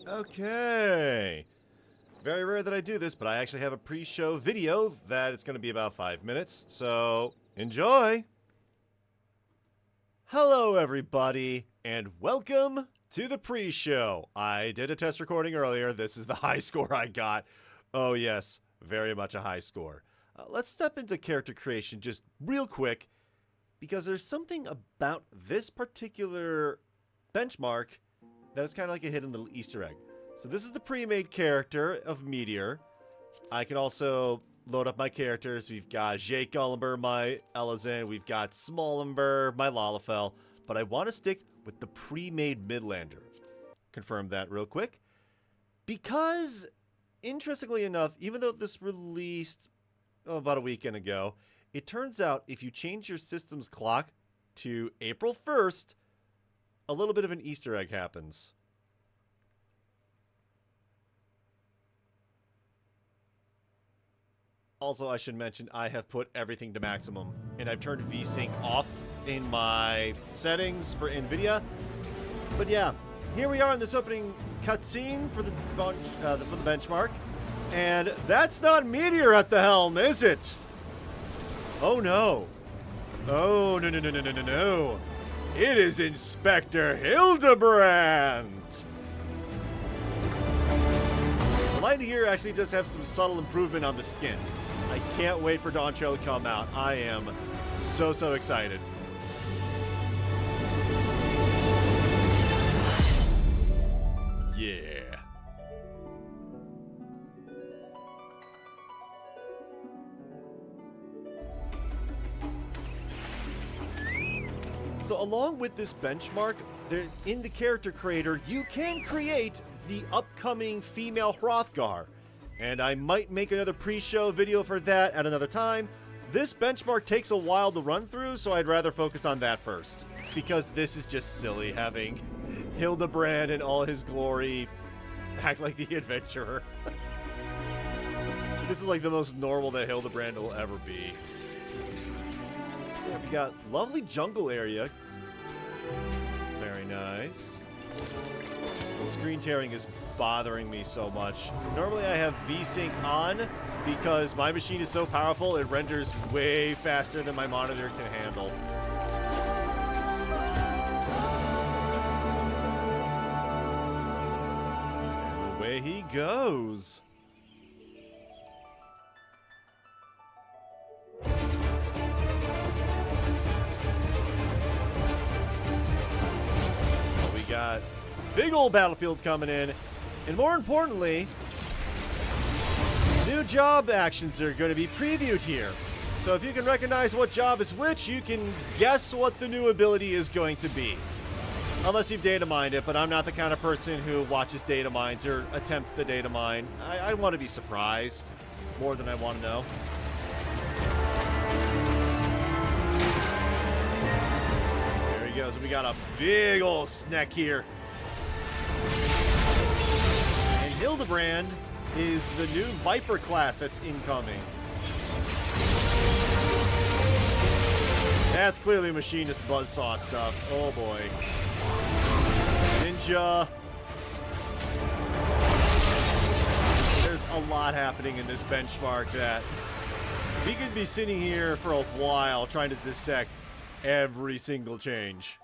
Okay. Very rare that I do this, but I actually have a pre-show video that it's going to be about 5 minutes, so enjoy! Hello everybody, and welcome to the pre-show. I did a test recording earlier. This is the high score I got. Oh yes, very much a high score. Let's step into character creation just real quick, because there's something about this particular benchmark that is kind of like a hidden little Easter egg. So this is the pre-made character of Meteor. I can also load up my characters. We've got Jake Gulliver, my Elizin. We've got Smallenber, my Lalafell. But I want to stick with the pre-made Midlander. Confirm that real quick. Because, interestingly enough, even though this released about a weekend ago, it turns out if you change your system's clock to April 1st, a little bit of an Easter egg happens. Also, I should mention, I have put everything to maximum, and I've turned VSync off in my settings for NVIDIA. But yeah, here we are in this opening cutscene for the benchmark, and that's not Meteor at the helm, is it? Oh no! Oh no! It is Inspector Hildebrand. The light here actually does have some subtle improvement on the skin. I can't wait for Dawn Trail to come out. I am so excited. Yeah. So along with this benchmark, in the character creator, you can create the upcoming female Hrothgar. And I might make another pre-show video for that at another time. This benchmark takes a while to run through, so I'd rather focus on that first. Because this is just silly, having Hildebrand in all his glory act like the adventurer. This is like the most normal that Hildebrand will ever be. So we got lovely jungle area. Very nice. The screen tearing is bothering me so much. Normally I have VSync on because my machine is so powerful it renders way faster than my monitor can handle. And away he goes. We got big old battlefield coming in. And more importantly, new job actions are going to be previewed here. So if you can recognize what job is which, you can guess what the new ability is going to be. Unless you've data mined it, but I'm not the kind of person who watches data mines or attempts to data mine. I want to be surprised more than I want to know. There he goes. We got a big old snack here. Hildebrand is the new Viper class that's incoming. That's clearly machinist buzzsaw stuff. Oh boy. Ninja. There's a lot happening in this benchmark that we could be sitting here for a while trying to dissect every single change.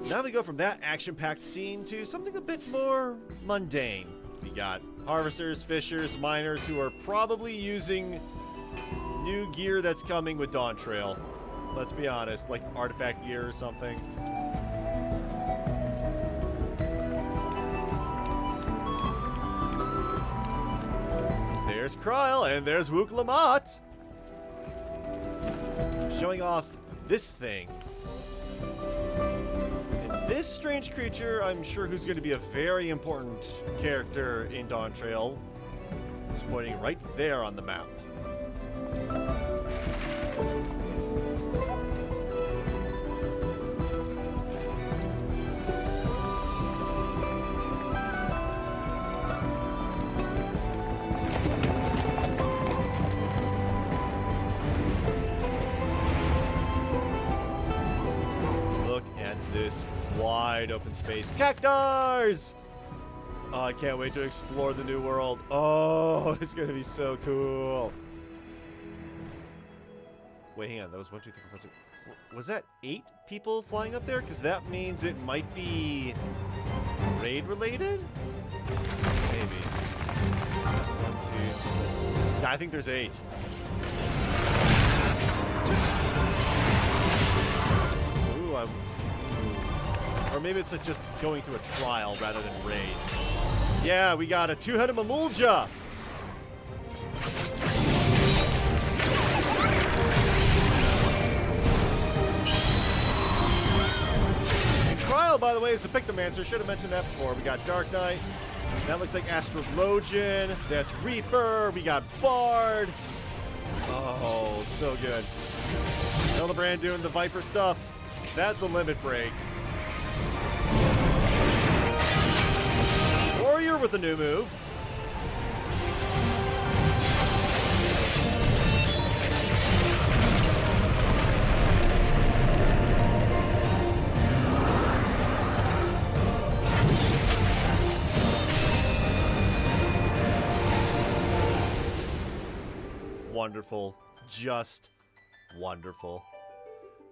Now we go from that action-packed scene to something a bit more mundane. We got harvesters, fishers, miners who are probably using new gear that's coming with Dawn Trail. Let's be honest, like artifact gear or something. There's Kryl and there's Wook Lamont. Showing off this thing. This strange creature, I'm sure, who's going to be a very important character in Dawn Trail, is pointing right there on the map. Look at this wide open space. Cactars! Oh, I can't wait to explore the new world. Oh, it's going to be so cool. Wait, hang on. That was 1, 2, 3, 4, 5, 6. Was that 8 people flying up there? Because that means it might be raid related? Maybe. 1, 2. I think there's 8. Ooh, or maybe it's just going through a trial rather than raid. Yeah, we got a 2-headed Mamulja. Trial, by the way, is a Pictomancer. Should have mentioned that before. We got Dark Knight. That looks like Astrologian. That's Reaper. We got Bard. Oh, so good. Hildebrand doing the Viper stuff. That's a limit break. Warrior with a new move. Wonderful. Just wonderful.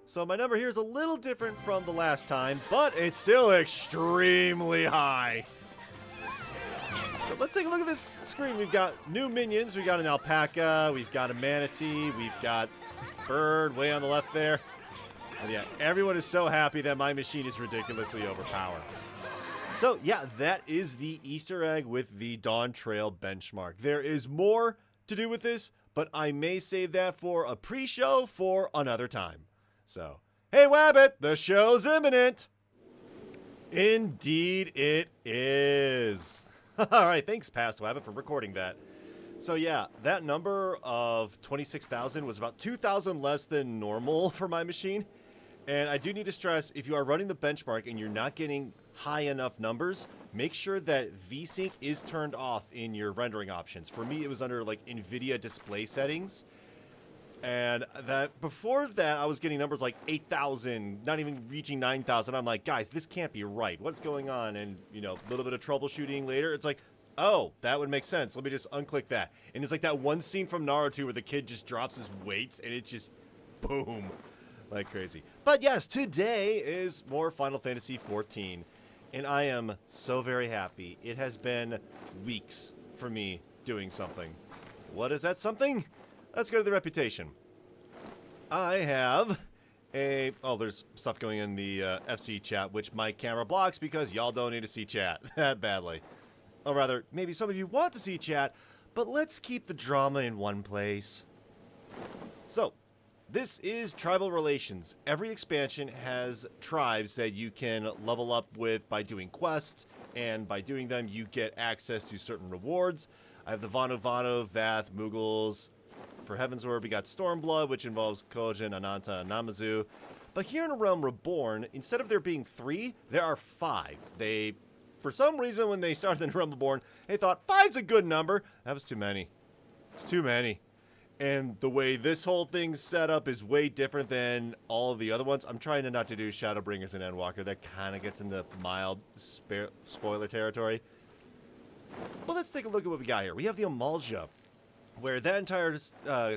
So my number here is a little different from the last time, but it's still extremely high. So let's take a look at this screen. We've got new minions. We've got an alpaca. We've got a manatee. We've got bird way on the left there. And yeah, everyone is so happy that my machine is ridiculously overpowered. So yeah, that is the Easter egg with the Dawn Trail benchmark. There is more to do with this, but I may save that for a pre-show for another time. So, hey Wabbit, the show's imminent. Indeed it is. All right, thanks Past Wabbit for recording that. So yeah, that number of 26,000 was about 2,000 less than normal for my machine. And I do need to stress, if you are running the benchmark and you're not getting high enough numbers, make sure that VSync is turned off in your rendering options. For me, it was under like NVIDIA display settings. And that before that, I was getting numbers like 8,000, not even reaching 9,000. I'm like, guys, this can't be right. What's going on? And, you know, a little bit of troubleshooting later. It's like, oh, that would make sense. Let me just unclick that. And it's like that one scene from Naruto where the kid just drops his weights and it just boom, like crazy. But yes, today is more Final Fantasy XIV. And I am so very happy. It has been weeks for me doing something. What is that something? Let's go to the reputation. I have a... Oh, there's stuff going in the FC chat, which my camera blocks because y'all don't need to see chat that badly. Or rather, maybe some of you want to see chat, but let's keep the drama in one place. So, this is tribal relations. Every expansion has tribes that you can level up with by doing quests, and by doing them, you get access to certain rewards. I have the Vano, Vath, Moogles. For Heavensward, we got Stormblood, which involves Kojin, Ananta, and Namazu. But here in A Realm Reborn, instead of there being 3, there are 5. They, for some reason, when they started in Realm Reborn, they thought 5's a good number. That was too many. It's too many. And the way this whole thing's set up is way different than all of the other ones. I'm trying to not to do Shadowbringers and Endwalker. That kind of gets into mild spoiler territory. But let's take a look at what we got here. We have the Amalja, where that entire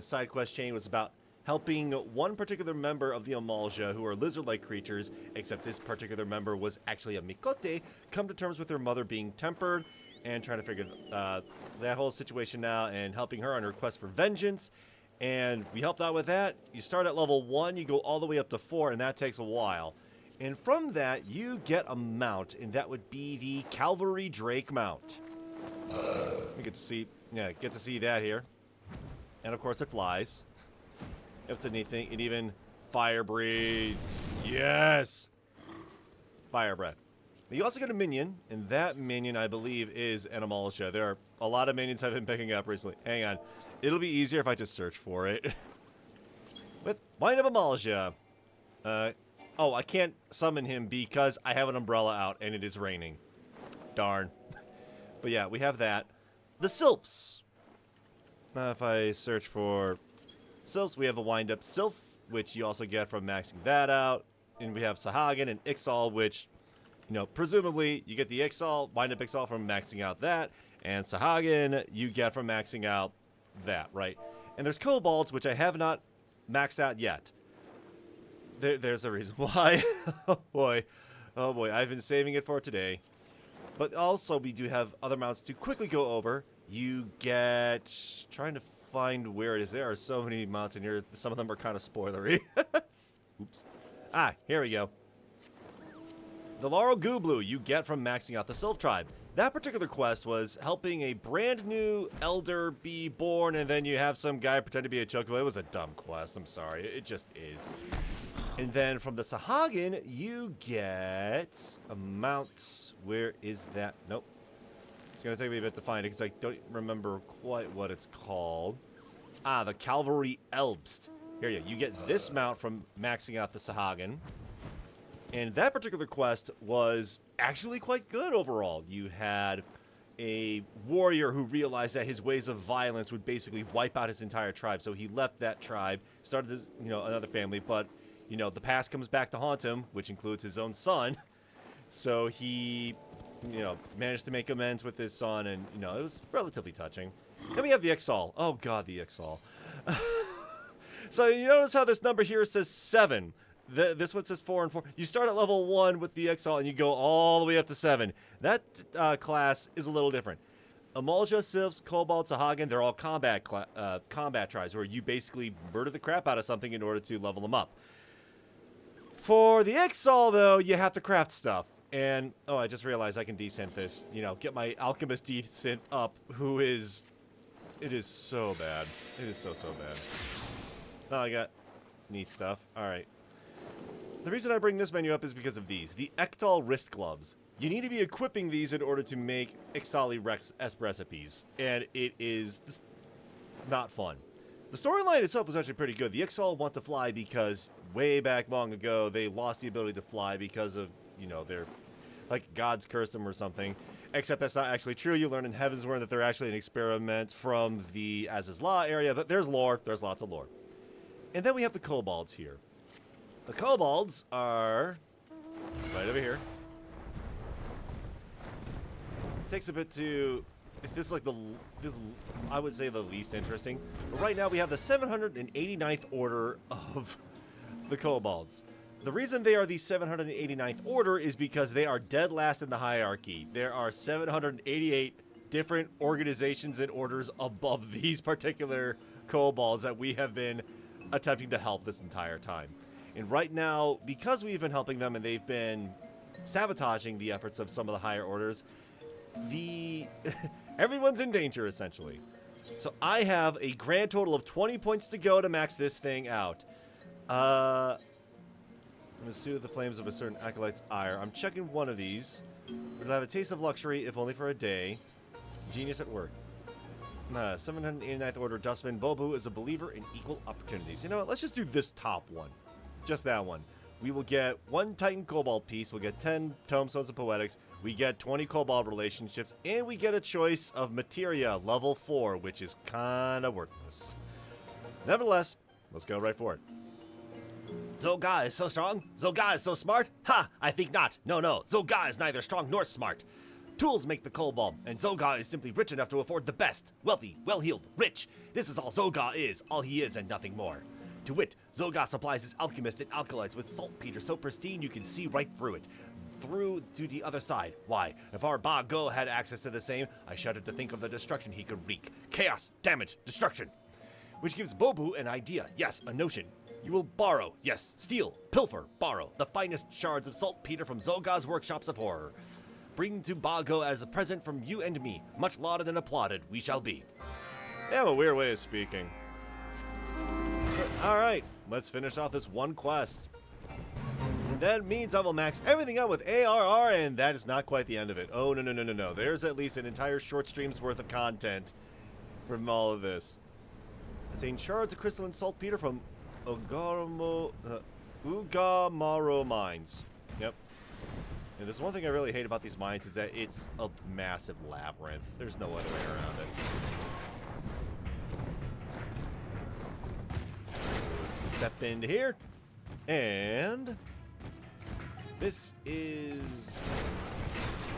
side quest chain was about helping one particular member of the Amalja, who are lizard-like creatures, except this particular member was actually a Mikote, come to terms with her mother being tempered, and trying to figure that whole situation now, and helping her on her quest for vengeance. And we helped out with that. You start at level 1, you go all the way up to 4, and that takes a while. And from that, you get a mount, and that would be the Cavalry Drake mount. You get to see, get to see that here. And of course it flies. It's a neat thing. It even fire breathes. Yes! Fire breath. You also get a minion, and that minion, I believe, is an Amalja. There are a lot of minions I've been picking up recently. Hang on. It'll be easier if I just search for it. With Wind Up Amalja. Oh, I can't summon him because I have an umbrella out and it is raining. Darn. But yeah, we have that. The Sylphs. If I search for Sylphs, we have a Wind Up Sylph, which you also get from maxing that out. And we have Sahagin and Ixal, which presumably you get the wind up Ixal from maxing out that, and Sahagin you get from maxing out that, right? And there's kobolds, which I have not maxed out yet. There's a reason why. Oh boy, I've been saving it for today. But also we do have other mounts to quickly go over. You get, trying to find where it is. There are so many mounts in here. Some of them are kind of spoilery. Oops. Here we go. The Laurel Gooblu you get from maxing out the Sylph Tribe. That particular quest was helping a brand new elder be born, and then you have some guy pretend to be a chocobo. It was a dumb quest. I'm sorry. It just is. And then from the Sahagin, you get a mount. Where is that? Nope. It's going to take me a bit to find it because I don't remember quite what it's called. The Cavalry Elbst. Here you get this mount from maxing out the Sahagin. And that particular quest was actually quite good overall. You had a warrior who realized that his ways of violence would basically wipe out his entire tribe. So he left that tribe, started his, another family, but, the past comes back to haunt him, which includes his own son. So he, managed to make amends with his son, and, it was relatively touching. Then we have the Ixal. Oh, God, the Ixal. So you notice how this number here says 7. This one says 4 and 4. You start at level 1 with the Ixal, and you go all the way up to 7. That class is a little different. Amalja, Sylphs, Kobold, Sahagin, they're all combat tribes, where you basically murder the crap out of something in order to level them up. For the Ixal, though, you have to craft stuff. And, I just realized I can desynth this. Get my alchemist desynth up, it is so bad. It is so bad. Oh, I got neat stuff. All right. The reason I bring this menu up is because of these. The Ectal wrist gloves. You need to be equipping these in order to make Ixali Esp recipes. And it is not fun. The storyline itself was actually pretty good. The Ixal want to fly because way back long ago, they lost the ability to fly because of, their, gods cursed them or something. Except that's not actually true. You learn in Heavensward that they're actually an experiment from the Azizla area. But there's lore. There's lots of lore. And then we have the kobolds here. The kobolds are right over here. Takes a bit to... This is I would say the least interesting. But right now we have the 789th order of the kobolds. The reason they are the 789th order is because they are dead last in the hierarchy. There are 788 different organizations and orders above these particular kobolds that we have been attempting to help this entire time. And right now, because we've been helping them and they've been sabotaging the efforts of some of the higher orders, everyone's in danger, essentially. So I have a grand total of 20 points to go to max this thing out. I'm going to soothe the flames of a certain acolyte's ire. I'm checking one of these. It'll have a taste of luxury, if only for a day. Genius at work. 789th Order Dustman Bobu is a believer in equal opportunities. You know what? Let's just do this top one. Just that one. We will get 1 Titan Cobalt piece. We'll get 10 Tomestones of Poetics. We get 20 Cobalt relationships. And we get a choice of Materia level 4, which is kind of worthless. Nevertheless, let's go right for it. Zoga is so strong. Zoga is so smart. Ha! I think not. No. Zoga is neither strong nor smart. Tools make the Cobalt, and Zoga is simply rich enough to afford the best. Wealthy, well-heeled, rich. This is all Zoga is, all he is and nothing more. To wit, Zoga supplies his alchemist and alkalites with saltpeter so pristine you can see right through it. Through to the other side. Why, if our Ba Go had access to the same, I shudder to think of the destruction he could wreak. Chaos, damage, destruction. Which gives Bobu an idea, yes, a notion. You will borrow, yes, steal, pilfer, borrow, the finest shards of saltpeter from Zoga's workshops of horror. Bring to Ba Go as a present from you and me. Much lauded and applauded, we shall be. They have a weird way of speaking. Alright, let's finish off this one quest. And that means I will max everything out with ARR, and that is not quite the end of it. Oh, no. There's at least an entire short stream's worth of content from all of this. Attain shards of crystalline saltpeter from Ugamaro mines. Yep. And there's one thing I really hate about these mines is that it's a massive labyrinth. There's no other way around it. Step into here. And this is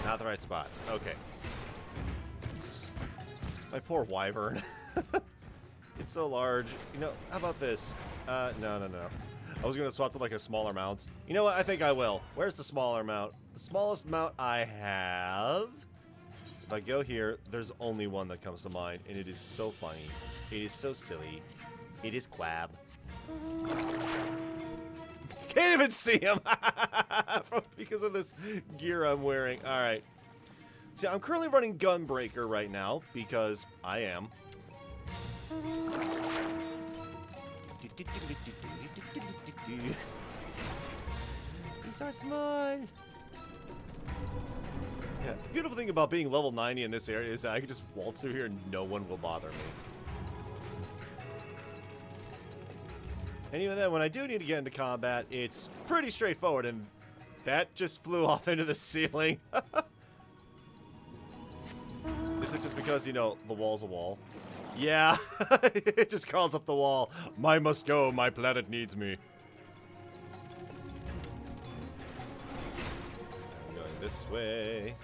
Not the right spot. Okay. My poor wyvern. It's so large. You know, how about this? No. I was going to swap to like a smaller mount. You know what? I think I will. Where's the smaller mount? The smallest mount I have. If I go here, there's only one that comes to mind, and it is so funny. It is so silly. It is Quab. Can't even see him because of this gear I'm wearing. All right. So I'm currently running Gunbreaker right now because I am. He's so small. Yeah, the beautiful thing about being level 90 in this area is that I can just waltz through here and no one will bother me. And even then, when I do need to get into combat, it's pretty straightforward, and that just flew off into the ceiling. Is it just because, you know, the wall's a wall? Yeah, it just crawls up the wall. I must go, my planet needs me. I'm going this way.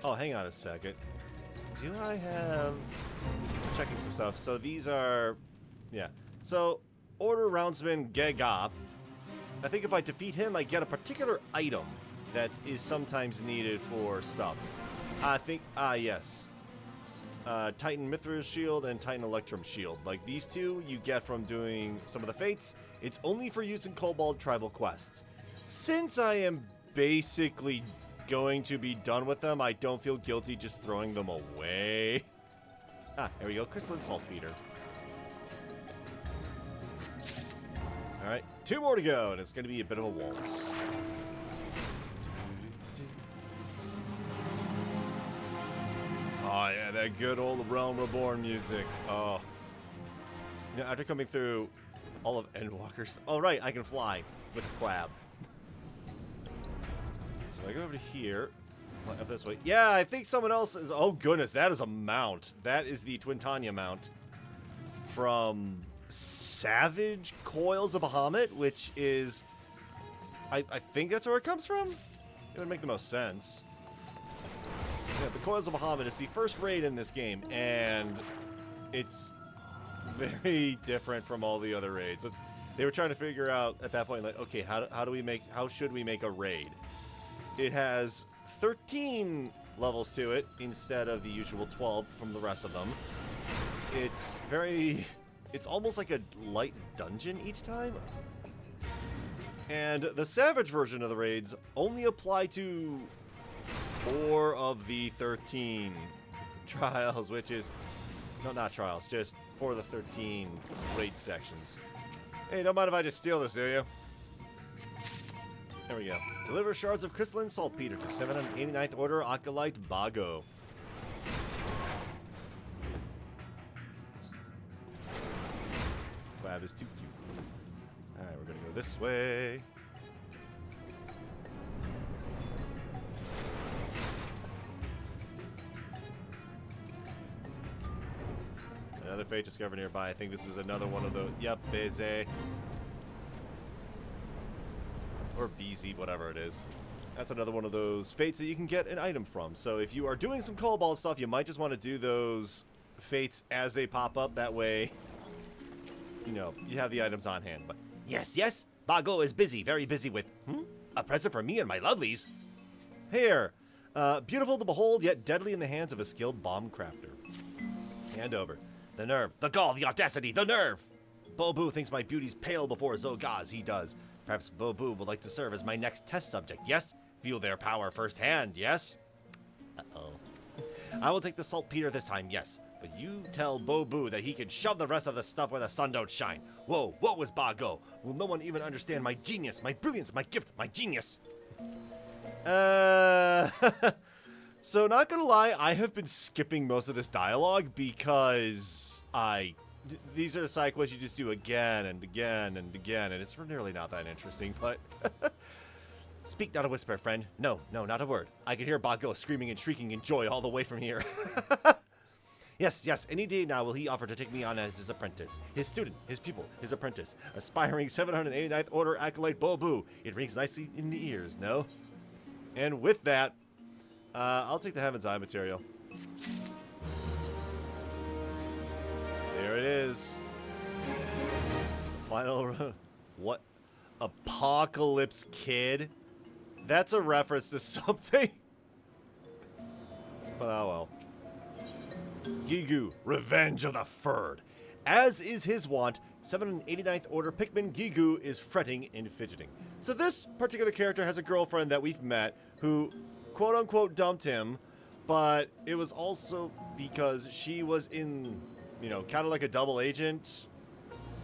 Oh, hang on a second. Do I have... I'm checking some stuff. So these are... Yeah. So, Order Roundsman Gegop. I think if I defeat him, I get a particular item that is sometimes needed for stuff. I think... yes. Titan Mithra's Shield and Titan Electrum Shield. Like, these two you get from doing some of the Fates. It's only for use in Kobold Tribal Quests. Since I am basically going to be done with them, I don't feel guilty just throwing them away. Ah, there we go. Crystalline Saltpeter. Alright, 2 more to go, and it's going to be a bit of a waltz. Oh, yeah, that good old Realm Reborn music. Oh. You know, after coming through all of Endwalker's... Oh, right, I can fly with a Quab. So I go over to here. Up this way. Yeah, I think someone else is... Oh, goodness, that is a mount. That is the Twintania mount from Savage Coils of Bahamut, which is... I think that's where it comes from? It would make the most sense. Yeah, the Coils of Bahamut is the first raid in this game, and it's very different from all the other raids. They were trying to figure out at that point, like, okay, how should we make a raid? It has 13 levels to it instead of the usual 12 from the rest of them. It's almost like a light dungeon each time. And the Savage version of the raids only apply to 4 of the 13 trials, which is... No, not trials, just 4 of the 13 raid sections. Hey, don't mind if I just steal this, do you? There we go. Deliver shards of crystalline saltpeter to 789th Order Acolyte Bago. Quab is too cute. Alright, we're gonna go this way. Another fate discovered nearby. I think this is another one of the... Yep, Beze. Or BZ, whatever it is. That's another one of those fates that you can get an item from. So if you are doing some Cobalt stuff, you might just want to do those fates as they pop up. That way, you know, you have the items on hand. But yes, Bago is busy, very busy with a present for me and my lovelies. Here, beautiful to behold, yet deadly in the hands of a skilled bomb crafter. Hand over. The nerve, the gall, the audacity, the nerve! Bobu thinks my beauty's pale before Zogaz, he does. Perhaps Bobu would like to serve as my next test subject, yes? Feel their power firsthand, yes? Uh-oh. I will take the saltpeter this time, yes. But you tell Bobu that he can shove the rest of the stuff where the sun don't shine. Whoa, what was Bago? Will no one even understand my genius, my brilliance, my gift, my genius? So not gonna lie, I have been skipping most of this dialogue because these are the side quests you just do again and again and again, and it's really not that interesting, but... Speak not a whisper, friend. No, not a word. I can hear Bago screaming and shrieking in joy all the way from here. Yes, any day now will he offer to take me on as his apprentice. His student, his pupil, his apprentice. Aspiring 789th Order Acolyte Bobu. It rings nicely in the ears, no? And with that, I'll take the Heaven's Eye material. There it is. Final. What? Apocalypse Kid? That's a reference to something. But oh well. Gigu, Revenge of the Furred. As is his wont, 789th Order Pikmin Gigu is fretting and fidgeting. So this particular character has a girlfriend that we've met who, quote-unquote, dumped him, but it was also because she was in, you know, kind of like a double agent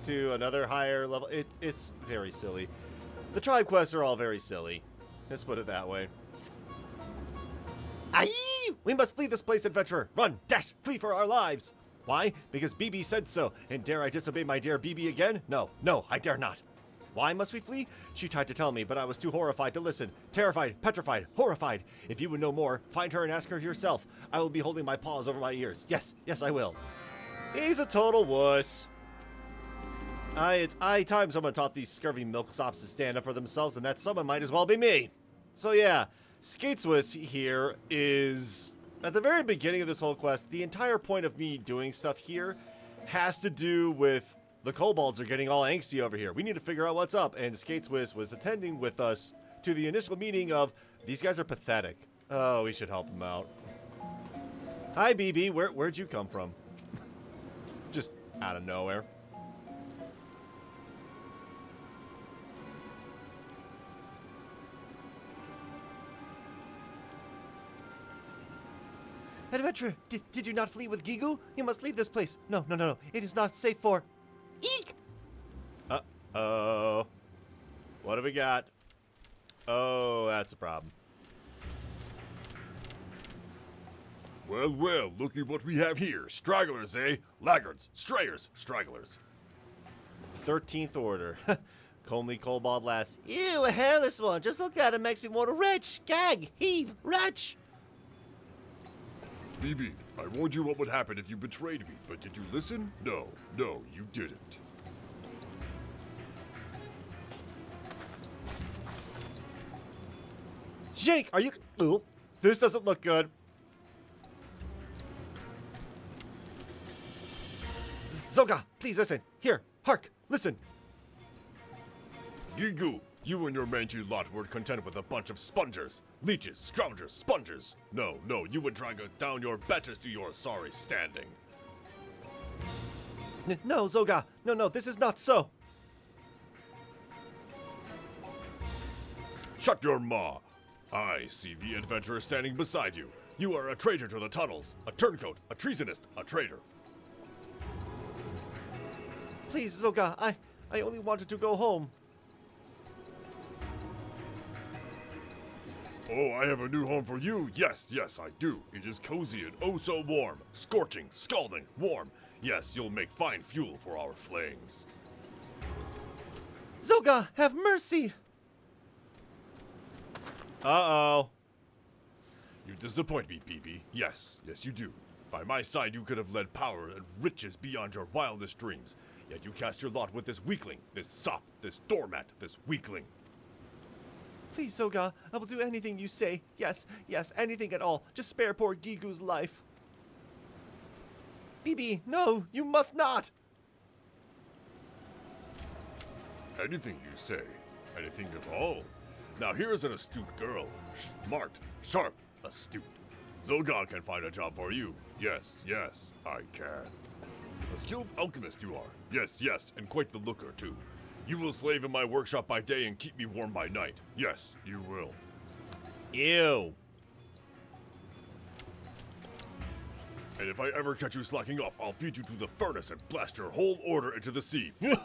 to another higher level. It's very silly. The tribe quests are all very silly. Let's put it that way. Aye! We must flee this place, adventurer! Run! Dash! Flee for our lives! Why? Because BB said so. And dare I disobey my dear BB again? No, no, I dare not. Why must we flee? She tried to tell me, but I was too horrified to listen. Terrified, petrified, horrified. If you would know more, find her and ask her yourself. I will be holding my paws over my ears. Yes, yes, I will. He's a total wuss. It's time someone taught these scurvy milksops to stand up for themselves, and that someone might as well be me. So yeah, Skateswiss here is, at the very beginning of this whole quest, the entire point of me doing stuff here has to do with the kobolds are getting all angsty over here. We need to figure out what's up, and Skateswiss was attending with us to the initial meeting of, these guys are pathetic. Oh, we should help them out. Hi, BB. Where'd you come from? Just out of nowhere. Adventurer, did you not flee with Gigu? You must leave this place. No, no, no, no. It is not safe for... Eek! Uh-oh. What have we got? Oh, that's a problem. Well, well, looky what we have here. Stragglers, eh? Laggards, strayers, stragglers. 13th Order. Comely kobold lass. Ew, a hairless one. Just look at him makes me want to retch. Gag, heave, retch. BB, I warned you what would happen if you betrayed me, but did you listen? No, no, you didn't. Jake, are you... Ooh, this doesn't look good. Zoga, please listen. Here, hark, listen. Gigu, you and your mangy lot were content with a bunch of spongers. Leeches, scroungers, spongers. No, no, you would drag down your betters to your sorry standing. No, Zoga. No, no, this is not so. Shut your maw. I see the adventurer standing beside you. You are a traitor to the tunnels, a turncoat, a treasonist, a traitor. Please, Zoga, I only wanted to go home. Oh, I have a new home for you. Yes, yes, I do. It is cozy and oh so warm. Scorching, scalding, warm. Yes, you'll make fine fuel for our flames. Zoga, have mercy! Uh-oh. You disappoint me, BB. Yes, yes you do. By my side, you could have led power and riches beyond your wildest dreams. Yet you cast your lot with this weakling, this sop, this doormat, this weakling. Please, Zoga, I will do anything you say. Yes, yes, anything at all. Just spare poor Gigu's life. BB, no, you must not! Anything you say. Anything at all. Now here's an astute girl. Smart, sharp, astute. Zoga can find a job for you. Yes, yes, I can. A skilled alchemist you are. Yes, yes, and quite the looker too. You will slave in my workshop by day and keep me warm by night. Yes, you will. Ew. And if I ever catch you slacking off, I'll feed you to the furnace and blast your whole order into the sea. Yeah,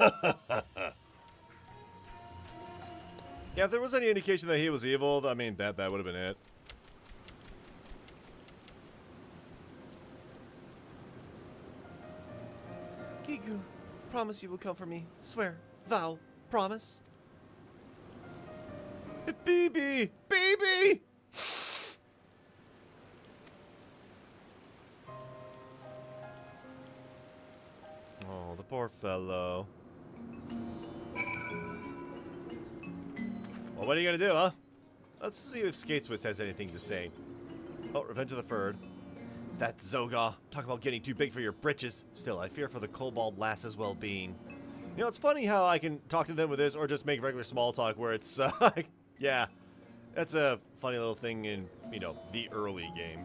if there was any indication that he was evil, I mean, that would have been it. Gigu, promise you will come for me. Swear. Vow. Promise. BB! BB! Oh, the poor fellow. Well, what are you gonna do, huh? Let's see if Skateswiss has anything to say. Oh, Revenge of the Ferd. That's Zoga. Talk about getting too big for your britches. Still, I fear for the kobold lass's well-being. You know, it's funny how I can talk to them with this or just make regular small talk where it's, yeah. That's a funny little thing in, you know, the early game.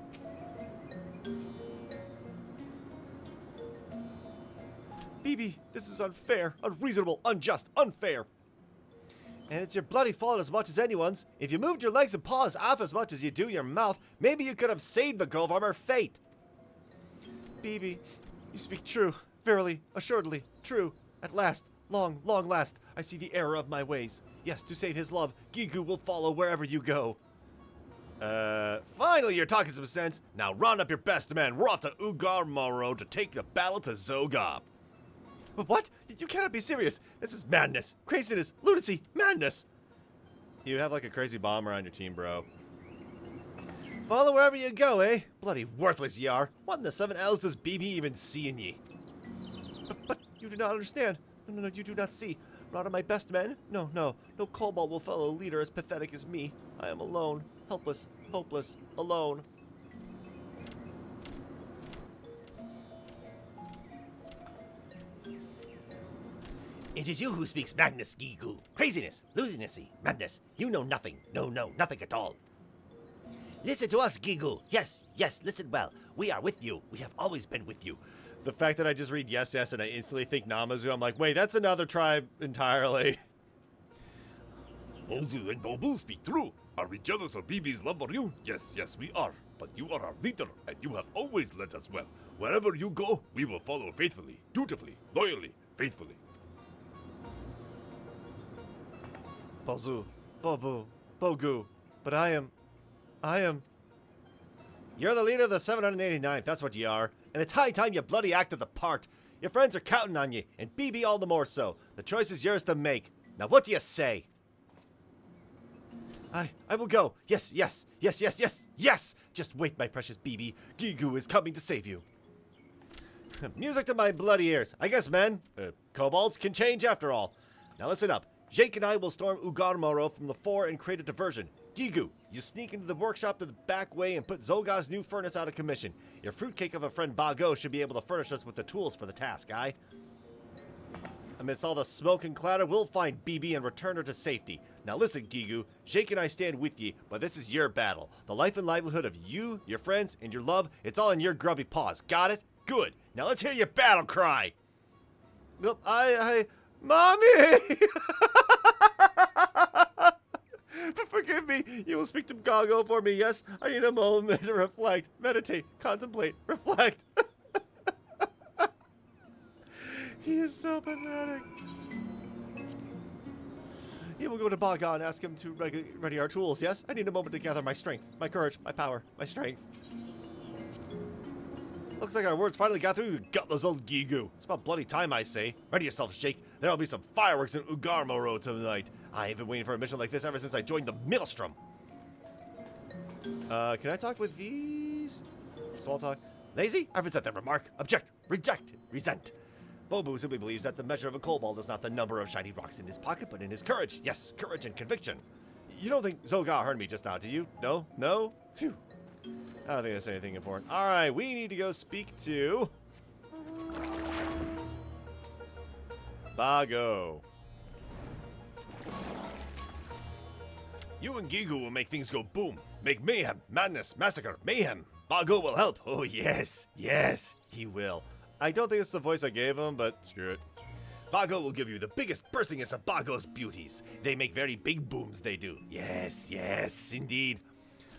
BB, this is unfair, unreasonable, unjust, unfair. And it's your bloody fault as much as anyone's. If you moved your legs and paws off as much as you do your mouth, maybe you could have saved the girl from her fate. BB, you speak true. Verily, assuredly, true. At last, long, long last, I see the error of my ways. Yes, to save his love, Gigu will follow wherever you go. Finally you're talking some sense. Now round up your best men. We're off to Ugar Moro to take the battle to Zoga. But what? You cannot be serious. This is madness, craziness, lunacy, madness. You have like a crazy bomb around your team, bro. Follow wherever you go, eh? Bloody worthless ye are. What in the 7 L's does BB even see in ye? But you do not understand. No, you do not see. Not my best men? No kobold will follow a leader as pathetic as me. I am alone, helpless, hopeless, alone. It is you who speaks madness, Gigu. Craziness, lunacy, madness. You know nothing. No, nothing at all. Listen to us, Gigu. Yes, listen well. We are with you. We have always been with you. The fact that I just read yes, and I instantly think Namazu, I'm like, wait, that's another tribe entirely. Bozu and Bobu speak true. Are we jealous of BB's love for you? Yes, we are. But you are our leader, and you have always led us well. Wherever you go, we will follow faithfully, dutifully, loyally, faithfully. Bozu, Bobu, Bogu, but I am. You're the leader of the 789th, that's what you are. And it's high time you bloody acted the part. Your friends are counting on you, and BB all the more so. The choice is yours to make. Now what do you say? I will go. Yes. Just wait, my precious BB. Gigu is coming to save you. Music to my bloody ears. I guess, men, kobolds can change after all. Now listen up. Jake and I will storm Ugarmoro from the fore and create a diversion. Gigu, you sneak into the workshop to the back way and put Zoga's new furnace out of commission. Your fruitcake of a friend Bago should be able to furnish us with the tools for the task, aye? Amidst all the smoke and clatter, we'll find BB and return her to safety. Now listen, Gigu, Jake and I stand with ye, but this is your battle. The life and livelihood of you, your friends, and your love, it's all in your grubby paws. Got it? Good. Now let's hear your battle cry. Mommy! Forgive me. You will speak to Gago for me, yes? I need a moment to reflect, meditate, contemplate, reflect. He is so pathetic. He will go to Baga and ask him to ready our tools, yes? I need a moment to gather my strength, my courage, my power, my strength. Looks like our words finally got through, you gutless old Gigu. It's about bloody time, I say. Ready yourself, Shake. There'll be some fireworks in Ugarmoro tonight. I've been waiting for a mission like this ever since I joined the Maelstrom. Can I talk with these? Small talk. Lazy? I resent that remark. Object. Reject. Resent. Bobu simply believes that the measure of a kobold is not the number of shiny rocks in his pocket, but in his courage. Yes, courage and conviction. You don't think Zoga heard me just now, do you? No? No? Phew. I don't think that's anything important. Alright, we need to go speak to Bago. You and Gigu will make things go boom. Make mayhem, madness, massacre, mayhem. Bago will help. Oh, yes, he will. I don't think it's the voice I gave him, but screw it. Bago will give you the biggest burstingest of Bago's beauties. They make very big booms, they do. Yes, indeed.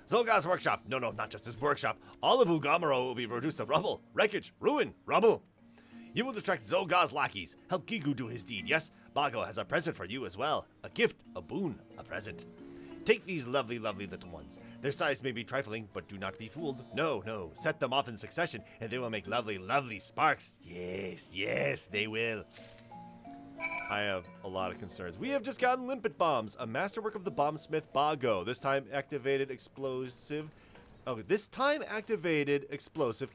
Zoga's workshop. No, not just his workshop. All of Ugamaro will be reduced to rubble, wreckage, ruin, rubble. You will distract Zoga's lackeys. Help Gigu do his deed, yes? Bago has a present for you as well. A gift, a boon, a present. Take these lovely little ones. Their size may be trifling, but do not be fooled. No. Set them off in succession, and they will make lovely sparks. Yes, they will. I have a lot of concerns. We have just gotten limpet bombs, a masterwork of the bombsmith Bago. This time activated explosive can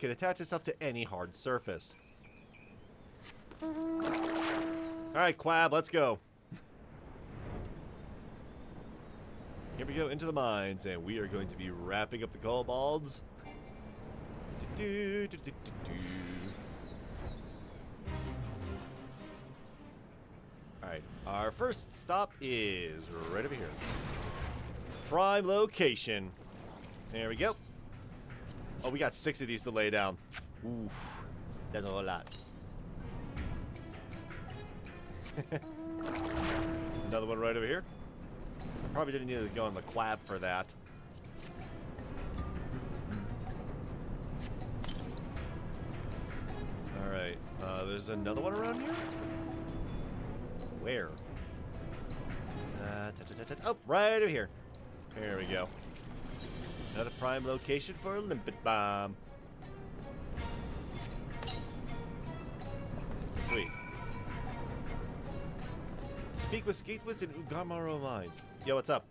attach itself to any hard surface. Alright, Quab, let's go. Here we go into the mines, and we are going to be wrapping up the kobolds. Alright, our first stop is right over here. Prime location. There we go. Oh, we got 6 of these to lay down. Oof. That's a whole lot. Another one right over here. I probably didn't need to go on the quab for that. Alright, there's another one around here? Where? Oh, right over here. There we go. Another prime location for a limpet bomb. Sweet. Speak with Skatewits and Ugamaro Mines. Yo, what's up?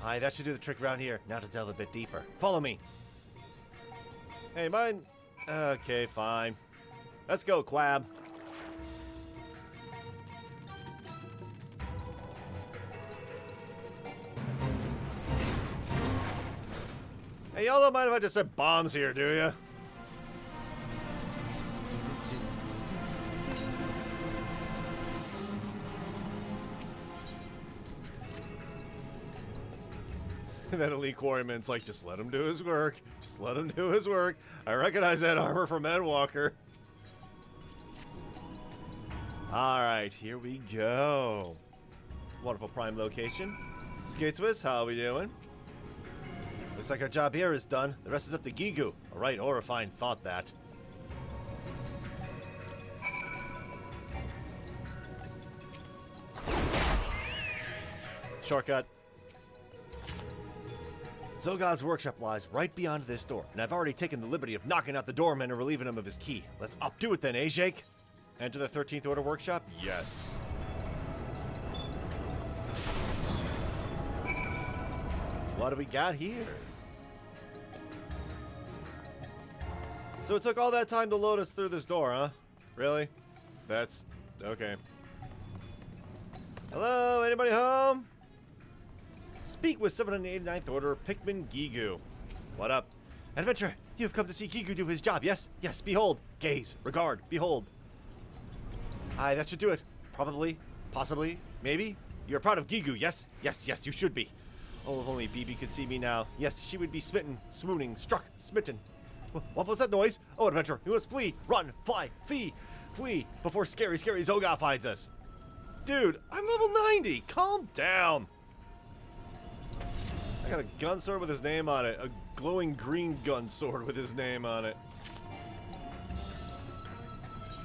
Aye, that should do the trick around here. Now to delve a bit deeper. Follow me. Hey, mine. Okay, fine. Let's go, Quab. Hey, y'all don't mind if I just set bombs here, do ya? And then Elite Quarryman's like, just let him do his work. Just let him do his work. I recognize that armor from Endwalker. Alright, here we go. Wonderful prime location. Skateswiss, how are we doing? Looks like our job here is done. The rest is up to Gigu. Alright, Orifine thought that. Shortcut. Zogod's workshop lies right beyond this door, and I've already taken the liberty of knocking out the doorman and relieving him of his key. Let's updo it then, eh, Jake? Enter the 13th Order workshop? Yes. What do we got here? So it took all that time to load us through this door, huh? Really? That's... okay. Hello? Anybody home? Speak with 789th Order Pikmin Gigu. What up? Adventurer, you have come to see Gigu do his job, yes? Yes, behold. Gaze, regard, behold. Aye, that should do it. Probably, possibly, maybe. You're proud of Gigu, yes? Yes, yes, you should be. Oh, if only Bibi could see me now. Yes, she would be smitten, swooning, struck, smitten. What was that noise? Oh, adventurer, we must flee, run, fly, flee, before scary Zoga finds us. Dude, I'm level 90. Calm down. I got a gun sword with his name on it. A glowing green gun sword with his name on it.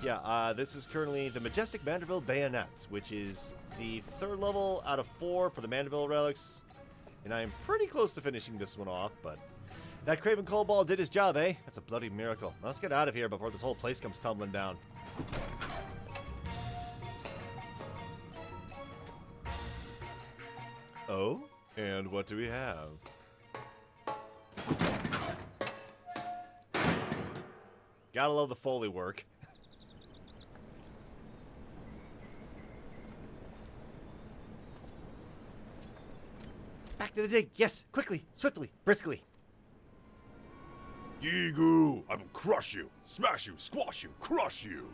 Yeah, this is currently the Majestic Manderville Bayonets, which is the 3rd level out of 4 for the Manderville relics. And I am pretty close to finishing this one off, but that Craven Kobold did his job, eh? That's a bloody miracle. Now let's get out of here before this whole place comes tumbling down. Oh? And what do we have? Gotta love the Foley work. Back to the dig. Yes, quickly, swiftly, briskly. Gigu, I will crush you, smash you, squash you, crush you.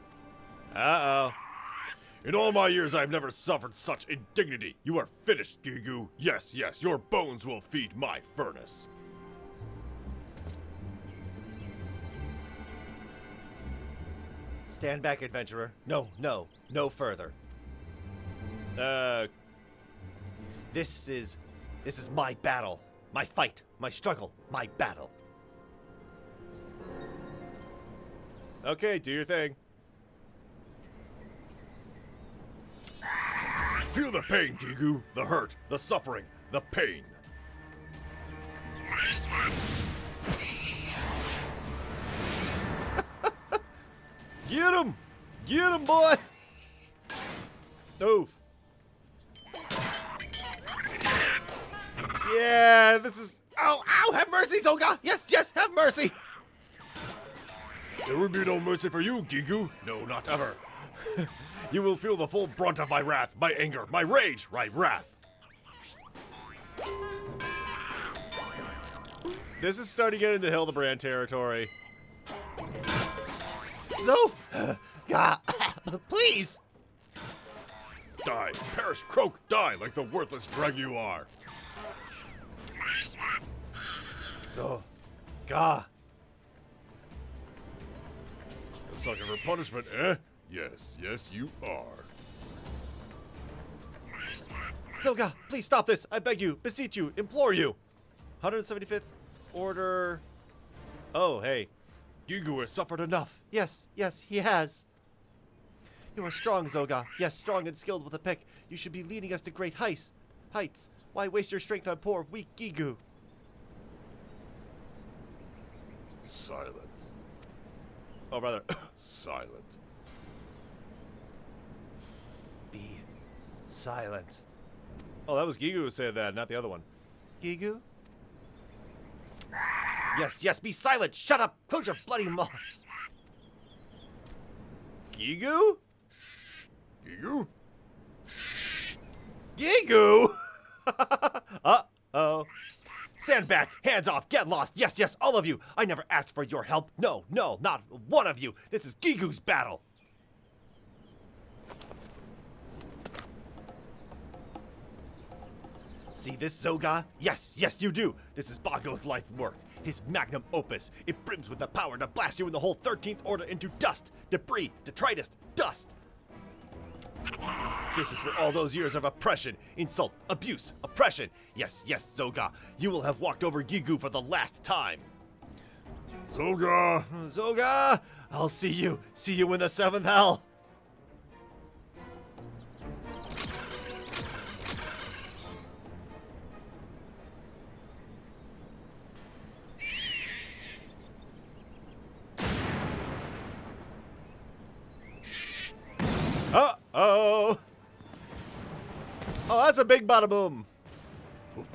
Uh-oh. In all my years, I have never suffered such indignity. You are finished, Gigu. Yes, yes, your bones will feed my furnace. Stand back, adventurer. No further. This is my battle. My fight. My struggle. My battle. Okay, do your thing. Feel the pain, Gigu. The hurt, the suffering, the pain. Get him! Get him, boy! Oof. Yeah, this is... Ow, ow! Have mercy, Zoga! Yes, yes, have mercy! There will be no mercy for you, Gigu. No, not ever. You will feel the full brunt of my wrath, my anger, my rage, my wrath. This is starting to get into Hildebrand territory. So, God, please. Die, perish, croak, die like the worthless drug you are. So, God. A sucker for punishment, eh? Yes, yes, you are. Zoga, please stop this. I beg you, beseech you, implore you. 175th order. Oh, hey. Gigu has suffered Enough. Yes, yes, he has. You are strong, Zoga. Yes, strong and skilled with a pick. You should be leading us to great heights. Why waste your strength on poor, weak Gigu? silent. Oh, brother. Silent. Be silent. Oh, that was Gigu who said that, not the other one. Gigu? Yes, yes, be silent! Shut up! Close your bloody mouth! Gigu? Gigu? Gigu? Uh-oh. Stand back! Hands off! Get lost! Yes, yes, all of you! I never asked for your help! No, no, not one of you! This is Gigu's battle! See this, Zoga? Yes, yes, you do! This is Bago's life work. His magnum opus. It brims with the power to blast you and the whole 13th Order into dust, debris, detritus, dust. This is for all those years of oppression, insult, abuse, oppression. Yes, yes, Zoga, you will have walked over Gigu for the last time. Zoga! Zoga, I'll see you in the 7th hell. Uh-oh. Oh, that's a big bada boom.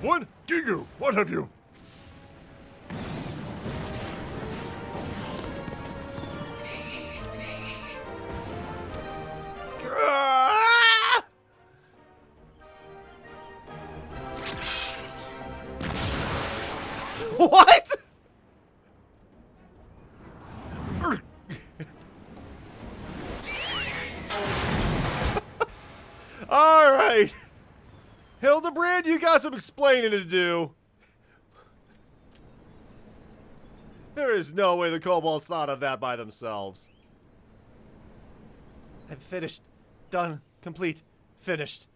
What? Gigu, what have you? Ah! What? All right. Hildebrand, you got some explaining to do. There is no way the kobolds thought of that by themselves. I'm finished. Done. Complete. Finished.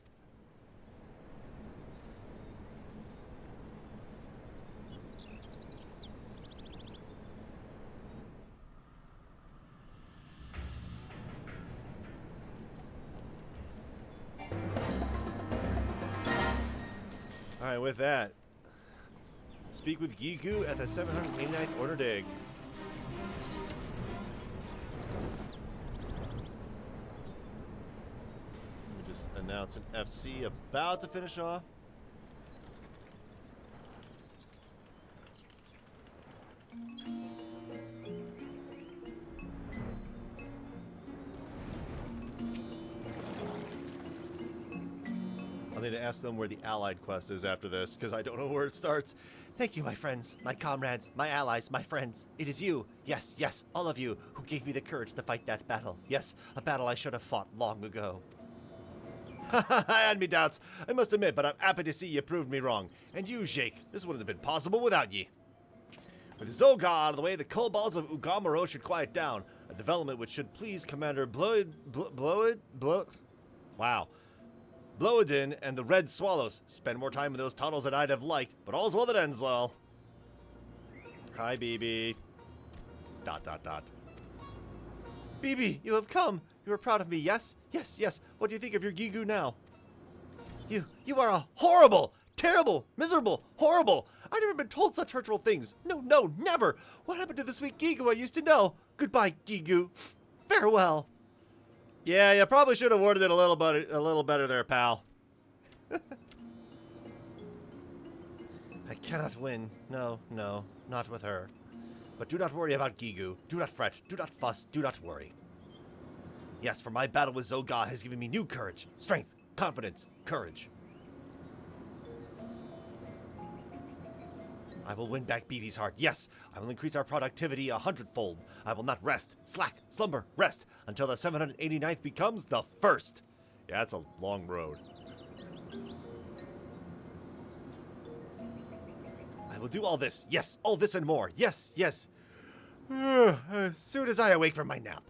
Alright, with that, speak with Gigu at the 789th Order Dig. Let me just announce an FC about to finish off. I'll need to ask them where the Allied quest is after this, because I don't know where it starts. Thank you, my friends, my comrades, my allies, my friends. It is you, yes, yes, all of you, who gave me the courage to fight that battle. Yes, a battle I should have fought long ago. I had me doubts, I must admit, but I'm happy to see you proved me wrong. And you, Jake, this wouldn't have been possible without ye. With Zoga out of the way, the kobolds of Ugamaro should quiet down, a development which should please Commander Bloedin and the Red Swallows. Spend more time in those tunnels than I'd have liked, but all's well that ends well. Hi, BB. ... BB, you have come. You are proud of me, yes? Yes, yes. What do you think of your Gigu now? You are a horrible, terrible, miserable, horrible. I've never been told such hurtful things. No, no, never. What happened to the sweet Gigu I used to know? Goodbye, Gigu. Farewell. Yeah, you probably should have worded it a little better there, pal. I cannot win. No, no, not with her. But do not worry about Gigu. Do not fret. Do not fuss. Do not worry. Yes, for my battle with Zoga has given me new courage, strength, confidence, courage. I will win back BB's heart. Yes, I will increase our productivity 100-fold. I will not rest, slack, slumber, rest until the 789th becomes the first. Yeah, that's a long road. I will do all this. Yes, all this and more. Yes, yes. As soon as I awake from my nap.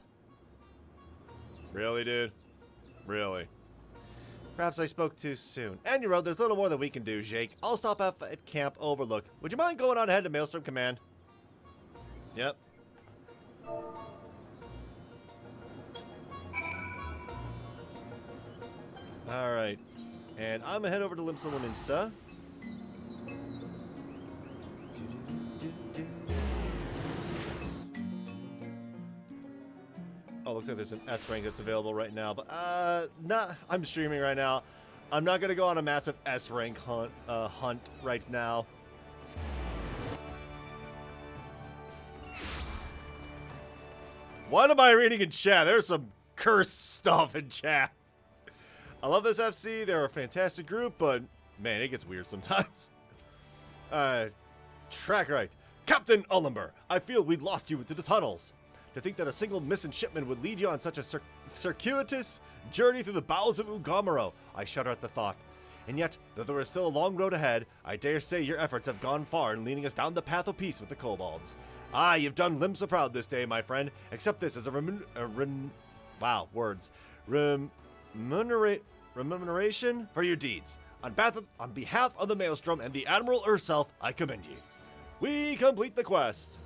Really, dude? Really? Perhaps I spoke too soon. And your road, there's little more that we can do, Jake. I'll stop at Camp Overlook. Would you mind going on ahead to Maelstrom Command? Yep. Alright. And I'm gonna head over to Limsa Laminsa. Oh, looks like there's an S rank that's available right now, but I'm streaming right now. I'm not gonna go on a massive S rank hunt right now. What am I reading in chat? There's some cursed stuff in chat. I love this FC. They're a fantastic group, but man, it gets weird sometimes. Track right. Captain Ullenber, I feel we lost you into the tunnels. To think that a single missing shipment would lead you on such a circuitous journey through the bowels of Ugamaro, I shudder at the thought. And yet, though there is still a long road ahead, I dare say your efforts have gone far in leading us down the path of peace with the kobolds. Ah, you've done Limsa proud this day, my friend. Accept this as a remuneration for your deeds. On behalf of the Maelstrom and the Admiral herself, I commend you. We complete the quest.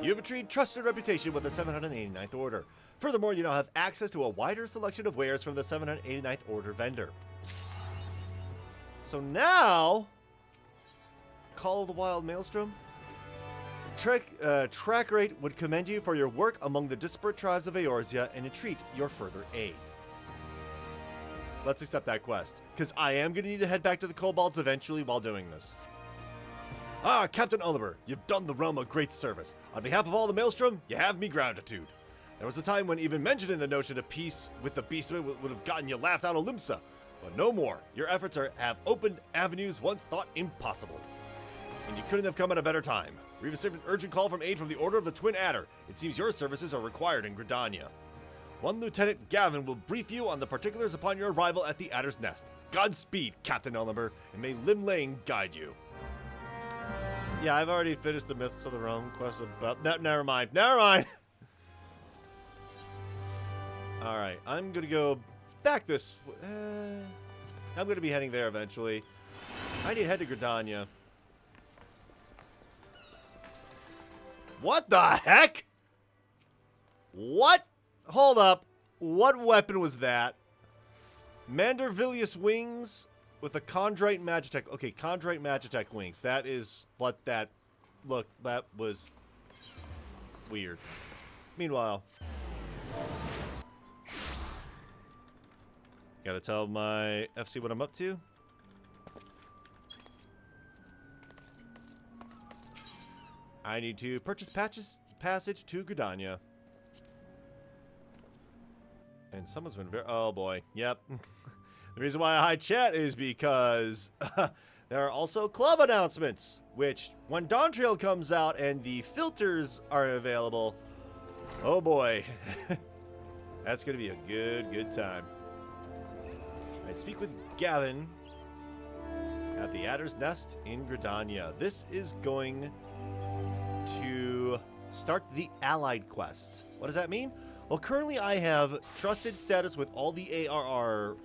You have achieved trusted reputation with the 789th Order. Furthermore, you now have access to a wider selection of wares from the 789th Order vendor. So now, Call of the Wild Maelstrom. Track Rate would commend you for your work among the disparate tribes of Eorzea and entreat your further aid. Let's accept that quest, because I am going to need to head back to the kobolds eventually while doing this. Ah, Captain Oliver, you've done the realm a great service. On behalf of all the Maelstrom, you have me gratitude. There was a time when even mentioning the notion of peace with the beastmen would have gotten you laughed out of Limsa. But no more. Your efforts have opened avenues once thought impossible. And you couldn't have come at a better time. We've received an urgent call from aid from the Order of the Twin Adder. It seems your services are required in Gridania. One Lieutenant Gavin will brief you on the particulars upon your arrival at the Adder's Nest. Godspeed, Captain Oliver, and may Lim Lane guide you. Yeah, I've already finished the Myths of the Realm quest about... No, never mind. Never mind. Alright, I'm going to go back this... I'm going to be heading there eventually. I need to head to Gridania. What the heck? What? Hold up. What weapon was that? Mandervilius wings with a Chondrite Magitech. Okay, Chondrite Magitech wings. That is what that... Look, that was weird. Meanwhile... Gotta tell my FC what I'm up to. I need to purchase passage to Gridania. And someone's been very... Oh, boy. Yep. The reason why I hide chat is because there are also club announcements, which when Dawn Trail comes out and the filters are available, oh, boy. That's going to be a good time. I speak with Gavin at the Adder's Nest in Gridania. This is going to start the allied quests. What does that mean? Well, currently I have trusted status with all the ARR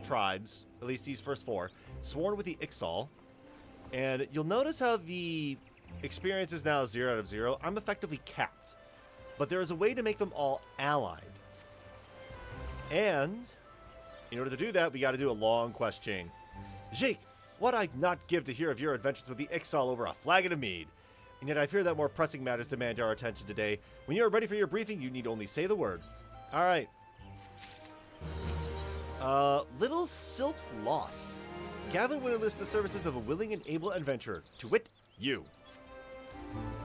tribes, at least these first four, sworn with the Ixal. And you'll notice how the experience is now 0 out of 0. I'm effectively capped. But there is a way to make them all allied. And in order to do that, we got to do a long quest chain. Jake, what I'd not give to hear of your adventures with the Ixal over a flagon of mead. And yet I fear that more pressing matters demand our attention today. When you are ready for your briefing, you need only say the word. All right. Little Sylph's Lost. Gavin would enlist the services of a willing and able adventurer, to wit, you.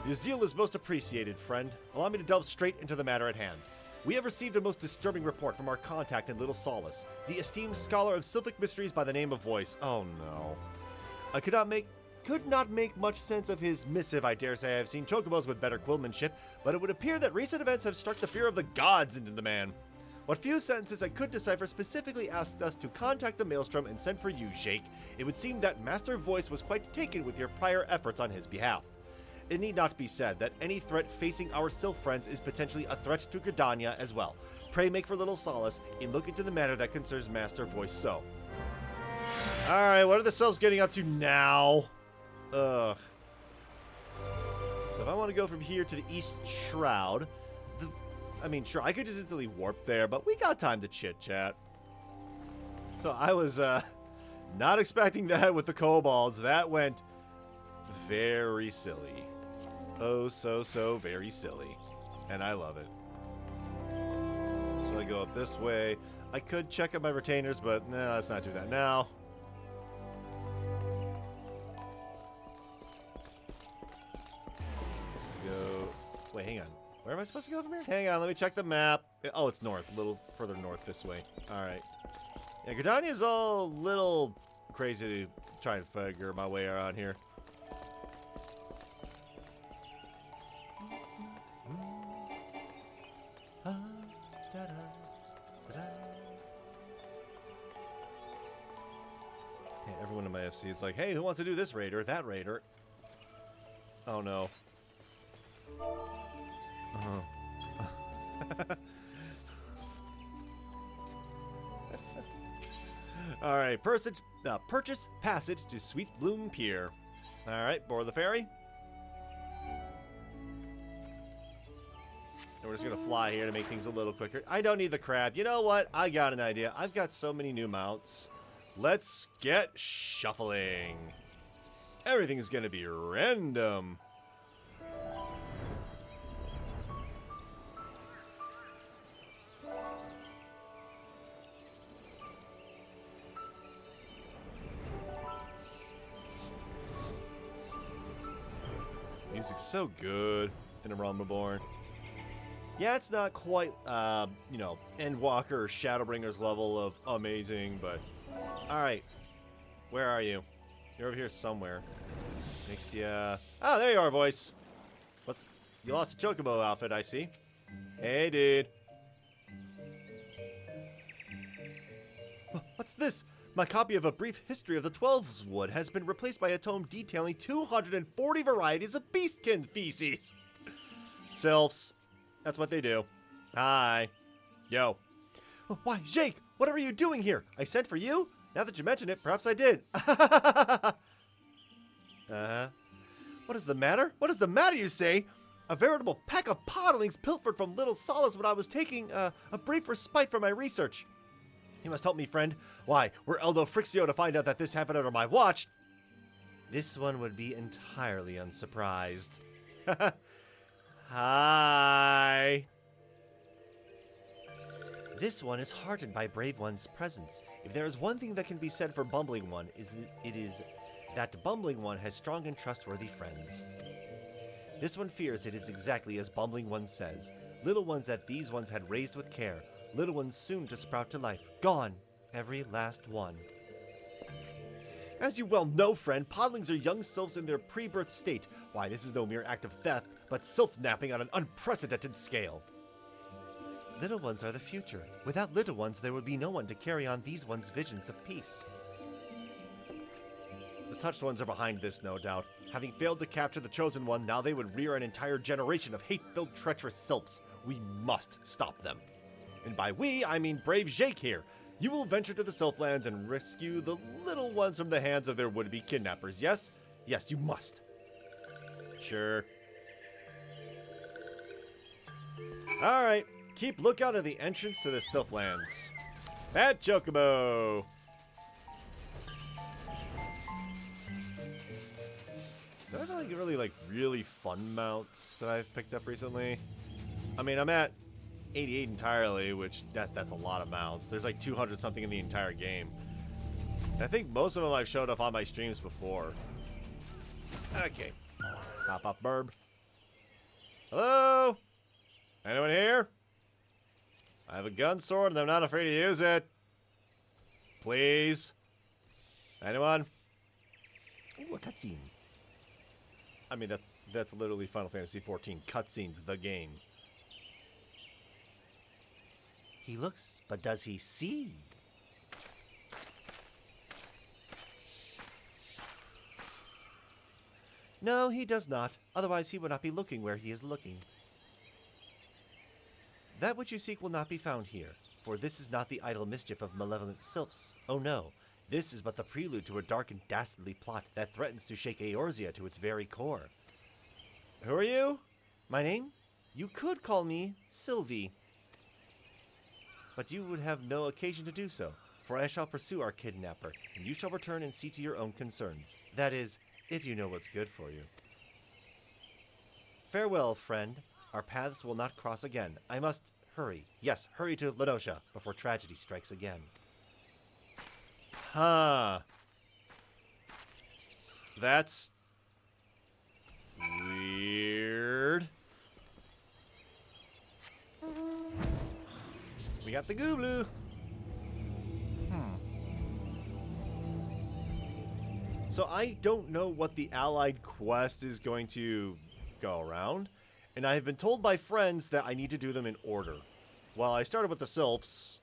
Your zeal is most appreciated, friend. Allow me to delve straight into the matter at hand. We have received a most disturbing report from our contact in Little Solace, the esteemed scholar of Sylphic mysteries by the name of Voice. Oh no. I could not make much sense of his missive. I dare say I have seen chocobos with better quillmanship, but it would appear that recent events have struck the fear of the gods into the man. What few sentences I could decipher specifically asked us to contact the Maelstrom and send for you, Jake. It would seem that Master Voice was quite taken with your prior efforts on his behalf. It need not be said that any threat facing our Sylph friends is potentially a threat to Gridania as well. Pray make for little solace and look into the matter that concerns Master Voice so. Alright, what are the Sylphs getting up to now? Ugh. So if I want to go from here to the East Shroud, sure, I could just instantly warp there, but we got time to chit-chat. So I was, not expecting that with the kobolds. That went very silly. Oh, so very silly. And I love it. So I go up this way. I could check out my retainers, but no, let's not do that now. Go. Wait, hang on. Where am I supposed to go from here? Hang on, let me check the map. Oh, it's north. A little further north this way. Alright. Yeah, Gridania is all a little crazy to try and figure my way around here. Yeah, everyone in my FC is like, hey, who wants to do this raid or that raid or... Oh, no. Alright, purchase passage to Sweet Bloom Pier. Alright, board the ferry. And we're just gonna fly here to make things a little quicker. I don't need the crab. You know what? I got an idea. I've got so many new mounts. Let's get shuffling. Everything's gonna be random. Music's so good in a Realm Reborn. Yeah, it's not quite, Endwalker or Shadowbringer's level of amazing, but... Alright. Where are you? You're over here somewhere. Nixia. Oh, there you are, Voice. You lost a Chocobo outfit, I see. Hey, dude. What's this? My copy of A Brief History of the Twelveswood has been replaced by a tome detailing 240 varieties of beastkin feces. Sylphs. That's what they do. Hi. Yo. Why, Jake, what are you doing here? I sent for you? Now that you mention it, perhaps I did. What is the matter? What is the matter, you say? A veritable pack of podlings pilfered from Little Solace when I was taking a brief respite from my research. You must help me, friend. Why, were Eldo Frixio to find out that this happened under my watch, this one would be entirely unsurprised. Hi. This one is heartened by Brave One's presence. If there is one thing that can be said for Bumbling One, it is that Bumbling One has strong and trustworthy friends. This one fears it is exactly as Bumbling One says. Little ones that these ones had raised with care. Little ones soon to sprout to life. Gone. Every last one. As you well know, friend, podlings are young sylphs in their pre-birth state. Why, this is no mere act of theft, but sylph-napping on an unprecedented scale. Little ones are the future. Without little ones, there would be no one to carry on these ones' visions of peace. The touched ones are behind this, no doubt. Having failed to capture the chosen one, now they would rear an entire generation of hate-filled, treacherous sylphs. We must stop them. And by we, I mean brave Jake here. You will venture to the Sylphlands and rescue the little ones from the hands of their would-be kidnappers, yes? Yes, you must. Sure. Alright, keep lookout at the entrance to the Sylphlands. That Chocobo! There are really fun mounts that I've picked up recently. I mean, I'm at 88 entirely, which that's a lot of mounts. There's like 200 something in the entire game. And I think most of them I've showed off on my streams before. Okay. Pop up burb. Hello? Anyone here? I have a gun sword and I'm not afraid to use it. Please. Anyone? Ooh, a cutscene. I mean, that's literally Final Fantasy XIV. Cutscenes, the game. He looks, but does he see? No, he does not. Otherwise, he would not be looking where he is looking. That which you seek will not be found here, for this is not the idle mischief of malevolent sylphs. Oh no, this is but the prelude to a dark and dastardly plot that threatens to shake Eorzea to its very core. Who are you? My name? You could call me Sylvie. But you would have no occasion to do so, for I shall pursue our kidnapper, and you shall return and see to your own concerns. That is, if you know what's good for you. Farewell, friend. Our paths will not cross again. I must hurry. Yes, hurry to Lenosha before tragedy strikes again. Huh. That's weird. We got the Gooblu. So I don't know what the allied quest is going to go around, and I have been told by friends that I need to do them in order. Well, I started with the sylphs,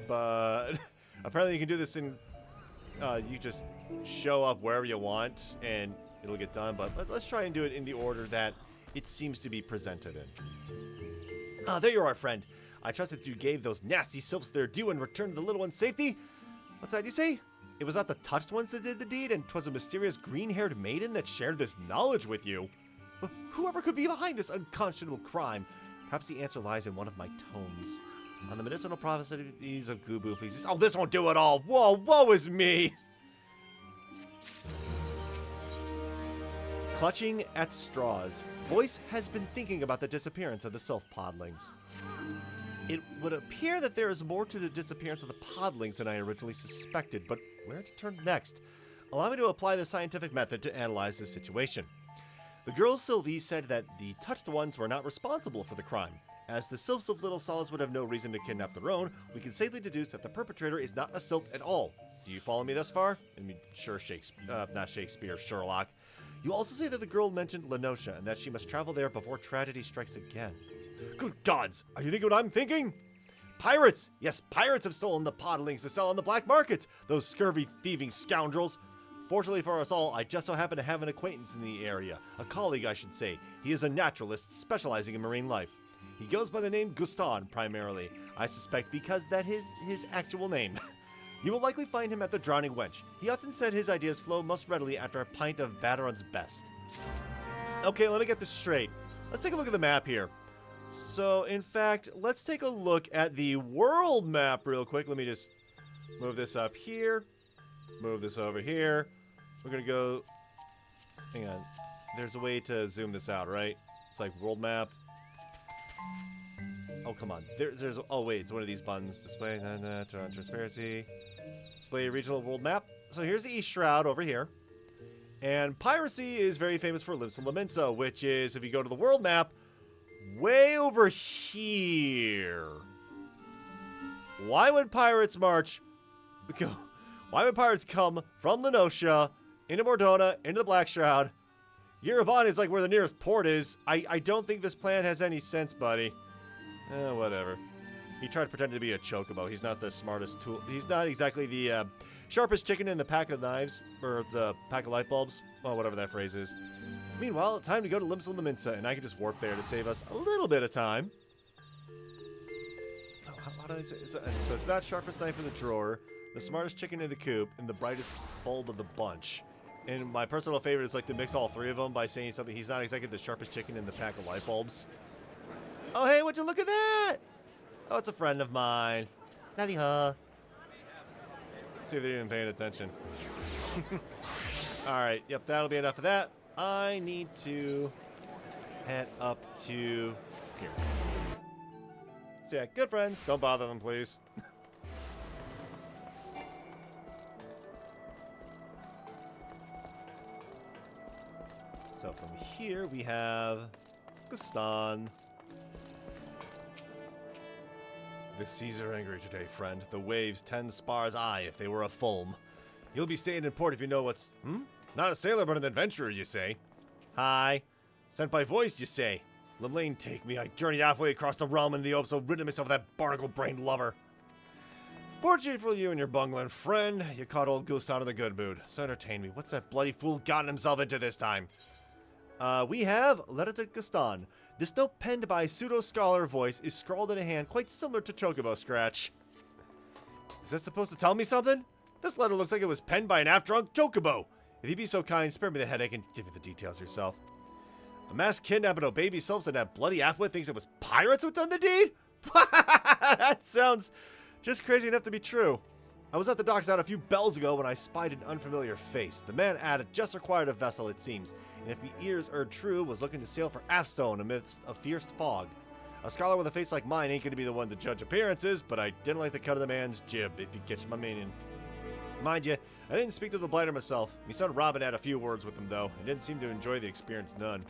but apparently you can do this in, you just show up wherever you want and it'll get done, but let's try and do it in the order that it seems to be presented in. Ah, there you are, friend. I trust that you gave those nasty sylphs their due and returned the little one's safety. What's that you say? It was not the touched ones that did the deed, and 'twas a mysterious green-haired maiden that shared this knowledge with you. But whoever could be behind this unconscionable crime? Perhaps the answer lies in one of my tomes. On the medicinal properties of Gubu feces. Oh, this won't do it all. Whoa, woe is me. Clutching at straws. Voice has been thinking about the disappearance of the sylph podlings. It would appear that there is more to the disappearance of the podlings than I originally suspected, but where to turn next? Allow me to apply the scientific method to analyze this situation. The girl Sylvie said that the touched ones were not responsible for the crime. As the sylphs of Little Solace would have no reason to kidnap their own, we can safely deduce that the perpetrator is not a sylph at all. Do you follow me thus far? I mean, sure, not Shakespeare, Sherlock. You also say that the girl mentioned Lenosha and that she must travel there before tragedy strikes again. Good gods! Are you thinking what I'm thinking? Pirates! Yes, pirates have stolen the podlings to sell on the black markets! Those scurvy, thieving scoundrels! Fortunately for us all, I just so happen to have an acquaintance in the area. A colleague, I should say. He is a naturalist specializing in marine life. He goes by the name Guston, primarily. I suspect because that is his actual name. You will likely find him at the Drowning Wench. He often said his ideas flow most readily after a pint of Bateron's Best. Okay, let me get this straight. Let's take a look at the map here. So, in fact, let's take a look at the world map real quick. Let me just move this up here. Move this over here. We're going to go... Hang on. There's a way to zoom this out, right? It's like world map. Oh, come on. There's... Oh, wait. It's one of these buttons. Display... Turn on transparency. Display regional world map. So here's the East Shroud over here. And piracy is very famous for Limsa Laminsa, which is, if you go to the world map, way over here. Why would pirates march... Why would pirates come from Lenosha, into Mordona, into the Black Shroud? Yerevan is like where the nearest port is. I don't think this plan has any sense, buddy. Whatever. He tried pretending to be a chocobo. He's not the smartest tool. He's not exactly the sharpest chicken in the pack of knives, or the pack of light bulbs. Well, whatever that phrase is. Meanwhile, time to go to Limsa Laminsa, and I can just warp there to save us a little bit of time. Oh, how do I say it? So it's not sharpest knife in the drawer, the smartest chicken in the coop, and the brightest bulb of the bunch. And my personal favorite is like to mix all three of them by saying something. He's not exactly the sharpest chicken in the pack of light bulbs. Oh, hey, would you look at that? Oh, it's a friend of mine. Nadiha. See if they're even paying attention. Alright, yep, that'll be enough of that. I need to head up to here. So yeah, good friends. Don't bother them, please. So from here we have Guston. The seas are angry today, friend. The waves 10 spars high if they were a foam. You'll be staying in port if you know what's... Not a sailor, but an adventurer, you say? Hi. Sent by voice, you say? Lane, take me. I journeyed halfway across the realm in the hopes of ridding myself of that barnacle-brained lubber. Fortunately for you and your bungling friend, you caught old Goose Town in a good mood. So entertain me. What's that bloody fool gotten himself into this time? We have Letter to Gaston. This note penned by pseudo-scholar voice is scrawled in a hand quite similar to Chocobo Scratch. Is that supposed to tell me something? This letter looks like it was penned by an half-drunk Chocobo. If you'd be so kind, spare me the headache and give me the details yourself. A mass kidnapping of baby selves and that bloody halfwit thinks it was pirates who done the deed? That sounds just crazy enough to be true. I was at the docks out a few bells ago when I spied an unfamiliar face. The man added just required a vessel, it seems, and if my ears are true, was looking to sail for Athstone amidst a fierce fog. A scholar with a face like mine ain't going to be the one to judge appearances, but I didn't like the cut of the man's jib, if you catch my meaning. Mind you, I didn't speak to the blighter myself. My son Robin had a few words with him, though, and didn't seem to enjoy the experience none.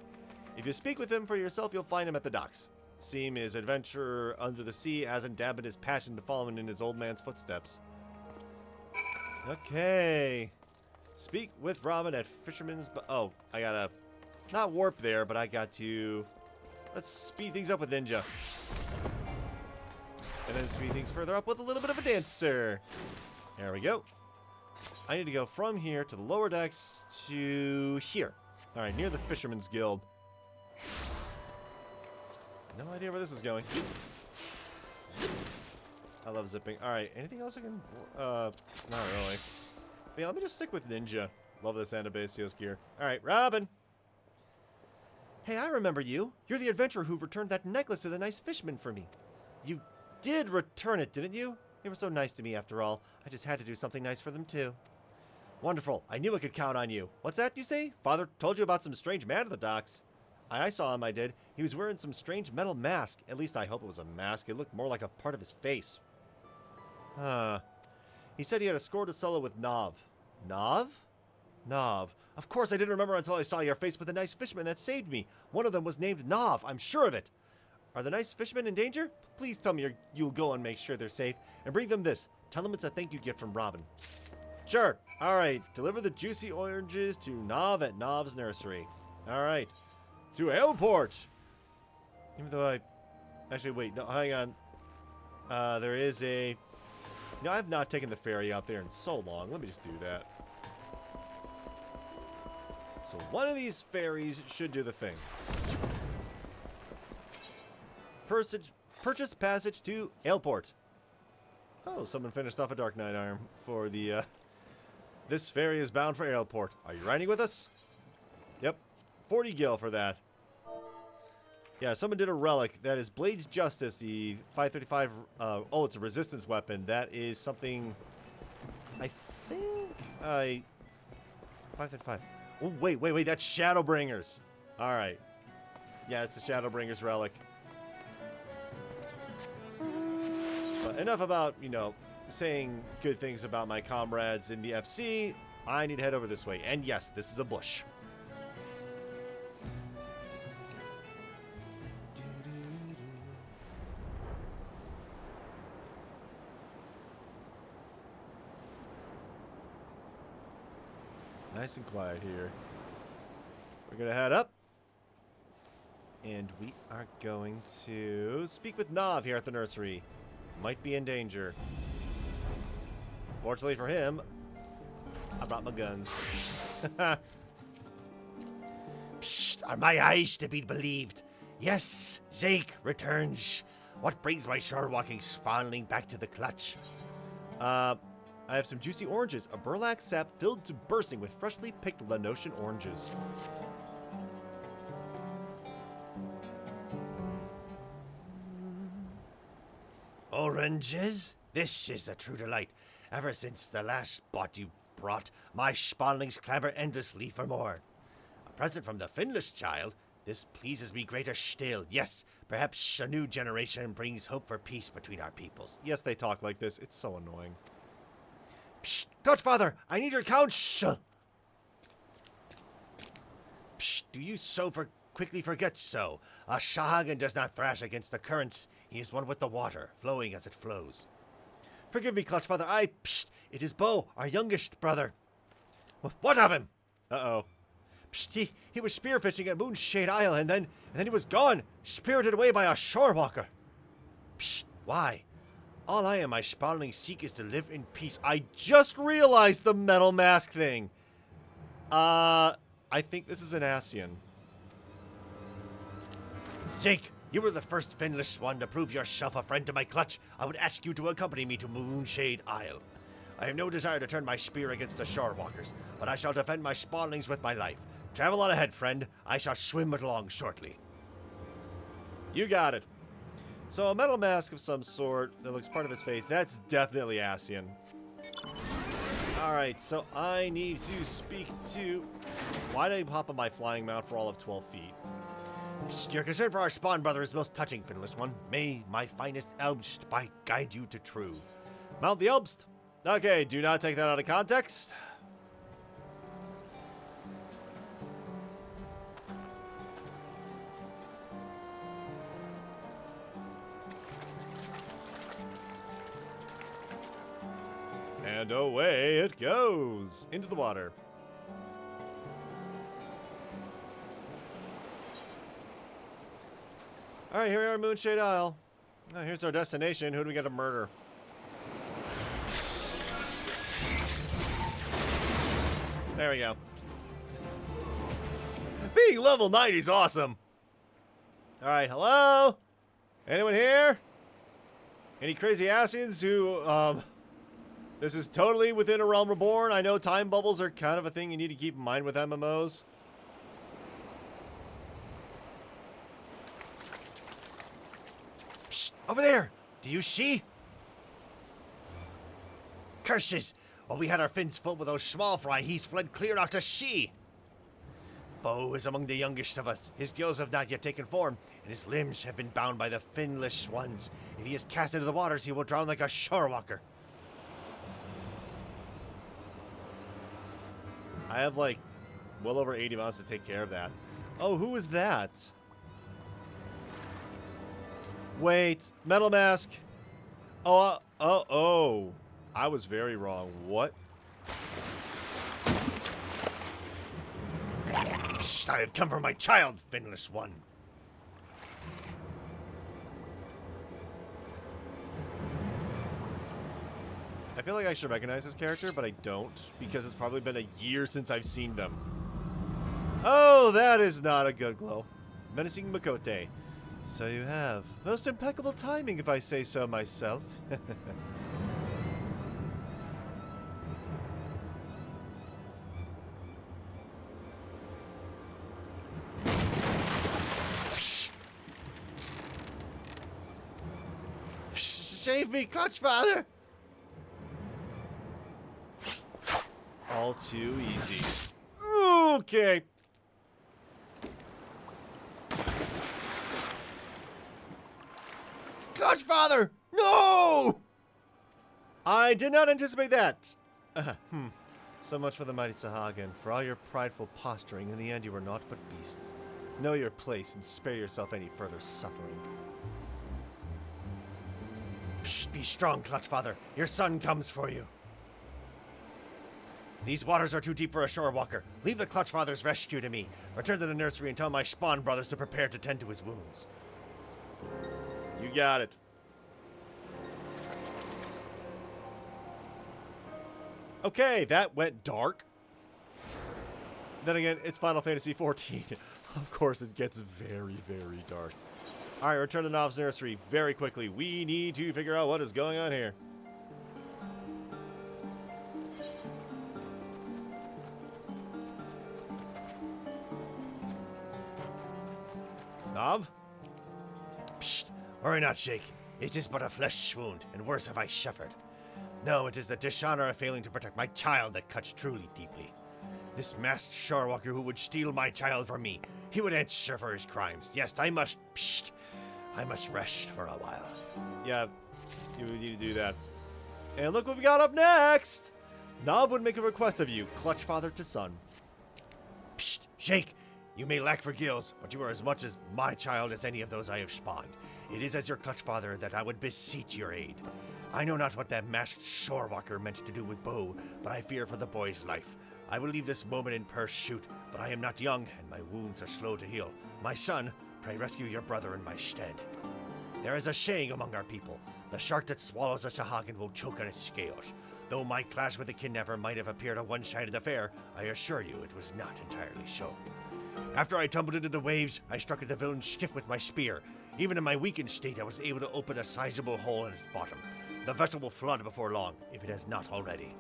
If you speak with him for yourself, you'll find him at the docks. Seem his adventure under the sea hasn't dampened his passion to follow in his old man's footsteps. Okay. Speak with Robin at Fisherman's... Oh, I gotta... Not warp there, but I got to... Let's speed things up with Ninja. And then speed things further up with a little bit of a dancer. There we go. I need to go from here to the lower decks to here. Alright, near the Fisherman's Guild. No idea where this is going. I love zipping. Alright, anything else I can... not really. But yeah, let me just stick with Ninja. Love this Anabasios gear. Alright, Robin! Hey, I remember you. You're the adventurer who returned that necklace to the nice fisherman for me. You did return it, didn't you? They were so nice to me after all. I just had to do something nice for them too. Wonderful. I knew I could count on you. What's that you say? Father told you about some strange man at the docks. I saw him, I did. He was wearing some strange metal mask. At least I hope it was a mask. It looked more like a part of his face. He said he had a score to settle with Nav. Nav? Nav. Of course, I didn't remember until I saw your face with the nice fisherman that saved me. One of them was named Nav. I'm sure of it. Are the nice fishermen in danger? Please tell me you'll go and make sure they're safe. And bring them this. Tell them it's a thank you gift from Robin. Sure. All right. Deliver the juicy oranges to Nav at Nav's nursery. All right. To Ailport. Even though I... Actually, wait. No, hang on. There is a... No, I've not taken the ferry out there in so long. Let me just do that. So one of these ferries should do the thing. Purchase passage to Ailport. Oh, someone finished off a Dark Knight arm for the, This ferry is bound for Ailport. Are you riding with us? Yep. 40 gil for that. Yeah, someone did a relic. That is Blade's Justice, the 535... oh, it's a resistance weapon. That is something... I think... 535. Oh, wait. That's Shadowbringers. Alright. Yeah, it's a Shadowbringers relic. But enough about, you know, saying good things about my comrades in the FC. I need to head over this way. And yes, this is a bush. Nice and quiet here. We're going to head up. And we are going to speak with Nav here at the nursery. Might be in danger. Fortunately for him, I brought my guns. Psst, are my eyes to be believed? Yes, Zeke returns. What brings my shore-walking spawnling back to the clutch? I have some juicy oranges, a burlap sap filled to bursting with freshly picked Lanosian oranges. Oranges? This is a true delight. Ever since the last bot you brought, my spawnlings clamor endlessly for more. A present from the Finless child? This pleases me greater still. Yes, perhaps a new generation brings hope for peace between our peoples. Yes, they talk like this. It's so annoying. Psst, Godfather, I need your counsel. Psst, do you quickly forget so? A Shahagan does not thrash against the currents. He is one with the water, flowing as it flows. Forgive me, Clutchfather. It is Bo, our youngest brother. What of him? Uh-oh. Psst, he was spearfishing at Moonshade Isle, and then he was gone, spirited away by a shorewalker. Psst, why? All I and my spawnlings seek is to live in peace. I just realized the metal mask thing. I think this is an Ascian. Jake, you were the first finless one to prove yourself a friend to my clutch. I would ask you to accompany me to Moonshade Isle. I have no desire to turn my spear against the shorewalkers, but I shall defend my spawnlings with my life. Travel on ahead, friend. I shall swim it along shortly. You got it. So a metal mask of some sort that looks part of his face. That's definitely Ascian. Alright, so I need to speak to... Why did I hop on my flying mount for all of 12 feet? Your concern for our spawn brother is most touching, Finless One. May my finest Elbst guide you to true. Mount the Elbst. Okay, do not take that out of context. And away it goes into the water. All right, here we are, Moonshade Isle. Oh, here's our destination. Who do we got to murder? There we go. Being level 90 is awesome. All right, hello? Anyone here? Any crazy Ascians who, this is totally within a Realm Reborn. I know time bubbles are kind of a thing you need to keep in mind with MMOs. Psst, over there! Do you see? Curses! While we had our fins full with those small fry, he's fled clear out to sea. Bo is among the youngest of us. His gills have not yet taken form, and his limbs have been bound by the finless ones. If he is cast into the waters, he will drown like a shorewalker. I have, like, well over 80 months to take care of that. Oh, who is that? Wait, metal mask. Oh. I was very wrong. What? Psst, I have come for my child, Finless One. I feel like I should recognize this character, but I don't, because it's probably been a year since I've seen them. Oh, that is not a good glow. Menacing Makote. So you have. Most impeccable timing, if I say so myself. Save me, Clutchfather! All too easy. Okay. Clutchfather! No! I did not anticipate that. So much for the mighty Sahagin. For all your prideful posturing, in the end you were naught but beasts. Know your place and spare yourself any further suffering. Psst, be strong, Clutchfather. Your son comes for you. These waters are too deep for a shorewalker. Leave the Clutchfather's rescue to me. Return to the nursery and tell my spawn brothers to prepare to tend to his wounds. You got it. Okay, that went dark. Then again, it's Final Fantasy XIV. Of course, it gets very, very dark. All right, return to Nov's nursery very quickly. We need to figure out what is going on here. Nov? Psst, worry not, Shake. It is but a flesh wound, and worse have I suffered. No, it is the dishonor of failing to protect my child that cuts truly deeply. This masked shorewalker who would steal my child from me, he would answer for his crimes. Yes, I must rest for a while. Yeah, you would need to do that. And look what we got up next! Nov would make a request of you, Clutchfather to son. Psst, Shake! You may lack for gills, but you are as much as my child as any of those I have spawned. it is as your clutch father that I would beseech your aid. I know not what that masked shorewalker meant to do with Bo, but I fear for the boy's life. I will leave this moment in pursuit, but I am not young, and my wounds are slow to heal. My son, pray rescue your brother in my stead. There is a saying among our people, the shark that swallows a Sahagin will choke on its scales. Though my clash with the kidnapper might have appeared a one-sided affair, I assure you it was not entirely so. After I tumbled into the waves, I struck at the villain's skiff with my spear. Even in my weakened state, I was able to open a sizable hole in its bottom. The vessel will flood before long, if it has not already.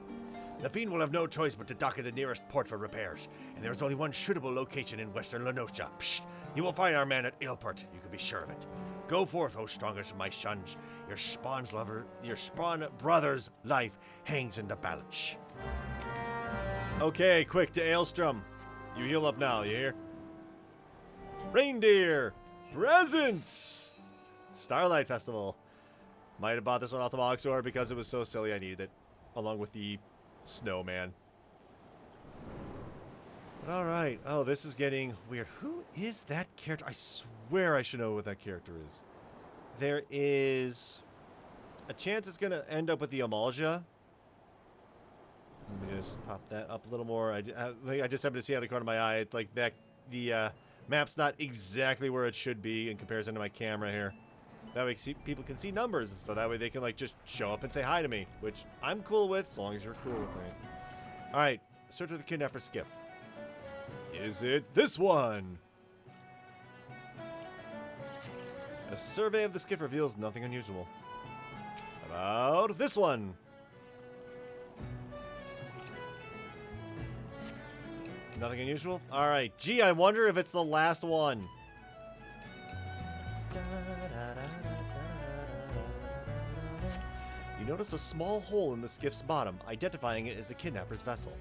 The fiend will have no choice but to dock at the nearest port for repairs, and there is only one suitable location in western Lenosha. Psst! You will find our man at Ailport, you can be sure of it. Go forth, O strongest of my sons. Your spawn brother's life hangs in the balance. Okay, quick to Aelstrom. You heal up now, you hear? Reindeer! Presents! Starlight Festival. Might have bought this one off the Mog Store because it was so silly I needed it. Along with the snowman. But alright. Oh, this is getting weird. Who is that character? I swear I should know what that character is. There is a chance it's going to end up with the Amalja. Let me just pop that up a little more. I just happened to see out of the corner of my eye. It's like that. The map's not exactly where it should be in comparison to my camera here. That way people can see numbers, so that way they can like just show up and say hi to me, which I'm cool with as long as you're cool with me. All right, search for the kidnapper skiff. Is it this one? A survey of the skiff reveals nothing unusual. How about this one? Nothing unusual? Alright, gee, I wonder if it's the last one. You notice a small hole in the skiff's bottom, identifying it as the kidnapper's vessel.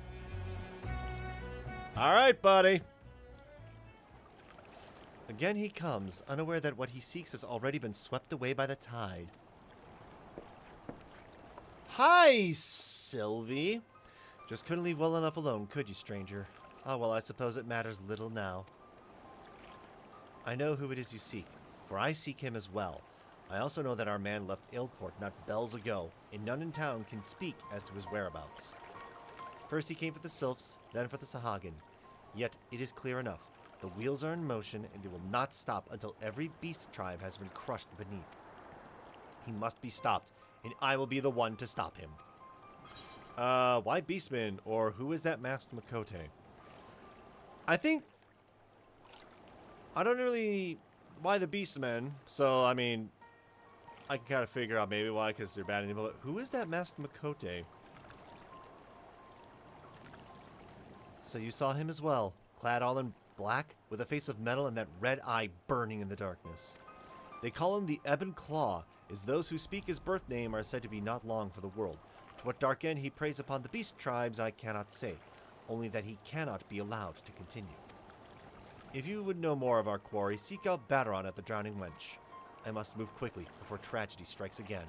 Alright, buddy. Again he comes, unaware that what he seeks has already been swept away by the tide. Hi, Sylvie. Just couldn't leave well enough alone, could you, stranger? Ah, well, I suppose it matters little now. I know who it is you seek, for I seek him as well. I also know that our man left Ailport not bells ago, and none in town can speak as to his whereabouts. First he came for the Sylphs, then for the Sahagin. Yet it is clear enough. The wheels are in motion, and they will not stop until every beast tribe has been crushed beneath. He must be stopped, and I will be the one to stop him. Why Beastman, or who is that masked Makote? I don't really... Why the Beastmen? So, I mean... I can kind of figure out maybe why, because they're bad and evil. But who is that masked Makote? So you saw him as well. Clad all in black, with a face of metal and that red eye burning in the darkness. They call him the Ebon Claw, as those who speak his birth name are said to be not long for the world. To what dark end he preys upon the beast tribes I cannot say, only that he cannot be allowed to continue. If you would know more of our quarry, seek out Baderon at the Drowning Wench. I must move quickly before tragedy strikes again.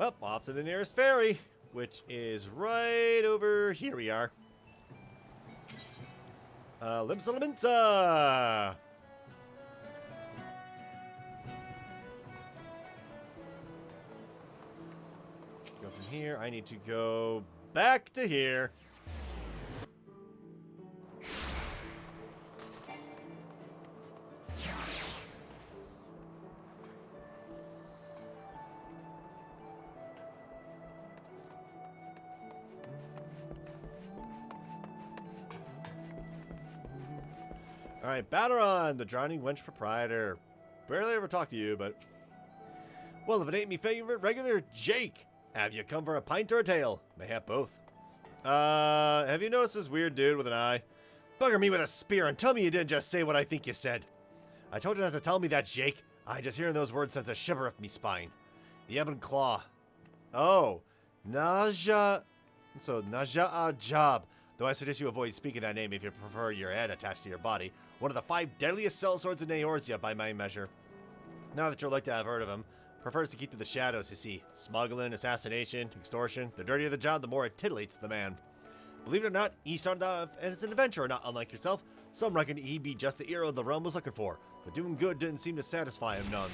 Well, off to the nearest ferry, which is right over here we are. Limsa Limsa! Go from here. I need to go back to here. Alright, Baderon, the Drowning Wench proprietor. Barely ever talked to you, but... Well, if it ain't me favorite regular, Jake! Have you come for a pint or a tail? Mayhap both. Have you noticed this weird dude with an eye? Bugger me with a spear and tell me you didn't just say what I think you said. I told you not to tell me that, Jake. Just hearing those words sends a shiver up me spine. The Ebon Claw. Oh. Naja... So, Naja Job. Though I suggest you avoid speaking that name if you prefer your head attached to your body. One of the 5 deadliest sellswords in Eorzea by my measure. Now that you're like to have heard of him, prefers to keep to the shadows, you see. Smuggling, assassination, extortion. The dirtier the job, the more it titillates the man. Believe it or not, he started off as an adventurer, not unlike yourself. Some reckoned he'd be just the hero the realm was looking for, but doing good didn't seem to satisfy him none.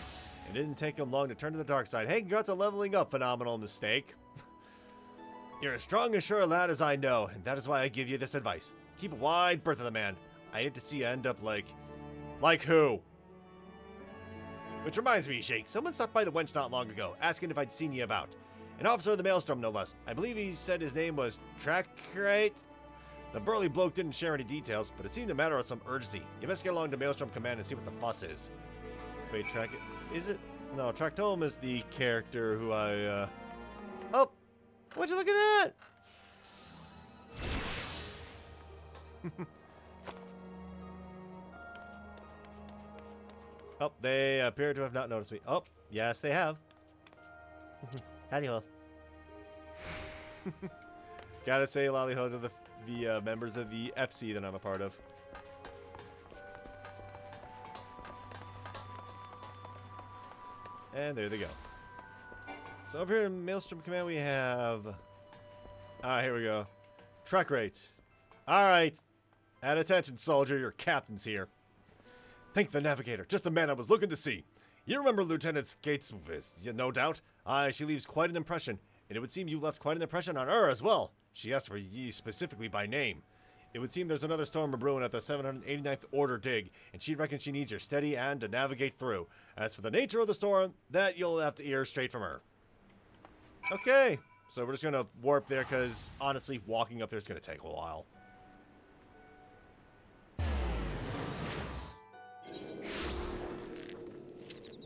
It didn't take him long to turn to the dark side. Hey, congrats on leveling up, phenomenal mistake. You're as strong and sure a lad as I know, and that is why I give you this advice. Keep a wide berth of the man. I hate to see you end up like who? Which reminds me, Shake, someone stopped by the wench not long ago, asking if I'd seen you about. An officer of the Maelstrom, no less. I believe he said his name was Trackrate. The burly bloke didn't share any details, but it seemed to matter of some urgency. You best get along to Maelstrom Command and see what the fuss is. Wait, is it? No, Tractome is the character who I, Oh! Would you look at that? Oh, they appear to have not noticed me. Oh, yes, they have. Howdy ho. Gotta say lolly ho to the members of the FC that I'm a part of. And there they go. So over here in Maelstrom Command we have... Alright, here we go. Truck rate. Alright. At attention, soldier. Your captain's here. Thank the navigator. Just the man I was looking to see. You remember Lieutenant Skatesviz, no doubt? Aye, she leaves quite an impression. And it would seem you left quite an impression on her as well. She asked for ye specifically by name. It would seem there's another storm brewing at the 789th Order dig, and she reckons she needs your steady hand to navigate through. As for the nature of the storm, that you'll have to hear straight from her. Okay, so we're just going to warp there, because honestly, walking up there is going to take a while.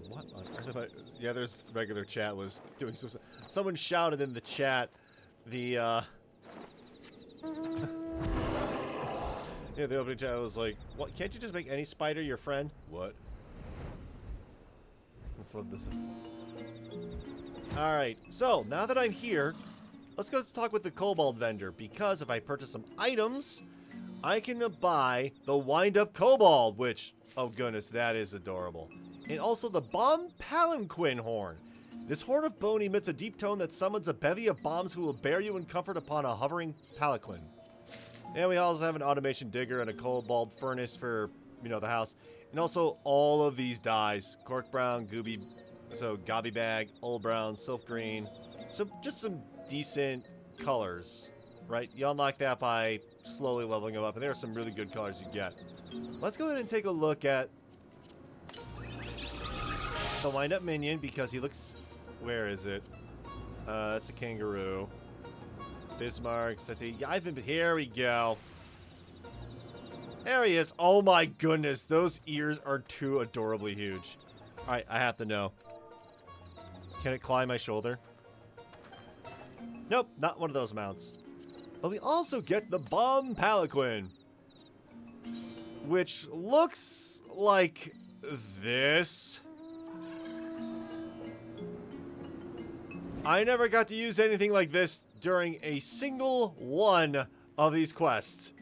What on earth am I... Yeah, there's regular chat was doing some... Someone shouted in the chat, the, yeah, the opening chat was like, "What? Can't you just make any spider your friend?" What? I'll flip this in. Alright, so now that I'm here, let's go talk with the Kobold vendor, because if I purchase some items, I can buy the wind-up Kobold, which, oh goodness, that is adorable. And also the Bomb Palanquin Horn. This horn of bone emits a deep tone that summons a bevy of bombs who will bear you in comfort upon a hovering palanquin. And we also have an automation digger and a cobalt furnace for, you know, the house. And also all of these dyes. Cork brown, gooby, so gobby bag, old brown, silk green. So just some decent colors, right? You unlock that by slowly leveling them up. And there are some really good colors you get. Let's go ahead and take a look at the wind-up minion, because he looks... Where is it? That's a kangaroo. Bismarck, City. Yeah, here we go. There he is. Oh my goodness. Those ears are too adorably huge. Alright, I have to know. Can it climb my shoulder? Nope, not one of those mounts. But we also get the Bomb Palanquin, which looks like this. I never got to use anything like this during a single one of these quests.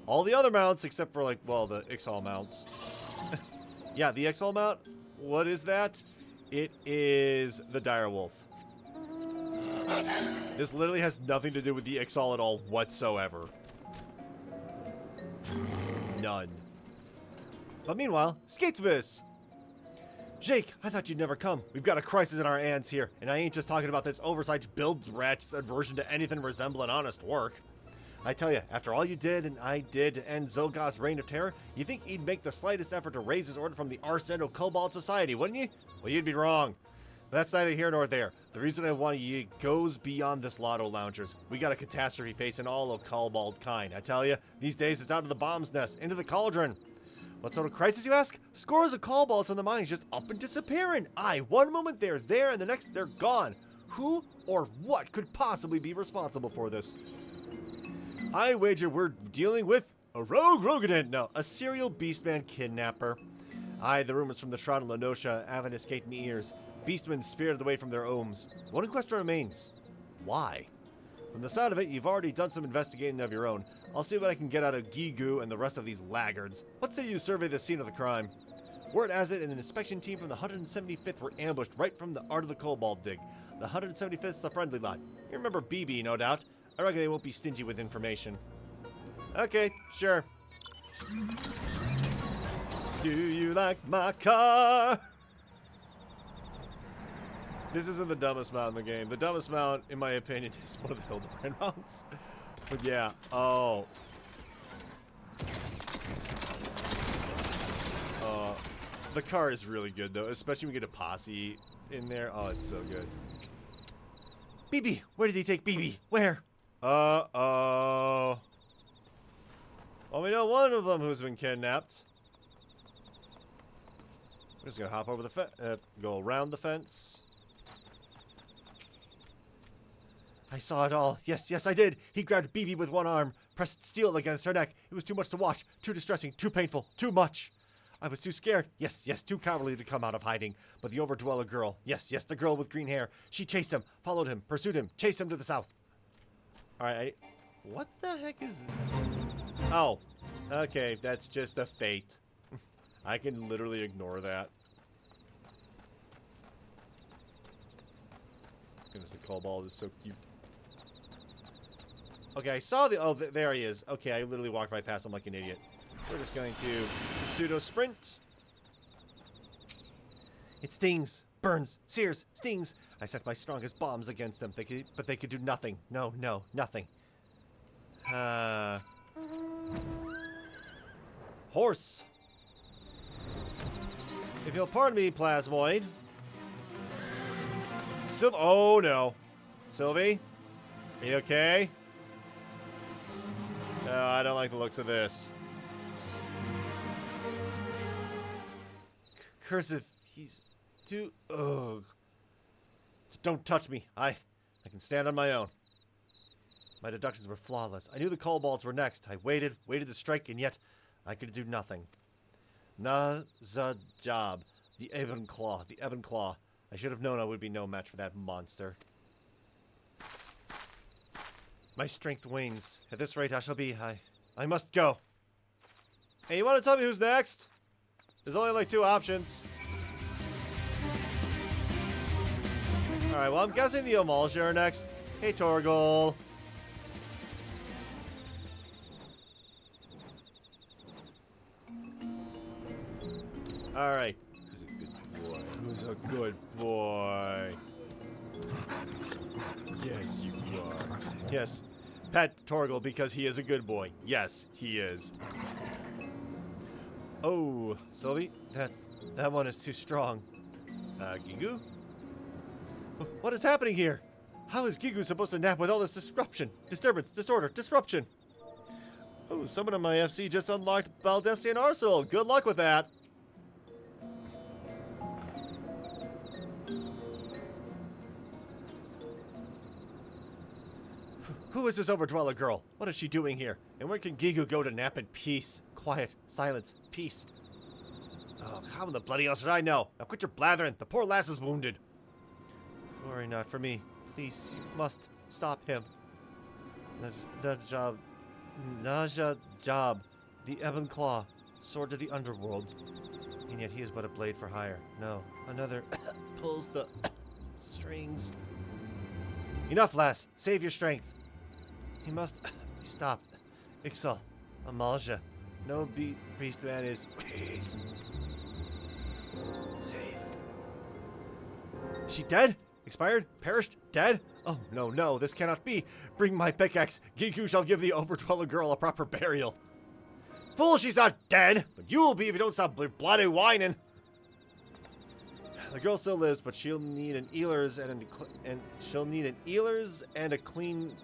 All the other mounts, except for, like, well, the Ixal mounts. Yeah, the Ixal mount, what is that? It is the Direwolf. This literally has nothing to do with the Ixal at all whatsoever. None. But meanwhile, Skatesvis! Jake, I thought you'd never come. We've got a crisis in our hands here, and I ain't just talking about this oversized build rat's aversion to anything resembling honest work. I tell you, after all you did and I did to end Zolgar's reign of terror, you think he'd make the slightest effort to raise his order from the Arsendo Cobalt Society, wouldn't you? Well, you'd be wrong. But that's neither here nor there. The reason I want you goes beyond this lotto loungers. We got a catastrophe facing all of Cobalt kind. I tell you, these days it's out of the bomb's nest, into the cauldron. What sort of crisis, you ask? Scores of Cobalts in the mines just up and disappearing. Aye, one moment they're there and the next they're gone. Who or what could possibly be responsible for this? I wager we're dealing with a rogue Rogadent. No, a serial beastman kidnapper. Aye, the rumors from the Shroud and Lenosha haven't escaped me ears. Beastmen spirited away from their homes. One question remains. Why? From the sound of it, you've already done some investigating of your own. I'll see what I can get out of Gigu and the rest of these laggards. What say you survey the scene of the crime? Word has it, an inspection team from the 175th were ambushed right from the Art of the Cobalt dig. The 175th is a friendly lot. You remember BB, no doubt. I reckon they won't be stingy with information. Okay, sure. Do you like my car? This isn't the dumbest mount in the game. The dumbest mount, in my opinion, is one of the Hildebrand mounts. But yeah, oh. The car is really good, though, especially when we get a posse in there. Oh, it's so good. BB! Where did he take BB? Where? Uh-oh. Well, we know one of them who's been kidnapped. We're just gonna hop over the fence, go around the fence. I saw it all. Yes, yes, I did. He grabbed BB with one arm, pressed steel against her neck. It was too much to watch, too distressing, too painful, too much. I was too scared. Yes, yes, too cowardly to come out of hiding. But the Overdweller girl, yes, yes, the girl with green hair. She chased him, followed him, pursued him, chased him to the south. All right, what the heck is... Oh, okay, that's just a fate. I can literally ignore that. Goodness, the Cobalt is so cute. Okay, I saw the... Oh, there he is. Okay, I literally walked right past him like an idiot. We're just going to pseudo-sprint. It stings, burns, sears, stings. I set my strongest bombs against them, but they could do nothing. No, no, nothing. Horse. If you'll pardon me, Plasmoid. Oh, no. Sylvie? Are you okay? No, I don't like the looks of this. Cursive, he's too... Ugh. Don't touch me. I can stand on my own. My deductions were flawless. I knew the Kobolds were next. I waited to strike, and yet I could do nothing. Job. The Ebon Claw. I should have known I would be no match for that monster. My strength wanes. At this rate, I shall be... I must go. Hey, you want to tell me who's next? There's only like 2 options. Alright, well, I'm guessing the Amalja are next. Hey, Torgal. Alright. Who's a good boy? Who's a good boy? Yes, you are. Yes. Pet Torgal because he is a good boy. Yes, he is. Oh, Sylvie, that one is too strong. Gigu? What is happening here? How is Gigu supposed to nap with all this disturbance, disorder, disruption? Oh, someone in my FC just unlocked Baldestian Arsenal. Good luck with that. Who is this Overdweller girl? What is she doing here? And where can Gigu go to nap in peace? Quiet, silence, peace. Oh, how in the bloody hell should I know? Now quit your blathering. The poor lass is wounded. Worry not for me. Please, you must stop him. Naja Job, the Ebon Claw, sword to the underworld. And yet he is but a blade for hire. No, another pulls the strings. Enough, lass. Save your strength. He must be stopped. Ixal, Amalja. No beast man is safe. Is she dead? Expired? Perished? Dead? Oh, no, no, this cannot be. Bring my pickaxe. Gigu shall give the Overdweller girl a proper burial. Fool, she's not dead, but you will be if you don't stop bloody whining. The girl still lives, but she'll need an Ehlers and a clean...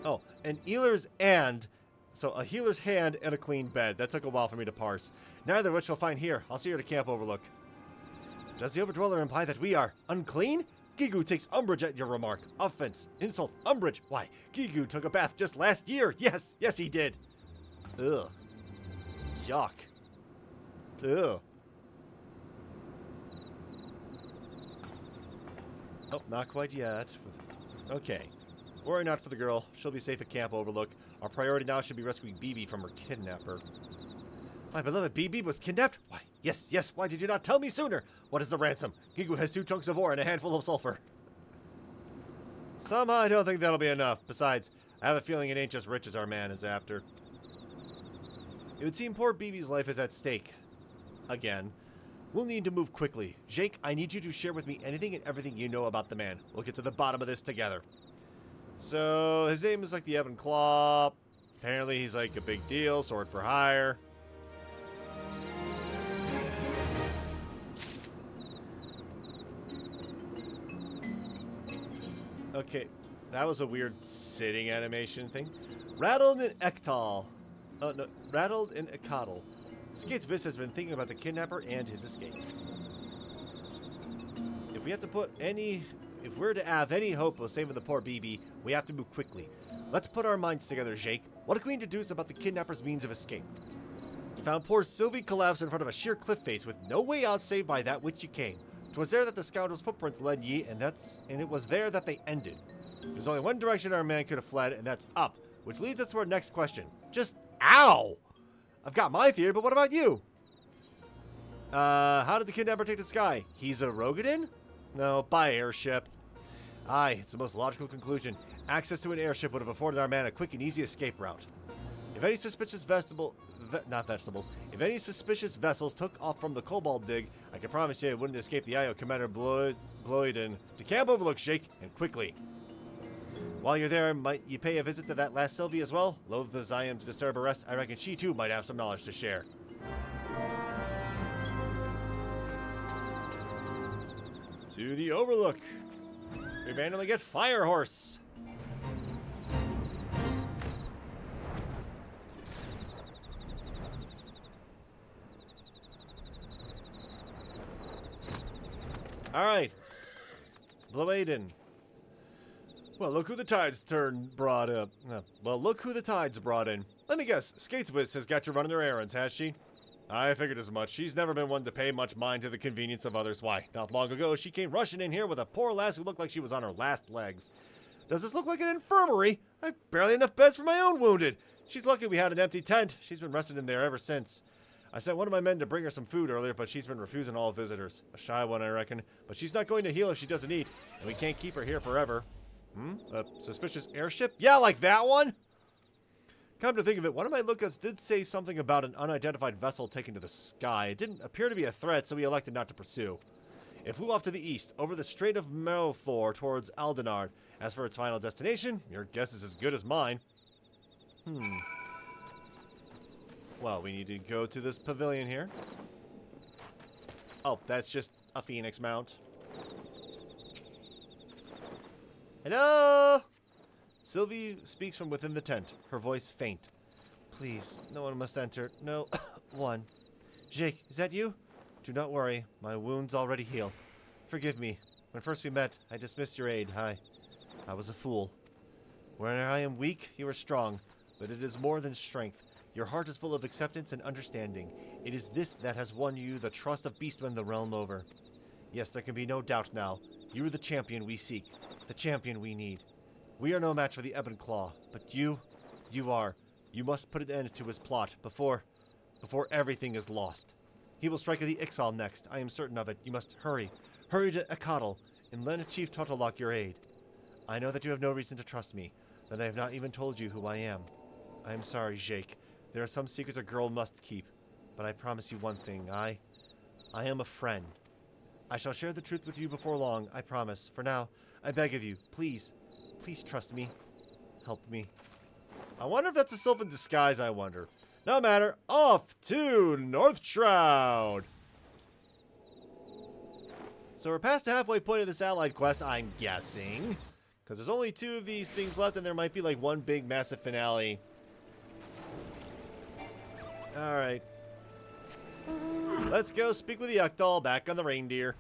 Oh, an Ehlers and... So, a healer's hand and a clean bed. That took a while for me to parse. Neither of which you'll find here. I'll see her at Camp Overlook. Does the Overdweller imply that we are unclean? Gigu takes umbrage at your remark. Offense, insult, umbrage. Why, Gigu took a bath just last year. Yes, yes he did. Ugh. Yuck. Ugh. Oh, not quite yet. Okay. Worry not for the girl. She'll be safe at Camp Overlook. Our priority now should be rescuing BB from her kidnapper. My beloved BB was kidnapped? Why, yes, yes, why did you not tell me sooner? What is the ransom? Gigu has 2 chunks of ore and a handful of sulfur. Somehow I don't think that'll be enough. Besides, I have a feeling it ain't just riches our man is after. It would seem poor BB's life is at stake. Again. We'll need to move quickly. Jake, I need you to share with me anything and everything you know about the man. We'll get to the bottom of this together. So, his name is like the Ebon Claw. Apparently he's like a big deal, sword for hire. Okay, that was a weird sitting animation thing. Rattled and Ektal. Oh, no, Rattled and Ekatl. Skatesvis has been thinking about the kidnapper and his escape. If we're to have any hope of saving the poor BB, we have to move quickly. Let's put our minds together, Jake. What can we deduce about the kidnapper's means of escape? We found poor Sylvie collapsed in front of a sheer cliff face with no way out save by that which ye came. 'Twas there that the scoundrel's footprints led ye, and it was there that they ended. There's only one direction our man could have fled, and that's up, which leads us to our next question. Just ow! I've got my theory, but what about you? How did the kidnapper take the sky? He's a Rogadin? No, by airship. Aye, it's the most logical conclusion. Access to an airship would have afforded our man a quick and easy escape route. If any suspicious if any suspicious vessels took off from the Cobalt dig, I can promise you it wouldn't escape the eye of Commander Bloyden. To Camp Overlook, Jake, and quickly. While you're there, might you pay a visit to that last Sylvie as well? Loath as I am to disturb her rest, I reckon she too might have some knowledge to share. To the Overlook. We randomly get Fire Horse. Alright. Bloaden. Well, look who the tides brought up. Well, look who the tides brought in. Let me guess, Skatesvis has got you running her errands, has she? I figured as much. She's never been one to pay much mind to the convenience of others. Why, not long ago, she came rushing in here with a poor lass who looked like she was on her last legs. Does this look like an infirmary? I've barely enough beds for my own wounded. She's lucky we had an empty tent. She's been resting in there ever since. I sent one of my men to bring her some food earlier, but she's been refusing all visitors. A shy one, I reckon. But she's not going to heal if she doesn't eat, and we can't keep her here forever. A suspicious airship? Yeah, like that one? Come to think of it, one of my lookouts did say something about an unidentified vessel taken to the sky. It didn't appear to be a threat, so we elected not to pursue. It flew off to the east, over the Strait of Melthor towards Aldenard. As for its final destination, your guess is as good as mine. Well, we need to go to this pavilion here. Oh, that's just a phoenix mount. Hello? Sylvie speaks from within the tent, her voice faint. Please, no one must enter. No one. Jake, is that you? Do not worry, my wounds already heal. Forgive me. When first we met, I dismissed your aid. I was a fool. When I am weak, you are strong, but it is more than strength. Your heart is full of acceptance and understanding. It is this that has won you the trust of beastmen the realm over. Yes, there can be no doubt now. You are the champion we seek, the champion we need. We are no match for the Ebon Claw, but you are. You must put an end to his plot before everything is lost. He will strike at the Ixal next, I am certain of it. You must hurry. Hurry to Ekatl, and lend Chief Totalok your aid. I know that you have no reason to trust me, that I have not even told you who I am. I am sorry, Jake. There are some secrets a girl must keep, but I promise you one thing. I am a friend. I shall share the truth with you before long, I promise. For now, I beg of you, please trust me. Help me. I wonder if that's a sylvan disguise, I wonder. No matter. Off to North Shroud. So we're past the halfway point of this allied quest, I'm guessing. Because there's only 2 of these things left, and there might be like one big massive finale. Alright. Let's go speak with the Ekdal back on the reindeer.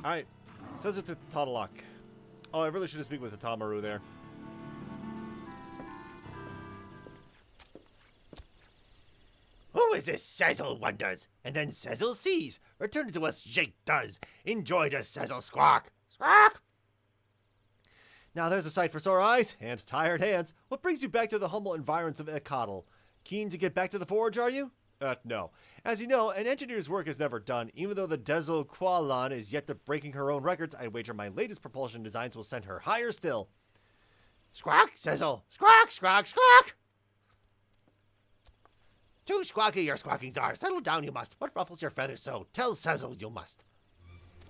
Alright. Says it's a Totalok. Oh, I really should have speak with the Tamaru there. Who is this Sezzle wonders? And then Sezzle sees. Return to us Jake does. Enjoy the Sezzle squawk. Squawk! Now there's a sight for sore eyes and tired hands. What brings you back to the humble environs of Ekatl? Keen to get back to the forge, are you? No. As you know, an engineer's work is never done. Even though the Dezel Qualan is yet to breaking her own records, I wager my latest propulsion designs will send her higher still. Squawk, Sizzle! Squawk, squawk, squawk! Too squawky your squawkings are. Settle down you must. What ruffles your feathers so? Tell Sizzle you must.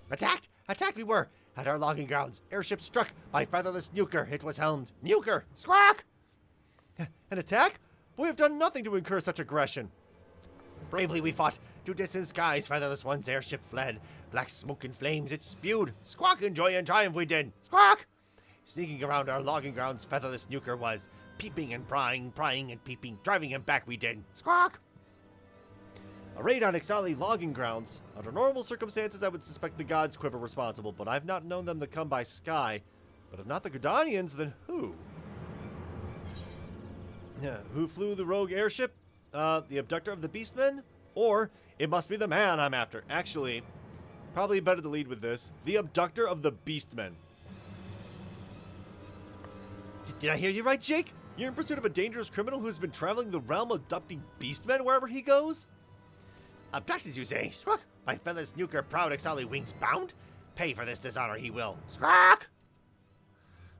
Attacked! Attacked we were! At our logging grounds, airship struck by featherless Nuker. It was helmed. Nuker! Squawk! An attack? We have done nothing to incur such aggression. Bravely we fought. To distant skies, featherless one's airship fled. Black smoke and flames it spewed. Squawk in joy and triumph we did. Squawk! Sneaking around our logging grounds, featherless Nuker was. Peeping and prying and peeping. Driving him back we did. Squawk! A raid on Ixali logging grounds. Under normal circumstances, I would suspect the gods quiver responsible, but I've not known them to come by sky. But if not the Gudanians, then who? Who flew the rogue airship? The abductor of the beastmen? Or it must be the man I'm after. Actually, probably better to lead with this. The abductor of the beastmen. Did I hear you right, Jake? You're in pursuit of a dangerous criminal who's been traveling the realm abducting beastmen wherever he goes? Abducted, you say? Squawk! By feathers Nuker proud Ixali wings bound? Pay for this dishonor he will. Squawk!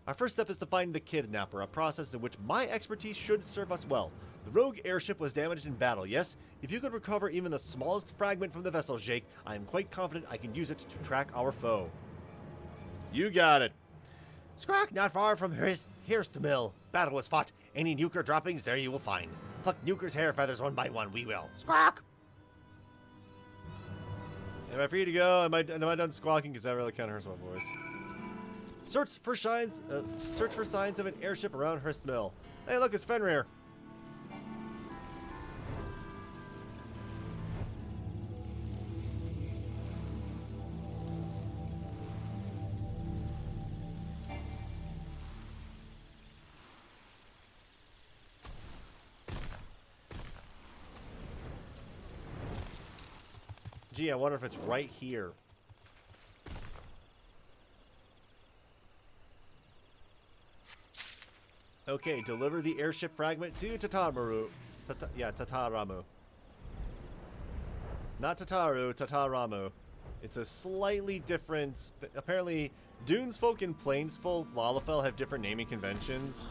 Our first step is to find the kidnapper, a process in which my expertise should serve us well. The rogue airship was damaged in battle, yes? If you could recover even the smallest fragment from the vessel, Jake, I am quite confident I can use it to track our foe. You got it. Squawk, not far from here's the mill. Battle was fought. Any Nuker droppings, there you will find. Pluck Nuker's hair feathers one by one, we will. Squawk! Am I free to go? Am I done squawking? Because that really kind of hurts my voice. Search for signs of an airship around Hearst Mill. Hey, look, it's Fenrir. Gee, I wonder if it's right here. Okay, deliver the airship fragment to Tataramu. Tataramu. Not Tataru, Tataramu. It's a slightly different... Apparently, Dunesfolk and Plainsfolk, Lalafell have different naming conventions.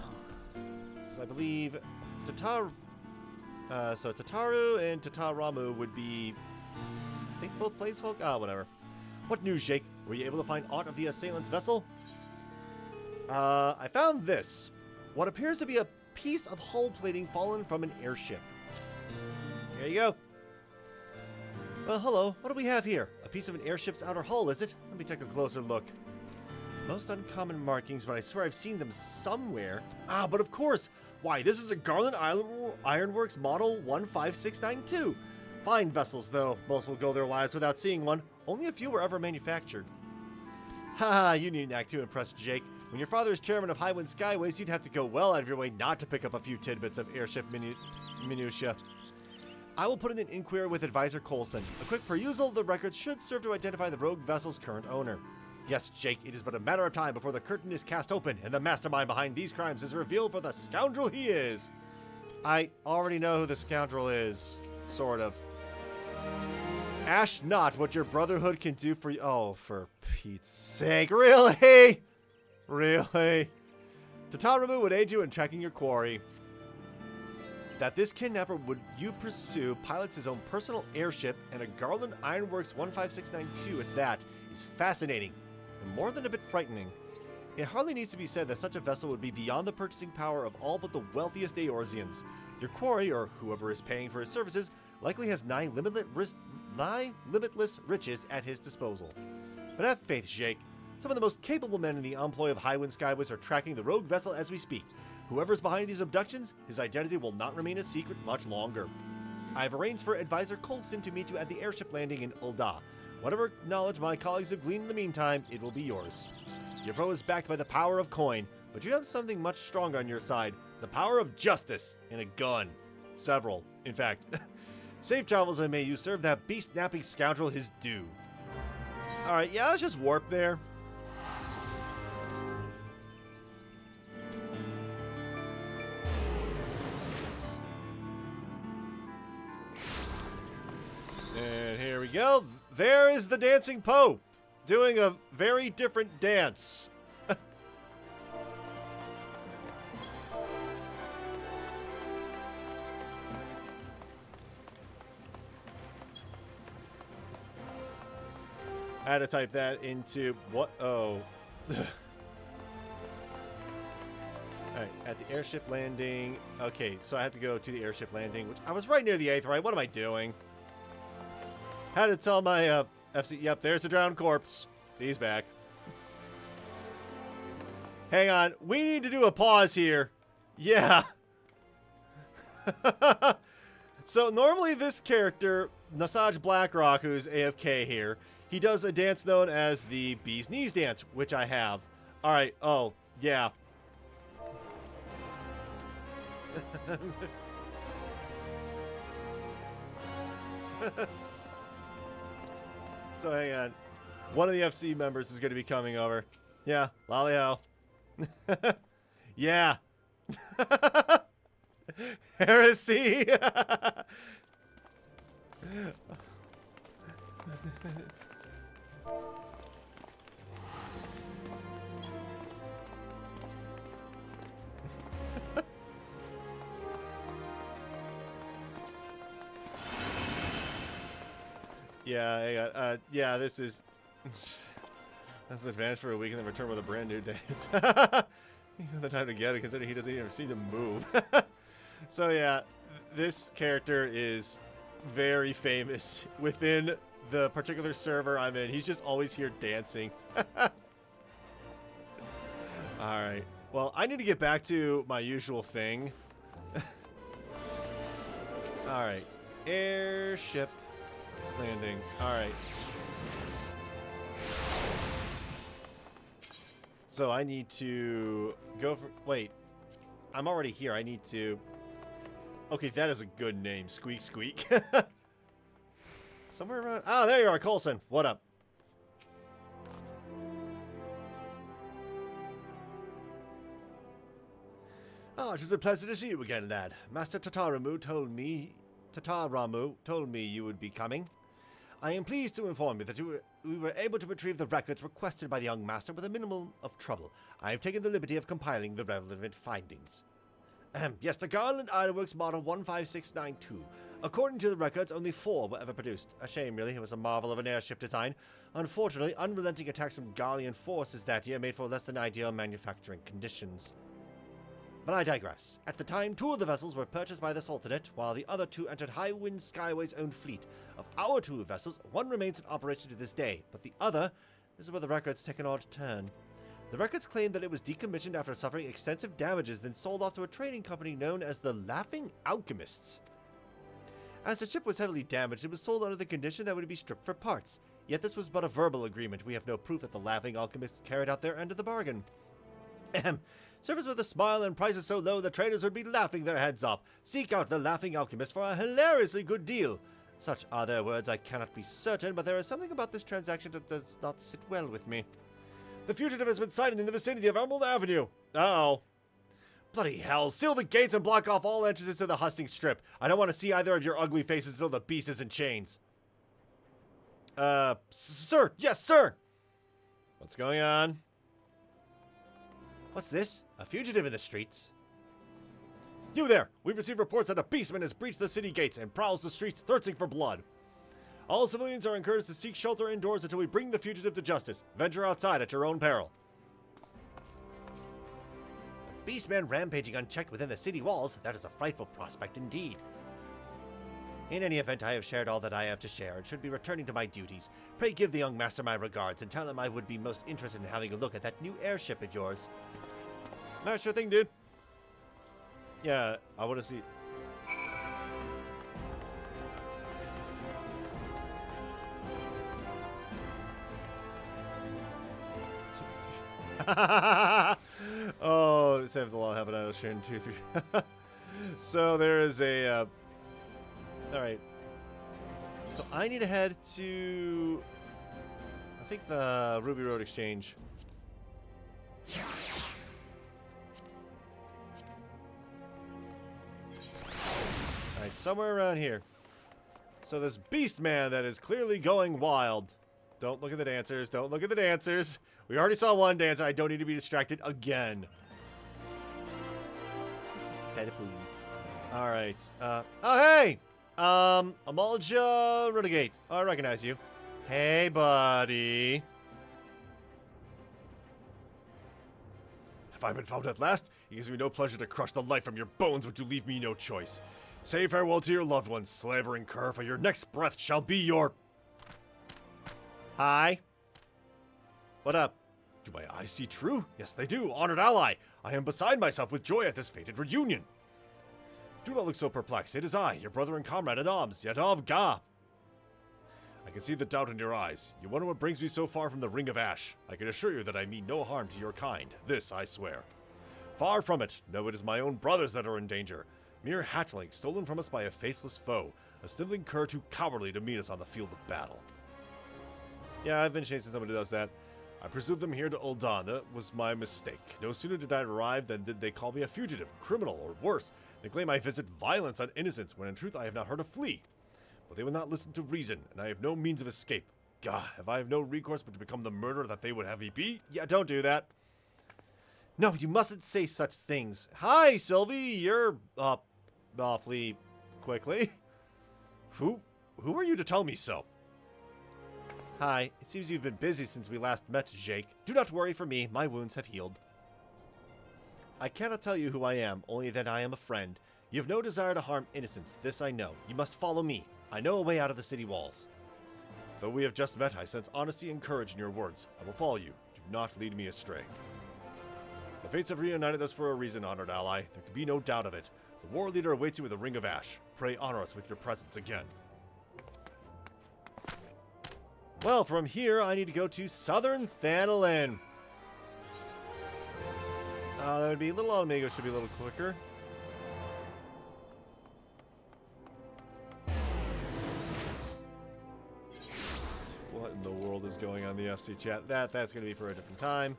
So I believe Tataru and Tataramu would be... I think both Plainsfolk? Ah, whatever. What news, Jake? Were you able to find aught of the assailant's vessel? I found this. What appears to be a piece of hull plating fallen from an airship. Here you go. Well, hello. What do we have here? A piece of an airship's outer hull, is it? Let me take a closer look. Most uncommon markings, but I swear I've seen them somewhere. Ah, but of course. Why, this is a Garland Ironworks Model 15692. Fine vessels, though. Most will go their lives without seeing one. Only a few were ever manufactured. Haha, you needn't act too impressed, Jake. When your father is chairman of Highwind Skyways, you'd have to go well out of your way not to pick up a few tidbits of airship minutia. I will put in an inquiry with Advisor Coulson. A quick perusal of the records should serve to identify the rogue vessel's current owner. Yes, Jake, it is but a matter of time before the curtain is cast open and the mastermind behind these crimes is revealed for the scoundrel he is. I already know who the scoundrel is. Sort of. Ask not what your brotherhood can do for you. Oh, for Pete's sake. Really? Really? Tataramu would aid you in tracking your quarry. That this kidnapper would you pursue pilots his own personal airship and a Garland Ironworks 15692 at that is fascinating and more than a bit frightening. It hardly needs to be said that such a vessel would be beyond the purchasing power of all but the wealthiest Eorzeans. Your quarry, or whoever is paying for his services, likely has nigh limitless riches at his disposal. But have faith, Jake. Some of the most capable men in the employ of Highwind Skyways are tracking the rogue vessel as we speak. Whoever's behind these abductions, his identity will not remain a secret much longer. I have arranged for Advisor Coulson to meet you at the airship landing in Ul'dah. Whatever knowledge my colleagues have gleaned in the meantime, it will be yours. Your foe is backed by the power of coin, but you have something much stronger on your side. The power of justice and a gun. Several, in fact. Safe travels, and may you serve that beast-napping scoundrel his due. Alright, yeah, let's just warp there. go. There is the dancing Pope doing a very different dance. I had to type that into what? Oh. Alright, at the airship landing. Okay, so I have to go to the airship landing, which I was right near the 8th, right? What am I doing? Had to tell my FC. Yep, there's the drowned corpse. He's back. Hang on. We need to do a pause here. Yeah. So normally this character, Nasaj Blackrock, who's AFK here, he does a dance known as the Bee's Knees dance, which I have. Alright, oh, yeah. So hang on. One of the FC members is going to be coming over. Yeah, lolly-ho. Yeah. Heresy. Yeah, hang on. Yeah, this is... That's an advantage for a week and then return with a brand new dance. Even the time to get it, considering he doesn't even seem to move. So yeah, this character is very famous within the particular server I'm in. He's just always here dancing. Alright. Well, I need to get back to my usual thing. Alright. Airship landing. Alright. So I need to go for... Wait. I'm already here. I need to... Okay, that is a good name. Squeak Squeak. Somewhere around... Oh, there you are, Coulson. What up? Oh, it is a pleasure to see you again, lad. Master Tataramu told me you would be coming. I am pleased to inform you that we were able to retrieve the records requested by the young master with a minimum of trouble. I have taken the liberty of compiling the relevant findings. Yes, the Garland Ironworks Model 15692. According to the records, only 4 were ever produced. A shame, really. It was a marvel of an airship design. Unfortunately, unrelenting attacks from Garlean forces that year made for less than ideal manufacturing conditions. But I digress. At the time, 2 of the vessels were purchased by the Sultanate, while the other 2 entered Highwind Skyway's own fleet. Of our 2 vessels, one remains in operation to this day, but the other, this is where the records take an odd turn. The records claim that it was decommissioned after suffering extensive damages, then sold off to a trading company known as the Laughing Alchemists. As the ship was heavily damaged, it was sold under the condition that it would be stripped for parts. Yet this was but a verbal agreement. We have no proof that the Laughing Alchemists carried out their end of the bargain. Service with a smile and prices so low the traders would be laughing their heads off. Seek out the Laughing Alchemist for a hilariously good deal. Such are their words, I cannot be certain, but there is something about this transaction that does not sit well with me. The fugitive has been sighted in the vicinity of Emerald Avenue. Uh-oh. Bloody hell, seal the gates and block off all entrances to the husting strip. I don't want to see either of your ugly faces until the beast is in chains. Sir, yes, sir! What's going on? What's this? A fugitive in the streets? You there! We've received reports that a beastman has breached the city gates and prowls the streets thirsting for blood. All civilians are encouraged to seek shelter indoors until we bring the fugitive to justice. Venture outside at your own peril. A beastman rampaging unchecked within the city walls? That is a frightful prospect indeed. In any event, I have shared all that I have to share and should be returning to my duties. Pray give the young master my regards and tell him I would be most interested in having a look at that new airship of yours. Nah, sure thing, dude. Yeah, I want to see... Oh, let's have the law happen. I'll share in 2, 3. So there is a... Alright. So I need to head to... I think the Ruby Road Exchange. Alright, somewhere around here. So this beast man that is clearly going wild. Don't look at the dancers. Don't look at the dancers. We already saw one dancer. I don't need to be distracted again. All right. Oh, hey! Amalja Renegade. Oh, I recognize you. Hey, buddy. Have I been found at last? It gives me no pleasure to crush the life from your bones, but you leave me no choice. Say farewell to your loved ones, slavering cur, for your next breath shall be your... Hi. What up? Do my eyes see true? Yes, they do. Honored ally. I am beside myself with joy at this fated reunion. Do not look so perplexed. It is I, your brother and comrade at arms, Yadov Ga. I can see the doubt in your eyes. You wonder what brings me so far from the Ring of Ash. I can assure you that I mean no harm to your kind. This I swear. Far from it. No, it is my own brothers that are in danger. Mere hatchlings stolen from us by a faceless foe. A sniveling cur too cowardly to meet us on the field of battle. Yeah, I've been chasing somebody who does that. I pursued them here to Ul'dan. That was my mistake. No sooner did I arrive than did they call me a fugitive, criminal, or worse. They claim I visit violence on innocents, when in truth I have not heard a flea. But they will not listen to reason, and I have no means of escape. Gah, have I have no recourse but to become the murderer that they would have me be? Yeah, don't do that. No, you mustn't say such things. Hi, Sylvie. You're up awfully quickly. Who are you to tell me so? Hi. It seems you've been busy since we last met, Jake. Do not worry for me. My wounds have healed. I cannot tell you who I am, only that I am a friend. You have no desire to harm innocents. This I know. You must follow me. I know a way out of the city walls. Though we have just met, I sense honesty and courage in your words. I will follow you. Do not lead me astray. The fates have reunited us for a reason, honored ally. There can be no doubt of it. The war leader awaits you with the Ring of Ash. Pray honor us with your presence again. Well, from here, I need to go to Southern Thanalin. That would be Little Amigo should be a little quicker. What in the world is going on in the FC chat? That's going to be for a different time.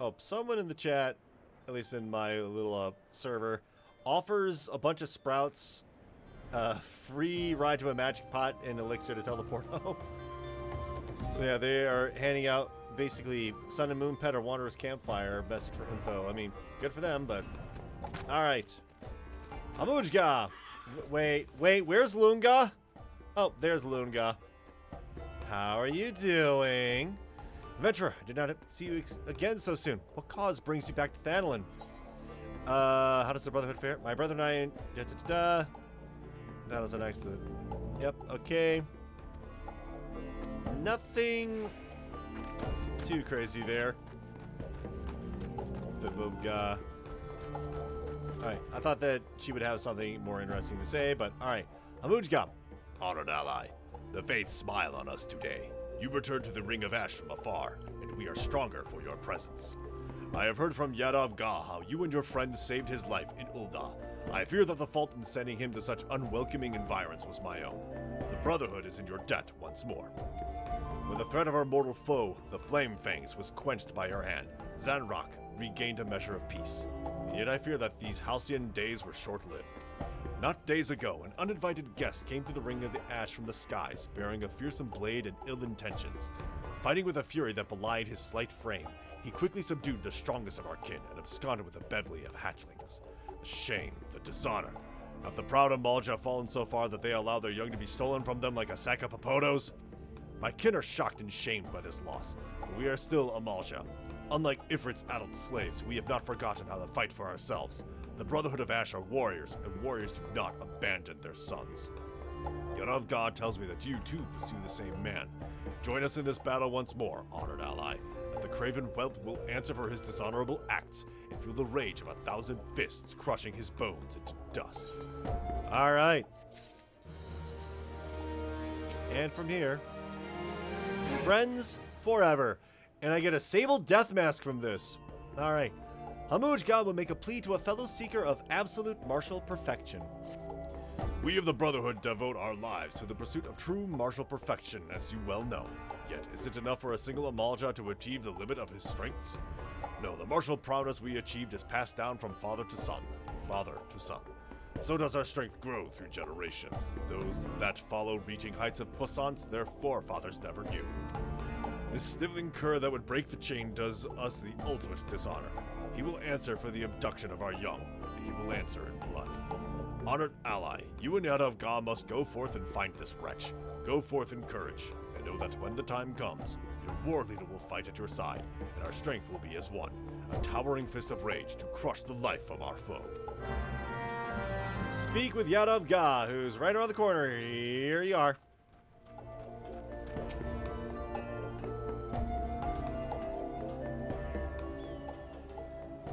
Oh, someone in the chat, at least in my little server, offers a bunch of sprouts, free ride to a magic pot, and elixir to teleport home. So yeah, they are handing out basically Sun and Moon Pet or Wanderer's Campfire message for info. I mean, good for them, but all right. Amujga. Wait, where's Lunga? Oh, there's Lunga. How are you doing? Adventurer, I did not see you again so soon. What cause brings you back to Thanalin? How does the Brotherhood fare? My brother and I... That was an excellent... Yep, okay. Nothing too crazy there. Alright, I thought that she would have something more interesting to say, but alright. Amujga. Honored ally, the fates smile on us today. You returned to the Ring of Ash from afar, and we are stronger for your presence. I have heard from Yadov Ga how you and your friends saved his life in Ul'dah. I fear that the fault in sending him to such unwelcoming environs was my own. The Brotherhood is in your debt once more. When the threat of our mortal foe, the Flame Fangs, was quenched by your hand, Zanrak regained a measure of peace. And yet I fear that these halcyon days were short-lived. Not days ago, an uninvited guest came to the Ring of the Ash from the skies, bearing a fearsome blade and ill intentions. Fighting with a fury that belied his slight frame, he quickly subdued the strongest of our kin and absconded with a bevy of hatchlings. The shame, the dishonor. Have the proud Amalja fallen so far that they allow their young to be stolen from them like a sack of popotos? My kin are shocked and shamed by this loss, but we are still Amalja. Unlike Ifrit's adult slaves, we have not forgotten how to fight for ourselves. The Brotherhood of Ash are warriors, and warriors do not abandon their sons. Yadov God tells me that you too pursue the same man. Join us in this battle once more, honored ally, and the craven whelp will answer for his dishonorable acts and feel the rage of 1,000 fists crushing his bones into dust. All right. And from here, friends forever. And I get a Sable Death Mask from this. All right. Hamuj God will make a plea to a fellow seeker of absolute martial perfection. We of the Brotherhood devote our lives to the pursuit of true martial perfection, as you well know. Yet, is it enough for a single Amalja to achieve the limit of his strengths? No, the martial prowess we achieved is passed down from father to son. Father to son. So does our strength grow through generations. Those that follow reaching heights of puissance their forefathers never knew. This sniveling cur that would break the chain does us the ultimate dishonor. He will answer for the abduction of our young, and he will answer in blood. Honored ally, you and Yada of Ga must go forth and find this wretch. Go forth in courage, and know that when the time comes, your war leader will fight at your side, and our strength will be as one, a towering fist of rage to crush the life from our foe. Speak with Yada of Ga, who's right around the corner. Here you are.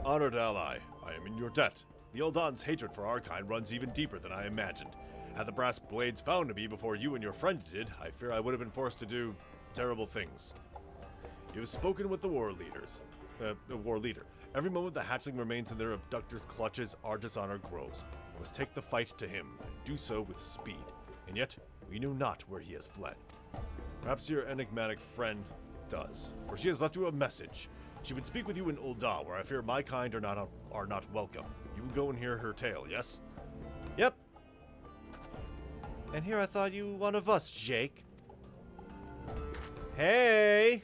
Honored ally, I am in your debt. The Eldan's hatred for our kind runs even deeper than I imagined. Had the brass blades found me before you and your friend did, I fear I would have been forced to do terrible things. You have spoken with the war leader. Every moment the hatchling remains in their abductor's clutches, our dishonor grows. We must take the fight to him, and do so with speed. And yet, we knew not where he has fled. Perhaps your enigmatic friend does, for she has left you a message. She would speak with you in Ul'dah, where I fear my kind are not welcome. You will go and hear her tale, yes? Yep. And here I thought you one of us, Jake. Hey!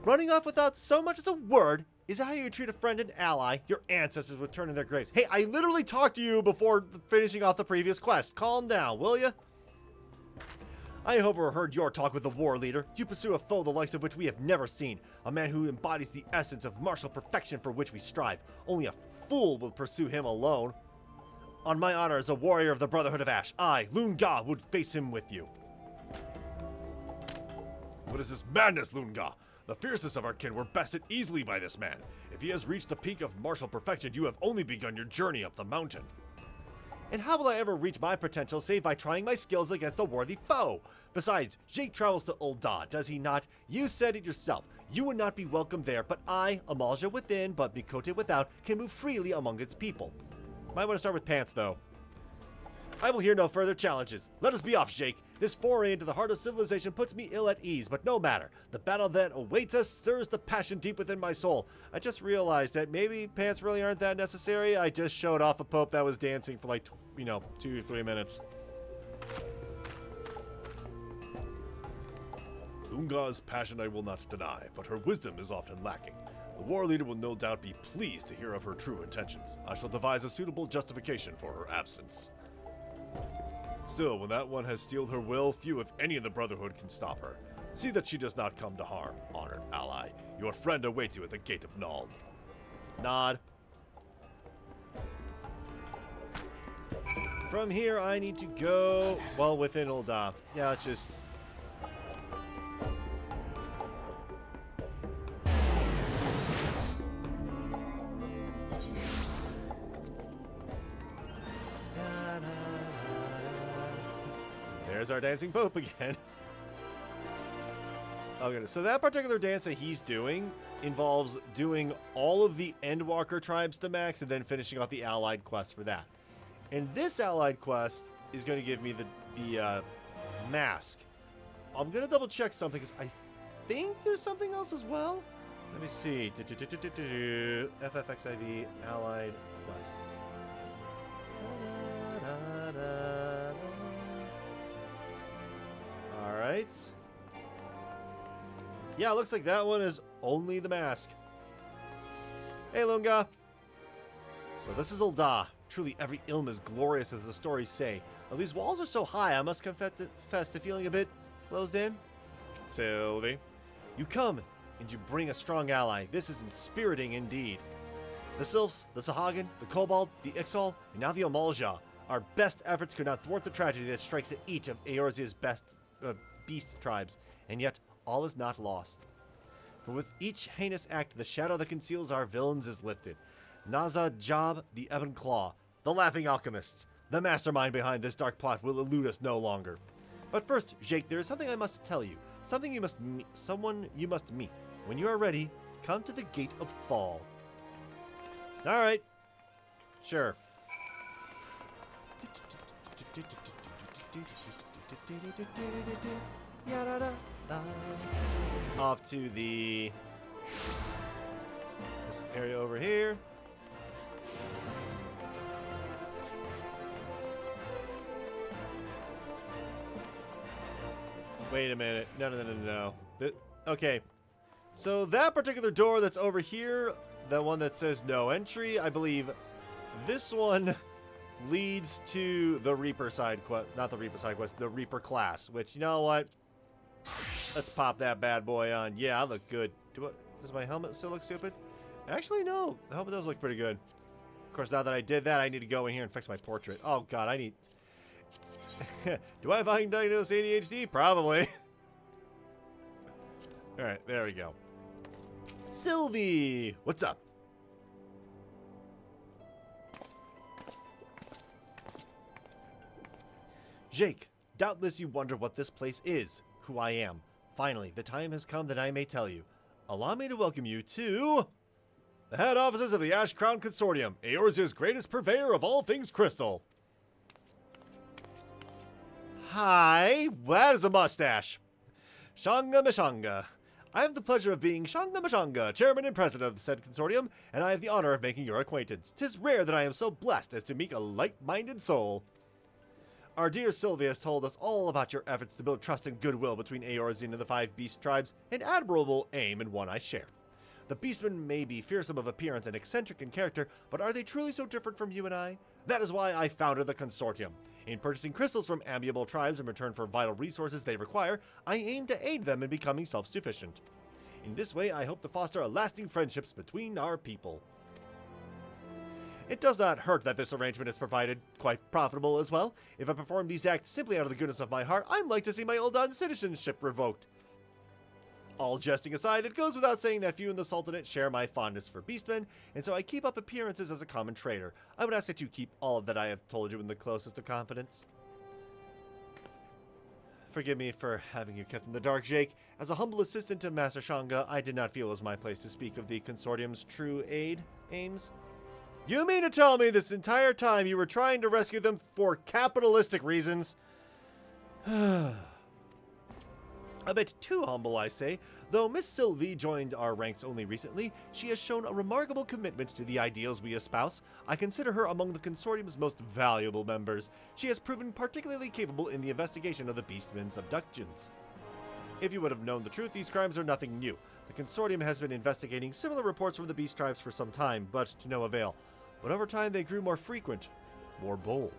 Running off without so much as a word is how you treat a friend and ally. Your ancestors would turn in their graves. Hey, I literally talked to you before finishing off the previous quest. Calm down, will you? I overheard your talk with the war leader. You pursue a foe the likes of which we have never seen. A man who embodies the essence of martial perfection for which we strive. Only a fool will pursue him alone. On my honor as a warrior of the Brotherhood of Ash, I, Lunga, would face him with you. What is this madness, Lunga? The fiercest of our kin were bested easily by this man. If he has reached the peak of martial perfection, you have only begun your journey up the mountain. And how will I ever reach my potential save by trying my skills against a worthy foe? Besides, Jake travels to Ul'dah, does he not? You said it yourself. You would not be welcome there, but I, Amalja within, but Mikote without, can move freely among its people. Might want to start with pants, though. I will hear no further challenges. Let us be off, Jake. This foray into the heart of civilization puts me ill at ease, but no matter. The battle that awaits us stirs the passion deep within my soul. I just realized that maybe pants really aren't that necessary. I just showed off a pope that was dancing for like, 2 or 3 minutes. Lunga's passion I will not deny, but her wisdom is often lacking. The war leader will no doubt be pleased to hear of her true intentions. I shall devise a suitable justification for her absence. Still, when that one has steeled her will, few if any in the Brotherhood can stop her. See that she does not come to harm, honored ally. Your friend awaits you at the gate of Nald. Nod. From here, I need to go, well, within Ul'dah. Yeah, let's just... There's our dancing pope again. Okay, so that particular dance that he's doing involves doing all of the Endwalker tribes to max and then finishing off the allied quest for that. And this allied quest is going to give me the mask. I'm going to double check something because I think there's something else as well. Let me see. FFXIV allied quests. Alright. Yeah, it looks like that one is only the mask. Hey, Lunga. So this is Ul'dah. Truly every ilm is glorious as the stories say. Though these walls are so high, I must confess to feeling a bit closed in. Sylvie. You come, and you bring a strong ally. This is inspiriting indeed. The Sylphs, the Sahagin, the Kobold, the Ixal, and now the Amalja. Our best efforts could not thwart the tragedy that strikes at each of Eorzea's best beast tribes, and yet all is not lost. For with each heinous act, the shadow that conceals our villains is lifted. Naza Job, the Ebon Claw, the Laughing Alchemists, the mastermind behind this dark plot will elude us no longer. But first, Jake, there is something I must tell you. Someone you must meet. When you are ready, come to the Gate of Fall. Alright. Sure. Off to the This area over here. Wait a minute. No. Okay. So that particular door that's over here, the one that says no entry, I believe this one leads to the Reaper side quest. Not the Reaper side quest, the Reaper class, which, you know what? Let's pop that bad boy on. Yeah, I look good. Does my helmet still look stupid? Actually, no. The helmet does look pretty good. Of course, now that I did that, I need to go in here and fix my portrait. Oh, God, I need... Do I have undiagnosed ADHD? Probably. Alright, there we go. Sylvie! What's up? Jake, doubtless you wonder what this place is, who I am. Finally, the time has come that I may tell you. Allow me to welcome you to... the head offices of the Ash Crown Consortium, Eorzea's greatest purveyor of all things crystal. Hi, that is a mustache. Shanga Mashanga. I have the pleasure of being Shanga Mashanga, chairman and president of the said consortium, and I have the honor of making your acquaintance. 'Tis rare that I am so blessed as to meet a like-minded soul. Our dear Sylvia has told us all about your efforts to build trust and goodwill between Eorzea and the 5 beast tribes, an admirable aim and one I share. The beastmen may be fearsome of appearance and eccentric in character, but are they truly so different from you and I? That is why I founded the consortium. In purchasing crystals from amiable tribes in return for vital resources they require, I aim to aid them in becoming self-sufficient. In this way, I hope to foster a lasting friendships between our people. It does not hurt that this arrangement is provided quite profitable as well. If I perform these acts simply out of the goodness of my heart, I'd like to see my Uldan citizenship revoked. All jesting aside, it goes without saying that few in the Sultanate share my fondness for beastmen, and so I keep up appearances as a common trader. I would ask that you keep all of that I have told you in the closest of confidence. Forgive me for having you kept in the dark, Jake. As a humble assistant to Master Shanga, I did not feel it was my place to speak of the consortium's true aims. You mean to tell me this entire time you were trying to rescue them for capitalistic reasons? A bit too humble, I say. Though Miss Sylvie joined our ranks only recently, she has shown a remarkable commitment to the ideals we espouse. I consider her among the consortium's most valuable members. She has proven particularly capable in the investigation of the Beastmen's abductions. If you would have known the truth, these crimes are nothing new. The consortium has been investigating similar reports from the Beast Tribes for some time, but to no avail. But over time they grew more frequent, more bold.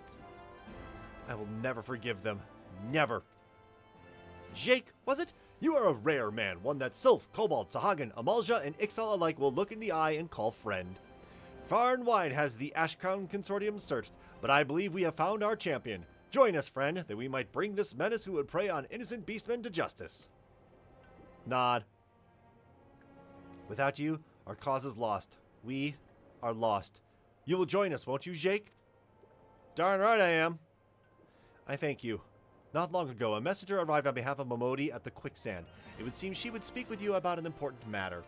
I will never forgive them. Never. Jake, was it? You are a rare man, one that Sylph, Cobalt, Sahagin, Amalja, and Ixal alike will look in the eye and call friend. Far and wide has the Ash Crown Consortium searched, but I believe we have found our champion. Join us, friend, that we might bring this menace who would prey on innocent beastmen to justice. Nod. Without you, our cause is lost. We are lost. You will join us, won't you, Jake? Darn right I am. I thank you. Not long ago, a messenger arrived on behalf of Momodi at the quicksand. It would seem she would speak with you about an important matter.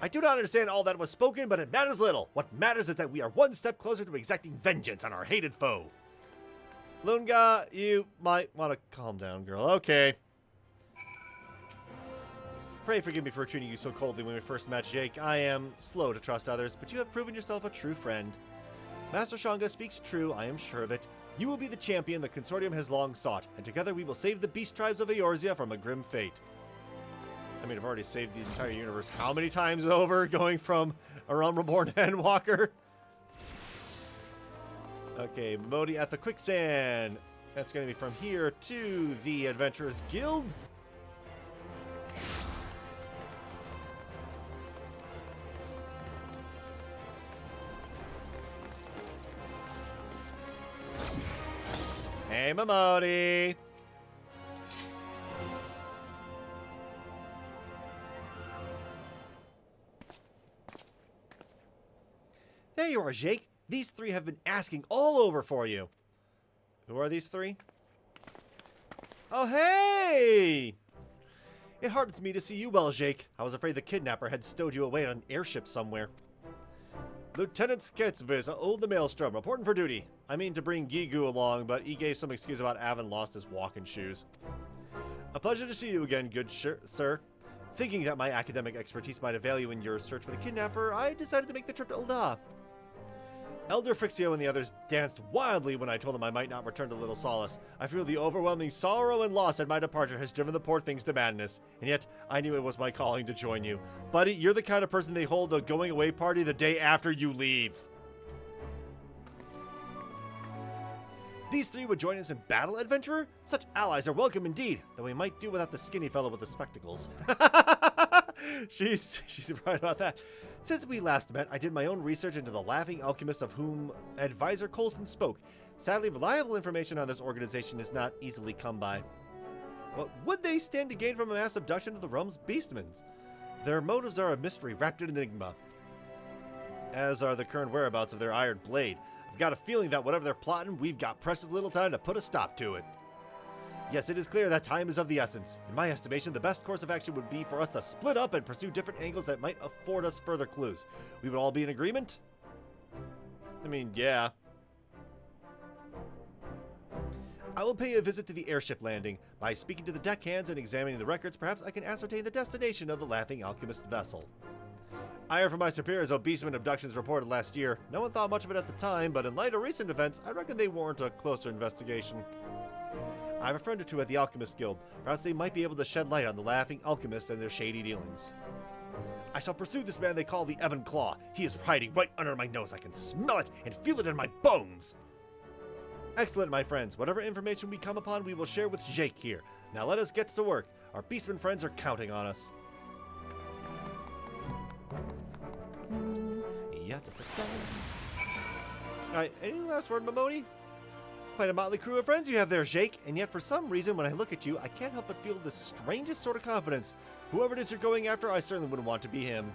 I do not understand all that was spoken, but it matters little. What matters is that we are one step closer to exacting vengeance on our hated foe. Lunga, you might want to calm down, girl. Okay. Pray forgive me for treating you so coldly when we first met, Jake. I am slow to trust others, but you have proven yourself a true friend. Master Shanga speaks true, I am sure of it. You will be the champion the consortium has long sought, and together we will save the beast tribes of Eorzea from a grim fate. I mean, I've already saved the entire universe how many times over, going from A Realm Reborn to Endwalker? Okay, Momodi at the quicksand. That's going to be from here to the Adventurers Guild. Hey, Momodi. There you are, Jake. These three have been asking all over for you. Who are these three? Oh, hey! It hardens me to see you well, Jake. I was afraid the kidnapper had stowed you away on an airship somewhere. Lieutenant Sketsviz, Old the Maelstrom, reporting for duty. I mean to bring Gigu along, but he gave some excuse about having lost his walking shoes. A pleasure to see you again, good sir. Thinking that my academic expertise might avail you in your search for the kidnapper, I decided to make the trip to Ulda. Elder Frixio and the others danced wildly when I told them I might not return to Little Solace. I feel the overwhelming sorrow and loss at my departure has driven the poor things to madness, and yet I knew it was my calling to join you. Buddy, you're the kind of person they hold a going away party the day after you leave. These three would join us in battle, adventurer? Such allies are welcome indeed, though we might do without the skinny fellow with the spectacles. She's right about that. Since we last met, I did my own research into the Laughing Alchemist of whom Advisor Colston spoke. Sadly, reliable information on this organization is not easily come by. What would they stand to gain from a mass abduction of the realm's beastmans? Their motives are a mystery wrapped in enigma, as are the current whereabouts of their iron blade. I've got a feeling that whatever they're plotting, we've got precious little time to put a stop to it. Yes, it is clear that time is of the essence. In my estimation, the best course of action would be for us to split up and pursue different angles that might afford us further clues. We would all be in agreement? I mean, yeah. I will pay a visit to the airship landing. By speaking to the deckhands and examining the records, perhaps I can ascertain the destination of the Laughing Alchemist vessel. I heard from my superiors of beastman abductions reported last year. No one thought much of it at the time, but in light of recent events, I reckon they warrant a closer investigation. I have a friend or two at the Alchemist Guild. Perhaps they might be able to shed light on the Laughing Alchemist and their shady dealings. I shall pursue this man they call the Ebon Claw. He is hiding right under my nose. I can smell it and feel it in my bones. Excellent, my friends. Whatever information we come upon, we will share with Jake here. Now let us get to work. Our beastman friends are counting on us. Alright, any last word, Momoni? Quite a motley crew of friends you have there, Jake, and yet for some reason when I look at you, I can't help but feel the strangest sort of confidence. Whoever it is you're going after, I certainly wouldn't want to be him.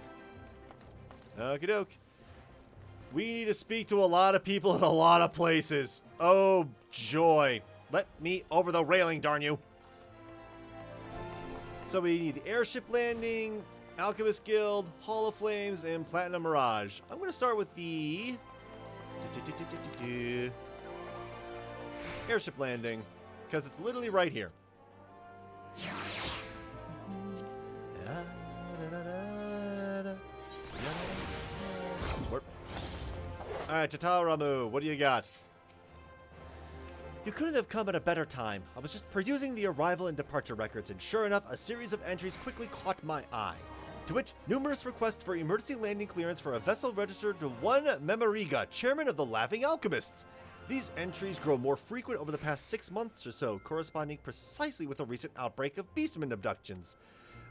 Okie doke. We need to speak to a lot of people in a lot of places. Oh, joy. Let me over the railing, darn you. So we need the airship landing, Alchemist Guild, Hall of Flames, and Platinum Mirage. I'm going to start with the airship landing, because it's literally right here. Alright, Tataramu, what do you got? You couldn't have come at a better time. I was just perusing the arrival and departure records, and sure enough, a series of entries quickly caught my eye. To wit, numerous requests for emergency landing clearance for a vessel registered to one Memoriga, chairman of the Laughing Alchemists. These entries grow more frequent over the past 6 months or so, corresponding precisely with a recent outbreak of beastman abductions.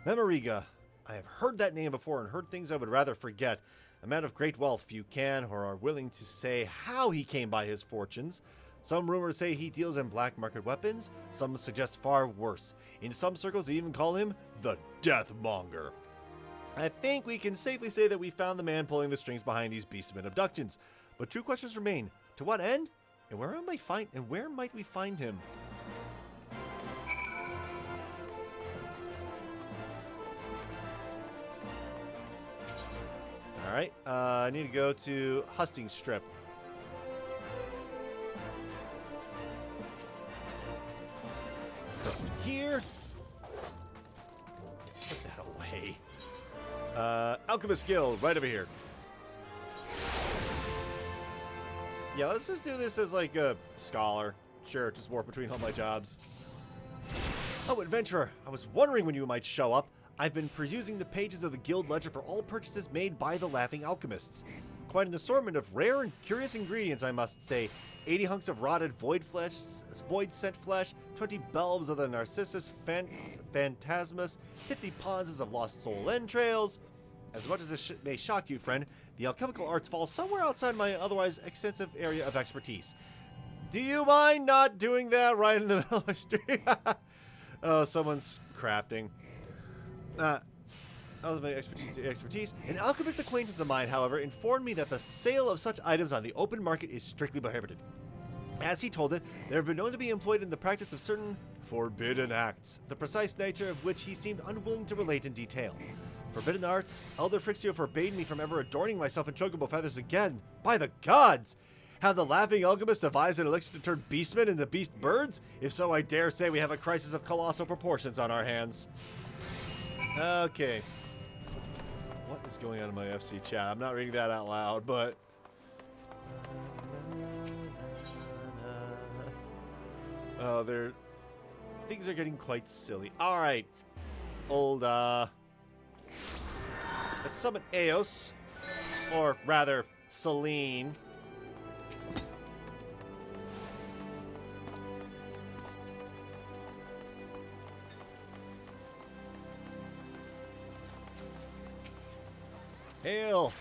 Memoriga. I have heard that name before and heard things I would rather forget. A man of great wealth, few can or are willing to say how he came by his fortunes. Some rumors say he deals in black market weapons, some suggest far worse. In some circles they even call him the Deathmonger. I think we can safely say that we found the man pulling the strings behind these beastman abductions. But two questions remain. To what end? And where might we find him? Alright, I need to go to Husting Strip. So here, put that away. Alchemist Guild, right over here. Yeah, let's just do this as like a scholar. Sure, just warp between all my jobs. Oh, adventurer, I was wondering when you might show up. I've been perusing the pages of the guild ledger for all purchases made by the Laughing Alchemists. Quite an assortment of rare and curious ingredients, I must say. 80 hunks of rotted void scent flesh, 20 bulbs of the Narcissus Phantasmus, 50 ponzas of lost soul entrails. As much as this may shock you, friend, the alchemical arts fall somewhere outside my otherwise extensive area of expertise. Do you mind not doing that right in the middle of the street? Oh, someone's crafting. My expertise. An alchemist acquaintance of mine, however, informed me that the sale of such items on the open market is strictly prohibited. As he told it, they have been known to be employed in the practice of certain forbidden acts, the precise nature of which he seemed unwilling to relate in detail. Forbidden arts? Elder Frixio forbade me from ever adorning myself in chocobo feathers again. By the gods! Have the Laughing Alchemist devised an elixir to turn beastmen into beast birds? If so, I dare say we have a crisis of colossal proportions on our hands. Okay. What is going on in my FC chat? I'm not reading that out loud, but... Oh, things are getting quite silly. Alright. Old, let's summon Eos. Or, rather, Celine. Hail!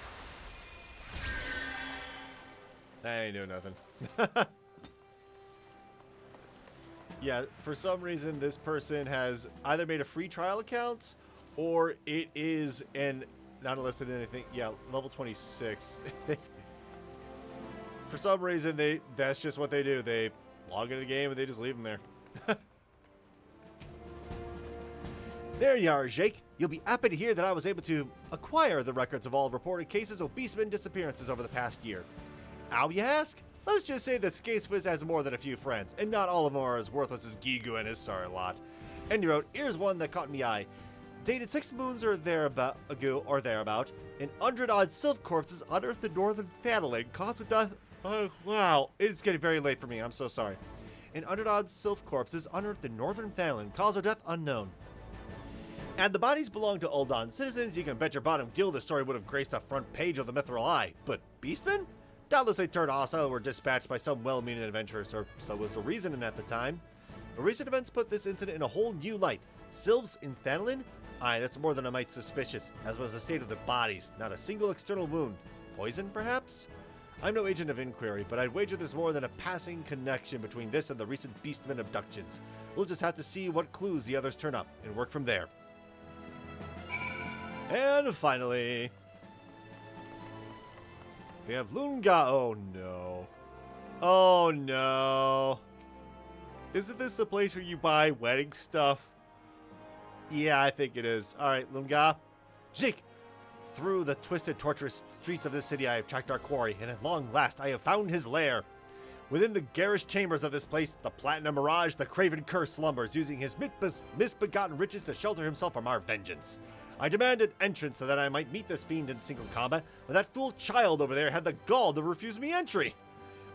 I ain't doing nothing. Yeah, for some reason, this person has either made a free trial account, or it is an not listed anything. Yeah, level 26. For some reason, that's just what they do. They log into the game and they just leave them there. There you are, Jake. You'll be happy to hear that I was able to acquire the records of all reported cases of beastmen disappearances over the past year. How, you ask? Let's just say that Skatesfizz has more than a few friends, and not all of them are as worthless as Gigu and his sorry lot. And he wrote, here's one that caught me eye. Dated 6 moons or thereabout, an 100-odd sylph corpses unearthed in northern Thanalan, caused of death. Oh, wow. It's getting very late for me. I'm so sorry. An 100-odd sylph corpses unearthed in northern Thanalan, cause of death unknown. And the bodies belong to Uldan citizens. You can bet your bottom guild the story would have graced the front page of the Mithril Eye. But beastmen? Doubtless they turned hostile and were dispatched by some well-meaning adventurers, or so was the reasoning at the time. The recent events put this incident in a whole new light. Sylphs in Thanalan? Aye, that's more than a mite suspicious, as was the state of their bodies. Not a single external wound. Poison, perhaps? I'm no agent of inquiry, but I'd wager there's more than a passing connection between this and the recent beastmen abductions. We'll just have to see what clues the others turn up, and work from there. And finally, we have Lunga. Oh no. Oh no. Isn't this the place where you buy wedding stuff? Yeah, I think it is. Alright, Lunga. Jake! Through the twisted, tortuous streets of this city I have tracked our quarry, and at long last I have found his lair. Within the garish chambers of this place, the Platinum Mirage, the craven curse slumbers, using his misbegotten riches to shelter himself from our vengeance. I demanded entrance so that I might meet this fiend in single combat, but that fool child over there had the gall to refuse me entry.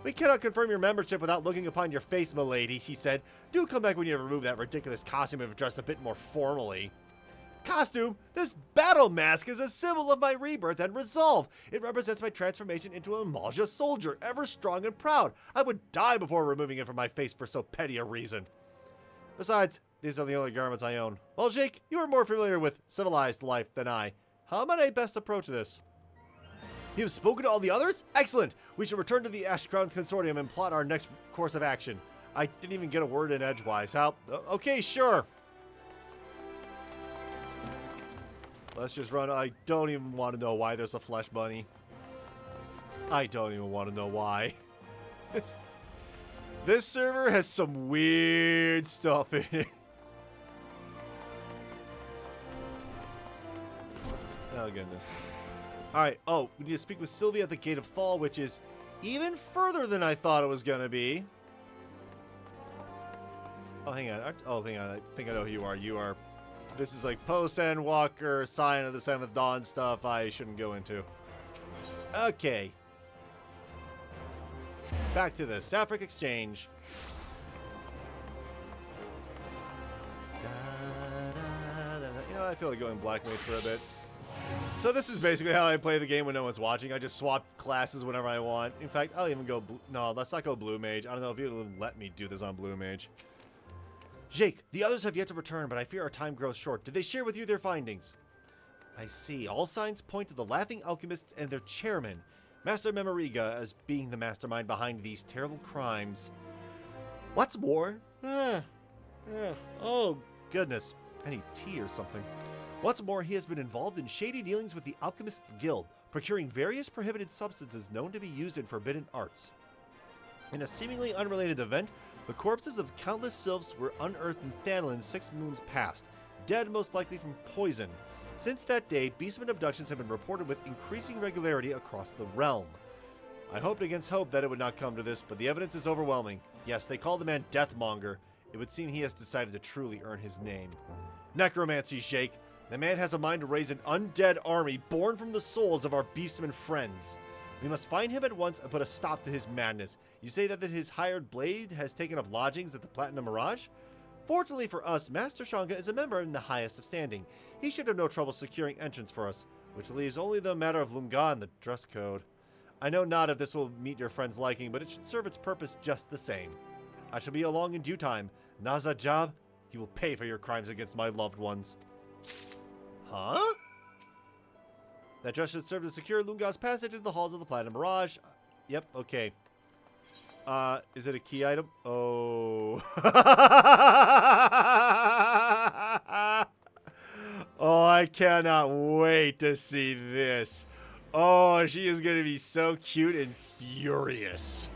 We cannot confirm your membership without looking upon your face, milady, he said. Do come back when you have removed that ridiculous costume and dressed a bit more formally. Costume? This battle mask is a symbol of my rebirth and resolve. It represents my transformation into a Malja soldier, ever strong and proud. I would die before removing it from my face for so petty a reason. Besides, these are the only garments I own. Well, Jake, you are more familiar with civilized life than I. How might I best approach this? You've spoken to all the others? Excellent! We should return to the Ash Crown's consortium and plot our next course of action. I didn't even get a word in edgewise. How? Okay, sure. Let's just run. I don't even want to know why there's a flesh bunny. I don't even want to know why. This server has some weird stuff in it. Oh, goodness. Alright, oh, we need to speak with Sylvia at the Gate of Thal, which is even further than I thought it was going to be. Oh, hang on. Oh, hang on. I think I know who you are. You are... This is like post-Endwalker, Sign of the Seventh Dawn stuff I shouldn't go into. Okay. Back to the Sapphic Exchange. You know, I feel like going Black Mage for a bit. So this is basically how I play the game when no one's watching. I just swap classes whenever I want. In fact, I'll even go... No, let's not go Blue Mage. I don't know if you'll let me do this on Blue Mage. Jake, the others have yet to return, but I fear our time grows short. Did they share with you their findings? I see. All signs point to the Laughing Alchemists and their chairman, Master Memoriga, as being the mastermind behind these terrible crimes. What's more? Oh, goodness. I need tea or something. What's more, he has been involved in shady dealings with the Alchemists Guild, procuring various prohibited substances known to be used in forbidden arts. In a seemingly unrelated event, the corpses of countless sylphs were unearthed in Thanalan 6 moons past, dead most likely from poison. Since that day, beastmen abductions have been reported with increasing regularity across the realm. I hoped against hope that it would not come to this, but the evidence is overwhelming. Yes, they call the man Deathmonger. It would seem he has decided to truly earn his name. Necromancy, Shake. The man has a mind to raise an undead army born from the souls of our beastmen friends. We must find him at once and put a stop to his madness. You say that his hired blade has taken up lodgings at the Platinum Mirage? Fortunately for us, Master Shanga is a member in the highest of standing. He should have no trouble securing entrance for us, which leaves only the matter of Lunga and the dress code. I know not if this will meet your friend's liking, but it should serve its purpose just the same. I shall be along in due time. Naza Jab, you will pay for your crimes against my loved ones. Huh? That dress should serve to secure Lunga's passage into the halls of the Platinum Mirage. Yep, okay. Is it a key item? Oh. Oh, I cannot wait to see this. Oh, she is going to be so cute and furious.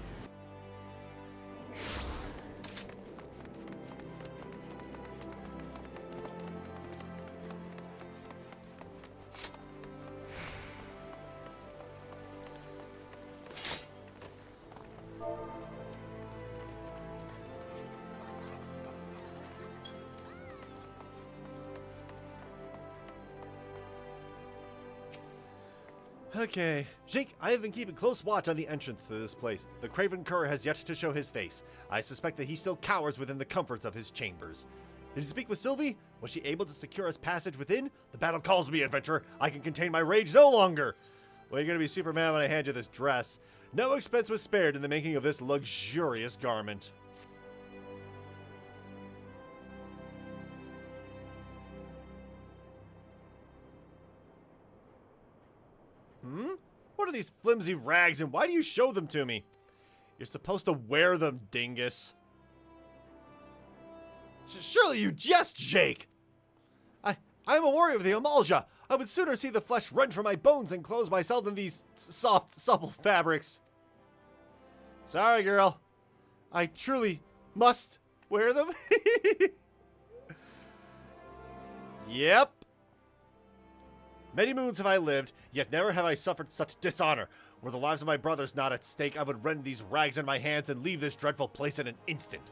Okay. Jake, I have been keeping close watch on the entrance to this place. The Craven Cur has yet to show his face. I suspect that he still cowers within the comforts of his chambers. Did you speak with Sylvie? Was she able to secure us passage within? The battle calls me, adventurer. I can contain my rage no longer. Well, you're going to be Superman when I hand you this dress. No expense was spared in the making of this luxurious garment. What are these flimsy rags and why do you show them to me? You're supposed to wear them, dingus. Surely you jest, Jake! I'm a warrior of the Amalja. I would sooner see the flesh rent from my bones and clothe myself than these soft, supple fabrics. Sorry, girl. I truly must wear them. Yep. Many moons have I lived, yet never have I suffered such dishonor. Were the lives of my brothers not at stake, I would rend these rags in my hands and leave this dreadful place in an instant.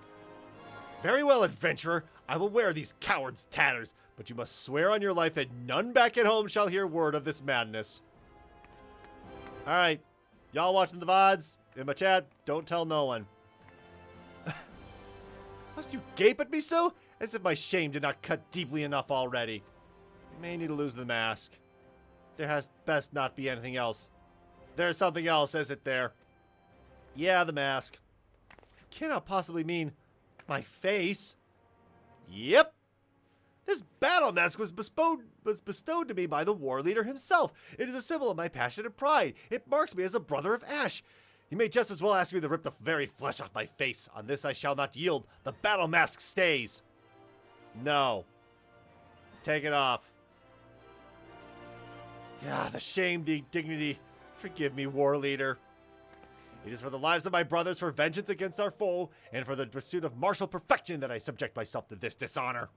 Very well, adventurer. I will wear these cowards' tatters, but you must swear on your life that none back at home shall hear word of this madness. Alright, y'all watching the VODs, in my chat, don't tell no one. Must you gape at me so? As if my shame did not cut deeply enough already. You may need to lose the mask. There has best not be anything else. There's something else, is it there? Yeah, the mask. Cannot possibly mean my face. Yep. This battle mask was bestowed to me by the war leader himself. It is a symbol of my passion and pride. It marks me as a brother of Ash. You may just as well ask me to rip the very flesh off my face. On this I shall not yield. The battle mask stays. No. Take it off. Yeah, the shame, the indignity. Forgive me, war leader. It is for the lives of my brothers, for vengeance against our foe, and for the pursuit of martial perfection that I subject myself to this dishonor.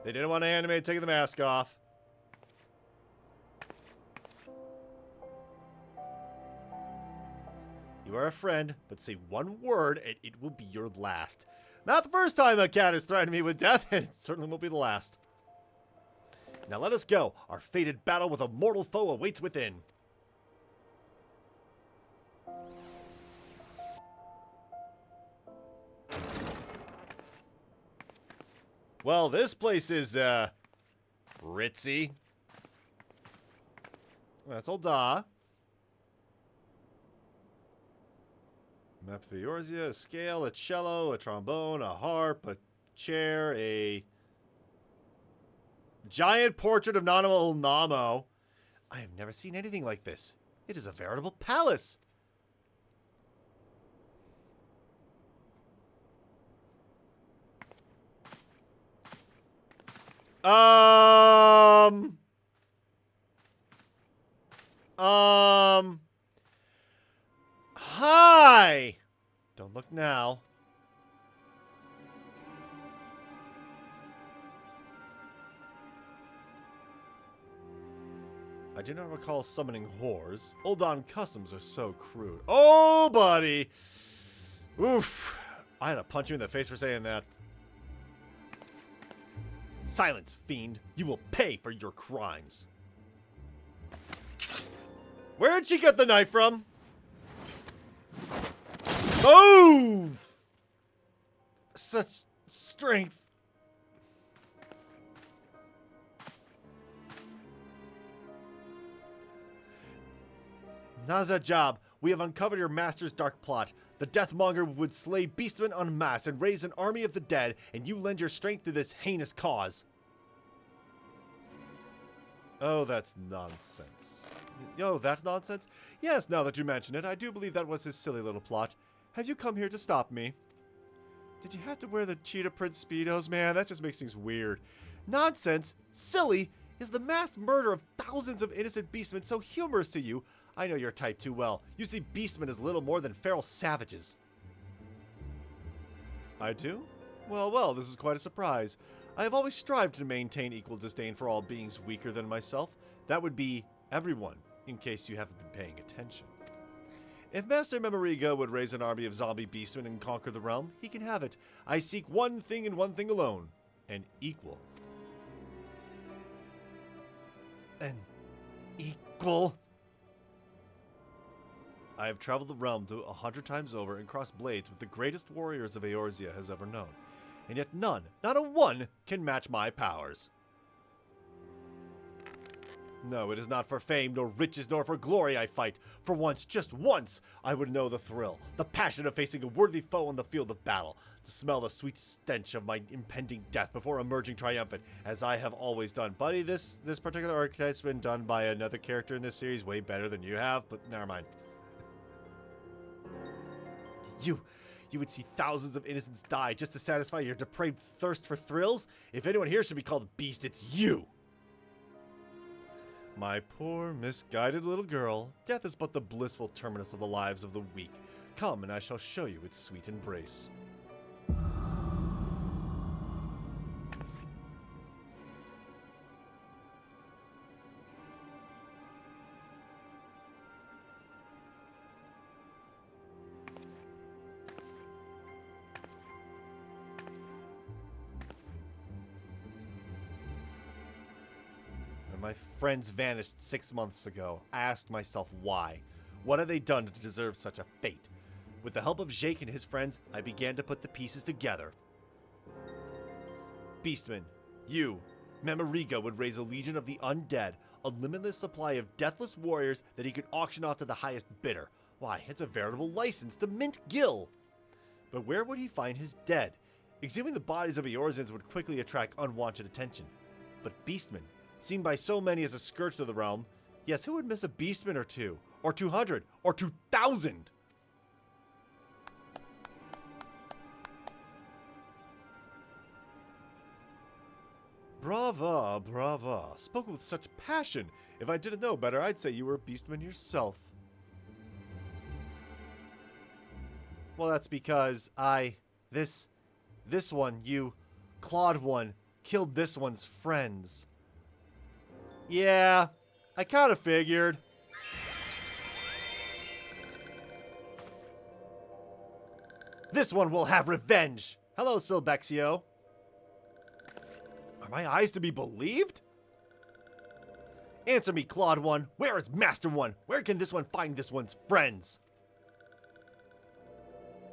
They didn't want to animate taking the mask off. You are a friend, but say one word and it will be your last. Not the first time a cat has threatened me with death, and it certainly won't be the last. Now let us go. Our fated battle with a mortal foe awaits within. Well, this place is, ritzy. That's Ul'dah. Map of Eorzea, a scale, a cello, a trombone, a harp, a chair, a giant portrait of Nanamo Ul'Namo. I have never seen anything like this. It is a veritable palace. Hi. Don't look now. I do not recall summoning whores. Ul'Dan customs are so crude. Oh, buddy. Oof. I had to punch you in the face for saying that. Silence, fiend. You will pay for your crimes. Where'd she get the knife from? Move! Such strength. Now's that job. We have uncovered your master's dark plot. The Deathmonger would slay beastmen en masse and raise an army of the dead, and you lend your strength to this heinous cause. Oh, that's nonsense. Oh, that's nonsense? Yes, now that you mention it, I do believe that was his silly little plot. Have you come here to stop me? Did you have to wear the cheetah print Speedos? Man, that just makes things weird. Nonsense? Silly? Is the mass murder of thousands of innocent beastmen so humorous to you? I know your type too well. You see beastmen as little more than feral savages. I do? Well, this is quite a surprise. I have always strived to maintain equal disdain for all beings weaker than myself. That would be everyone, in case you haven't been paying attention. If Master Memoriga would raise an army of zombie beastmen and conquer the realm, he can have it. I seek one thing and one thing alone. An equal. An equal? I have traveled the realm 100 times over and crossed blades with the greatest warriors of Eorzea has ever known. And yet none, not a one, can match my powers. No, it is not for fame, nor riches, nor for glory I fight. For once, just once, I would know the thrill, the passion of facing a worthy foe on the field of battle, to smell the sweet stench of my impending death before emerging triumphant, as I have always done. Buddy, this particular archetype's been done by another character in this series way better than you have, but never mind. You would see thousands of innocents die just to satisfy your depraved thirst for thrills? If anyone here should be called a beast, it's you! My poor, misguided little girl, death is but the blissful terminus of the lives of the weak. Come, and I shall show you its sweet embrace. My friends vanished 6 months ago. I asked myself why. What had they done to deserve such a fate? With the help of Jake and his friends, I began to put the pieces together. Beastman, you, Memoriga would raise a legion of the undead, a limitless supply of deathless warriors that he could auction off to the highest bidder. Why, it's a veritable license to mint Gil. But where would he find his dead? Exhuming the bodies of Eorzeans would quickly attract unwanted attention. But Beastman, seen by so many as a scourge to the realm, yes, who would miss a beastman or two? Or 200? Or 2,000? Brava, brava. Spoke with such passion. If I didn't know better, I'd say you were a beastman yourself. Well, that's because this one, you, Claude one, killed this one's friends. Yeah, I kind of figured. This one will have revenge. Hello, Silbexio. Are my eyes to be believed? Answer me, Claude one. Where is Master one? Where can this one find this one's friends?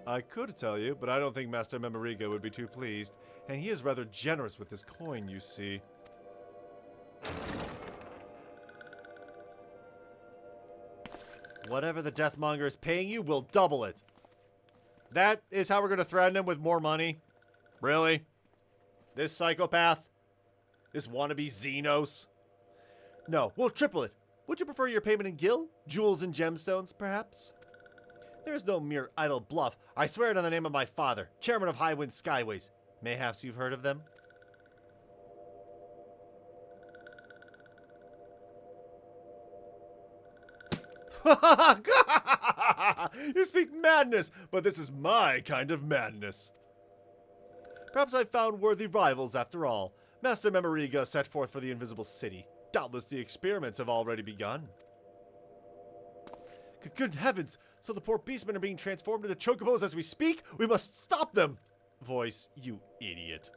I could tell you, but I don't think Master Memoriga would be too pleased. And he is rather generous with his coin, you see. Whatever the Deathmonger is paying you, we'll double it. That is how we're going to threaten him with more money? Really? This psychopath? This wannabe Xenos? No, we'll triple it. Would you prefer your payment in Gil? Jewels and gemstones, perhaps? There is no mere idle bluff. I swear it on the name of my father, chairman of Highwind Skyways. Mayhaps you've heard of them? You speak madness, but this is my kind of madness. Perhaps I've found worthy rivals after all. Master Memoriga set forth for the Invisible City. Doubtless the experiments have already begun. Good heavens! So the poor beastmen are being transformed into chocobos as we speak? We must stop them! Voice, you idiot.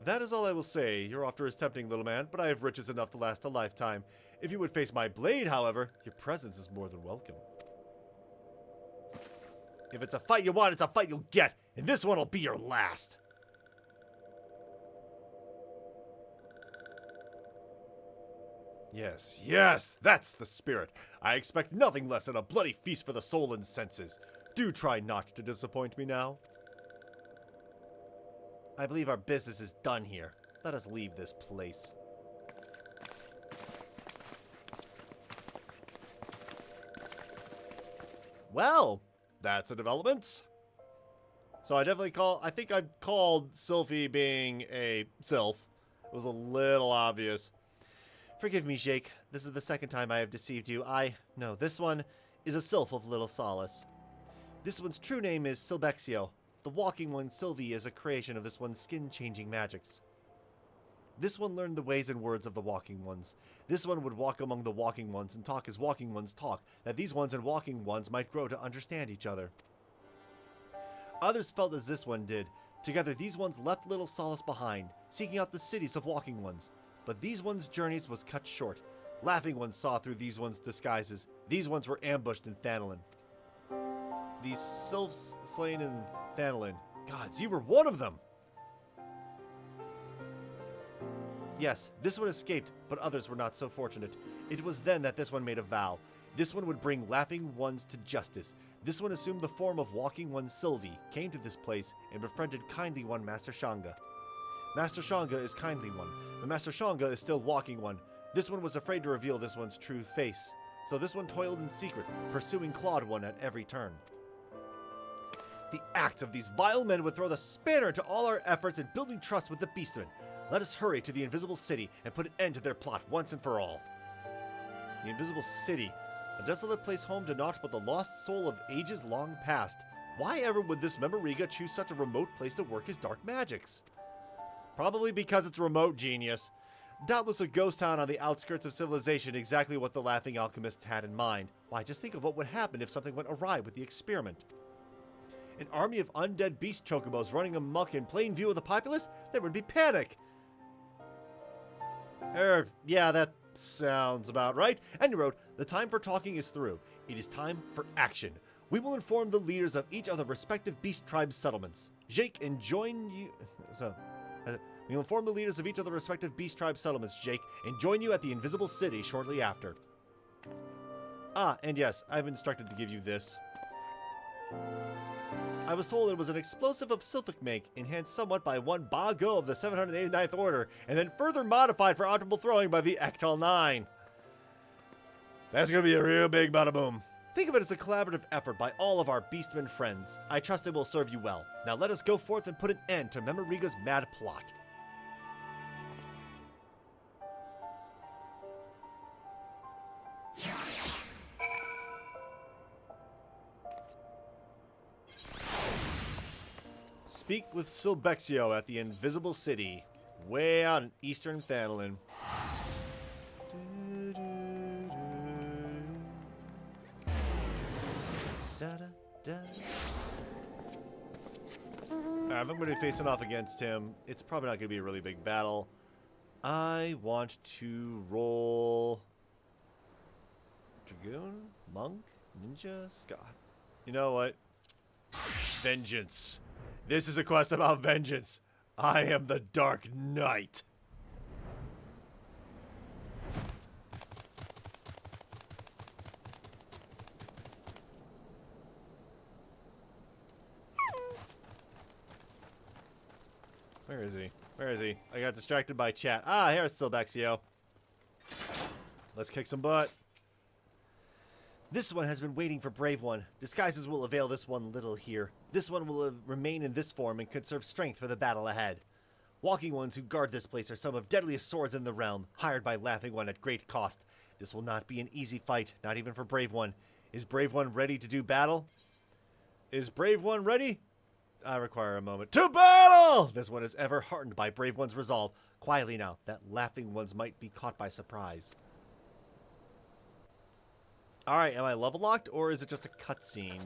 That is all I will say. Your offer is tempting, little man, but I have riches enough to last a lifetime. If you would face my blade, however, your presence is more than welcome. If it's a fight you want, it's a fight you'll get, and this one will be your last. Yes, yes, that's the spirit. I expect nothing less than a bloody feast for the soul and senses. Do try not to disappoint me now. I believe our business is done here. Let us leave this place. Well, that's a development. So I think I called Sylphie being a sylph. It was a little obvious. Forgive me, Jake. This is the second time I have deceived you. No, this one is a sylph of little solace. This one's true name is Silbexio. The walking one, Sylvie, is a creation of this one's skin-changing magics. This one learned the ways and words of the walking ones. This one would walk among the walking ones and talk as walking ones talk, that these ones and walking ones might grow to understand each other. Others felt as this one did. Together, these ones left little solace behind, seeking out the cities of walking ones. But these ones' journeys was cut short. Laughing ones saw through these ones' disguises. These ones were ambushed in Thanolin. These sylphs slain in Thanolin. Gods, you were one of them! Yes, this one escaped, but others were not so fortunate. It was then that this one made a vow. This one would bring laughing ones to justice. This one assumed the form of walking one Sylvie, came to this place, and befriended kindly one Master Shanga. Master Shanga is kindly one, but Master Shanga is still walking one. This one was afraid to reveal this one's true face, so this one toiled in secret, pursuing Claude one at every turn. The acts of these vile men would throw the spanner to all our efforts in building trust with the Beastmen. Let us hurry to the Invisible City and put an end to their plot once and for all. The Invisible City, a desolate place home to naught but the lost soul of ages long past. Why ever would this Memoriga choose such a remote place to work his dark magics? Probably because it's remote, genius. Doubtless a ghost town on the outskirts of civilization, exactly what the Laughing Alchemists had in mind. Why, just think of what would happen if something went awry with the experiment. An army of undead beast chocobos running amok in plain view of the populace? There would be panic! Yeah, that sounds about right. And you wrote, the time for talking is through. It is time for action. We will inform the leaders of each of the respective beast tribe settlements. Jake, and join you... we will inform the leaders of each of the respective beast tribe settlements, Jake, and join you at the Invisible City shortly after. Ah, and yes, I've been instructed to give you this. I was told it was an explosive of Sylphic make, enhanced somewhat by one Bago of the 789th Order, and then further modified for optimal throwing by the Ectal 9. That's gonna be a real big bada boom. Think of it as a collaborative effort by all of our Beastmen friends. I trust it will serve you well. Now let us go forth and put an end to Memoriga's mad plot. Speak with Silbexio at the Invisible City, way out in eastern Thanolin. If I'm going to be facing off against him, it's probably not going to be a really big battle. I want to roll Dragoon, Monk, Ninja, Scott. You know what? Vengeance. This is a quest about vengeance. I am the Dark Knight. Where is he? Where is he? I got distracted by chat. Ah, here's Silbexio. Let's kick some butt. This one has been waiting for Brave One. Disguises will avail this one little here. This one will remain in this form and conserve strength for the battle ahead. Walking ones who guard this place are some of deadliest swords in the realm, hired by Laughing One at great cost. This will not be an easy fight, not even for Brave One. Is Brave One ready to do battle? Is Brave One ready? I require a moment. To battle! This one is ever heartened by Brave One's resolve. Quietly now, that Laughing Ones might be caught by surprise. Alright, am I level locked, or is it just a cutscene?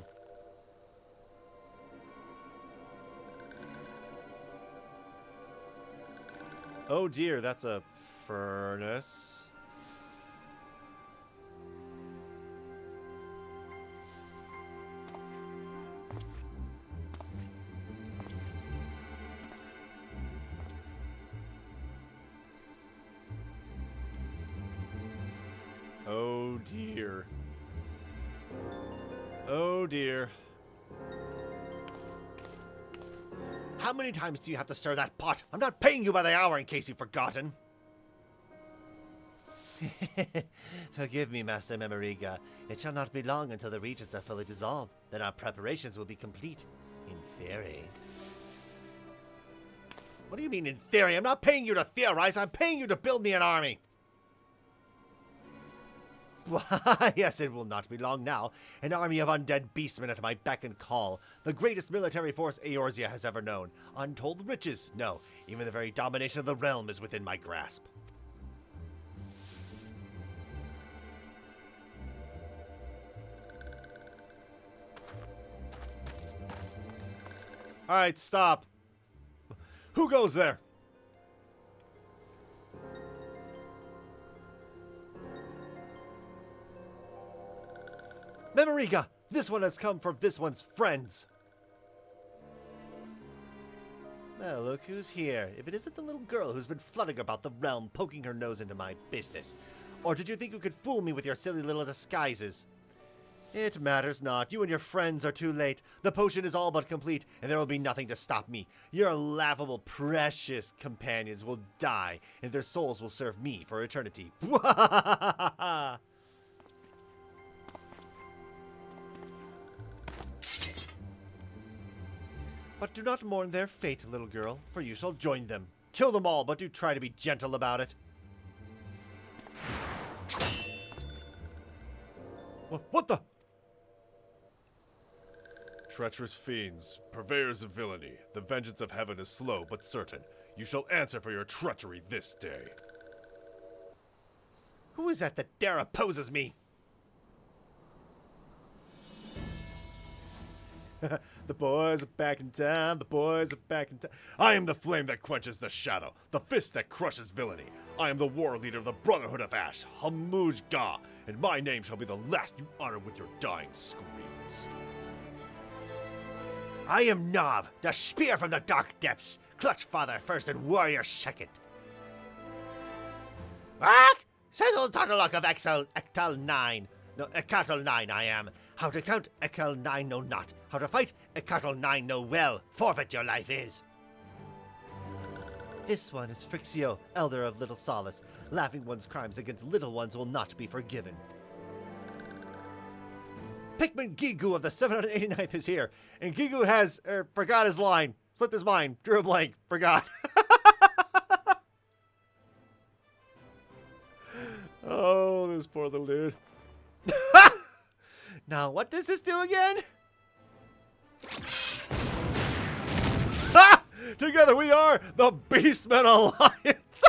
Oh dear, that's a furnace. Oh dear. Oh dear. How many times do you have to stir that pot? I'm not paying you by the hour in case you've forgotten. Forgive me, Master Memoriga. It shall not be long until the regions are fully dissolved. Then our preparations will be complete. In theory. What do you mean in theory? I'm not paying you to theorize. I'm paying you to build me an army. Why, yes, it will not be long now. An army of undead beastmen at my beck and call. The greatest military force Eorzea has ever known. Untold riches. No, even the very domination of the realm is within my grasp. Alright, stop. Who goes there? Memoriga, this one has come from this one's friends. Well, look who's here. If it isn't the little girl who's been fluttering about the realm, poking her nose into my business. Or did you think you could fool me with your silly little disguises? It matters not. You and your friends are too late. The potion is all but complete, and there will be nothing to stop me. Your laughable, precious companions will die, and their souls will serve me for eternity. But do not mourn their fate, little girl, for you shall join them. Kill them all, but do try to be gentle about it. What the? Treacherous fiends, purveyors of villainy, the vengeance of heaven is slow but certain. You shall answer for your treachery this day. Who is that dare opposes me? The boys are back in town, the boys are back in town. I am the flame that quenches the shadow, the fist that crushes villainy. I am the war leader of the Brotherhood of Ash, Hamuj Ga, and my name shall be the last you utter with your dying screams. I am Nov, the spear from the dark depths. Clutch father first and warrior second. What? Says old Toddlelock of Ectal 9. No, Ecatl 9 I am. How to count Ecatl 9 know not. How to fight Ecatl 9 know well. Forfeit your life is. This one is Frixio, elder of Little Solace. Laughing one's crimes against little ones will not be forgiven. Pikmin Gigu of the 789th is here, and Gigu has, forgot his line. Slipped his mind, drew a blank, forgot. Oh, this poor little dude. Now, what does this do again? Ha! Together we are the Beastmen Alliance!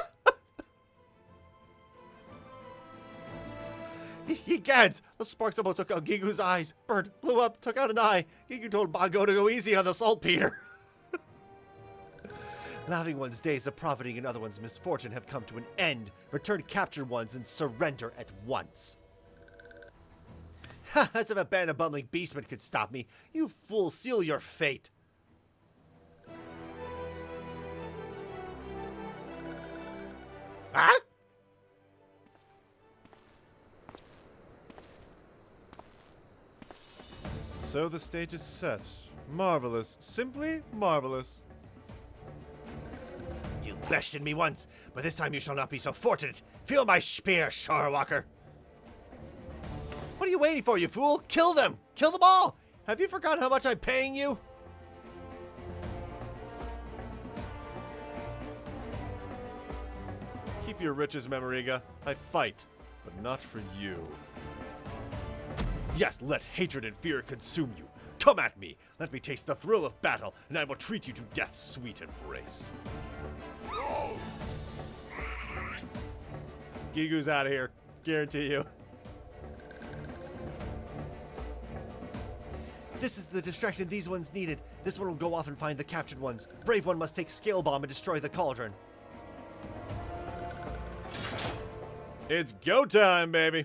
Egads! The sparks almost took out Gigu's eyes. Bird blew up, took out an eye. Gigu told Bongo to go easy on the saltpeter. Laughing one's days of profiting in other one's misfortune have come to an end. Return captured ones and surrender at once. Ha! As if a band of bumbling beastmen could stop me. You fool, seal your fate. Huh? So the stage is set. Marvelous. Simply marvelous. You questioned me once, but this time you shall not be so fortunate. Feel my spear, Shorewalker. What are you waiting for, you fool? Kill them! Kill them all! Have you forgotten how much I'm paying you? Keep your riches, Memoriga. I fight, but not for you. Yes, let hatred and fear consume you. Come at me. Let me taste the thrill of battle, and I will treat you to death's sweet embrace. Gigu's out of here. Guarantee you. This is the distraction these ones needed. This one will go off and find the captured ones. Brave one must take Scale Bomb and destroy the cauldron. It's go time, baby.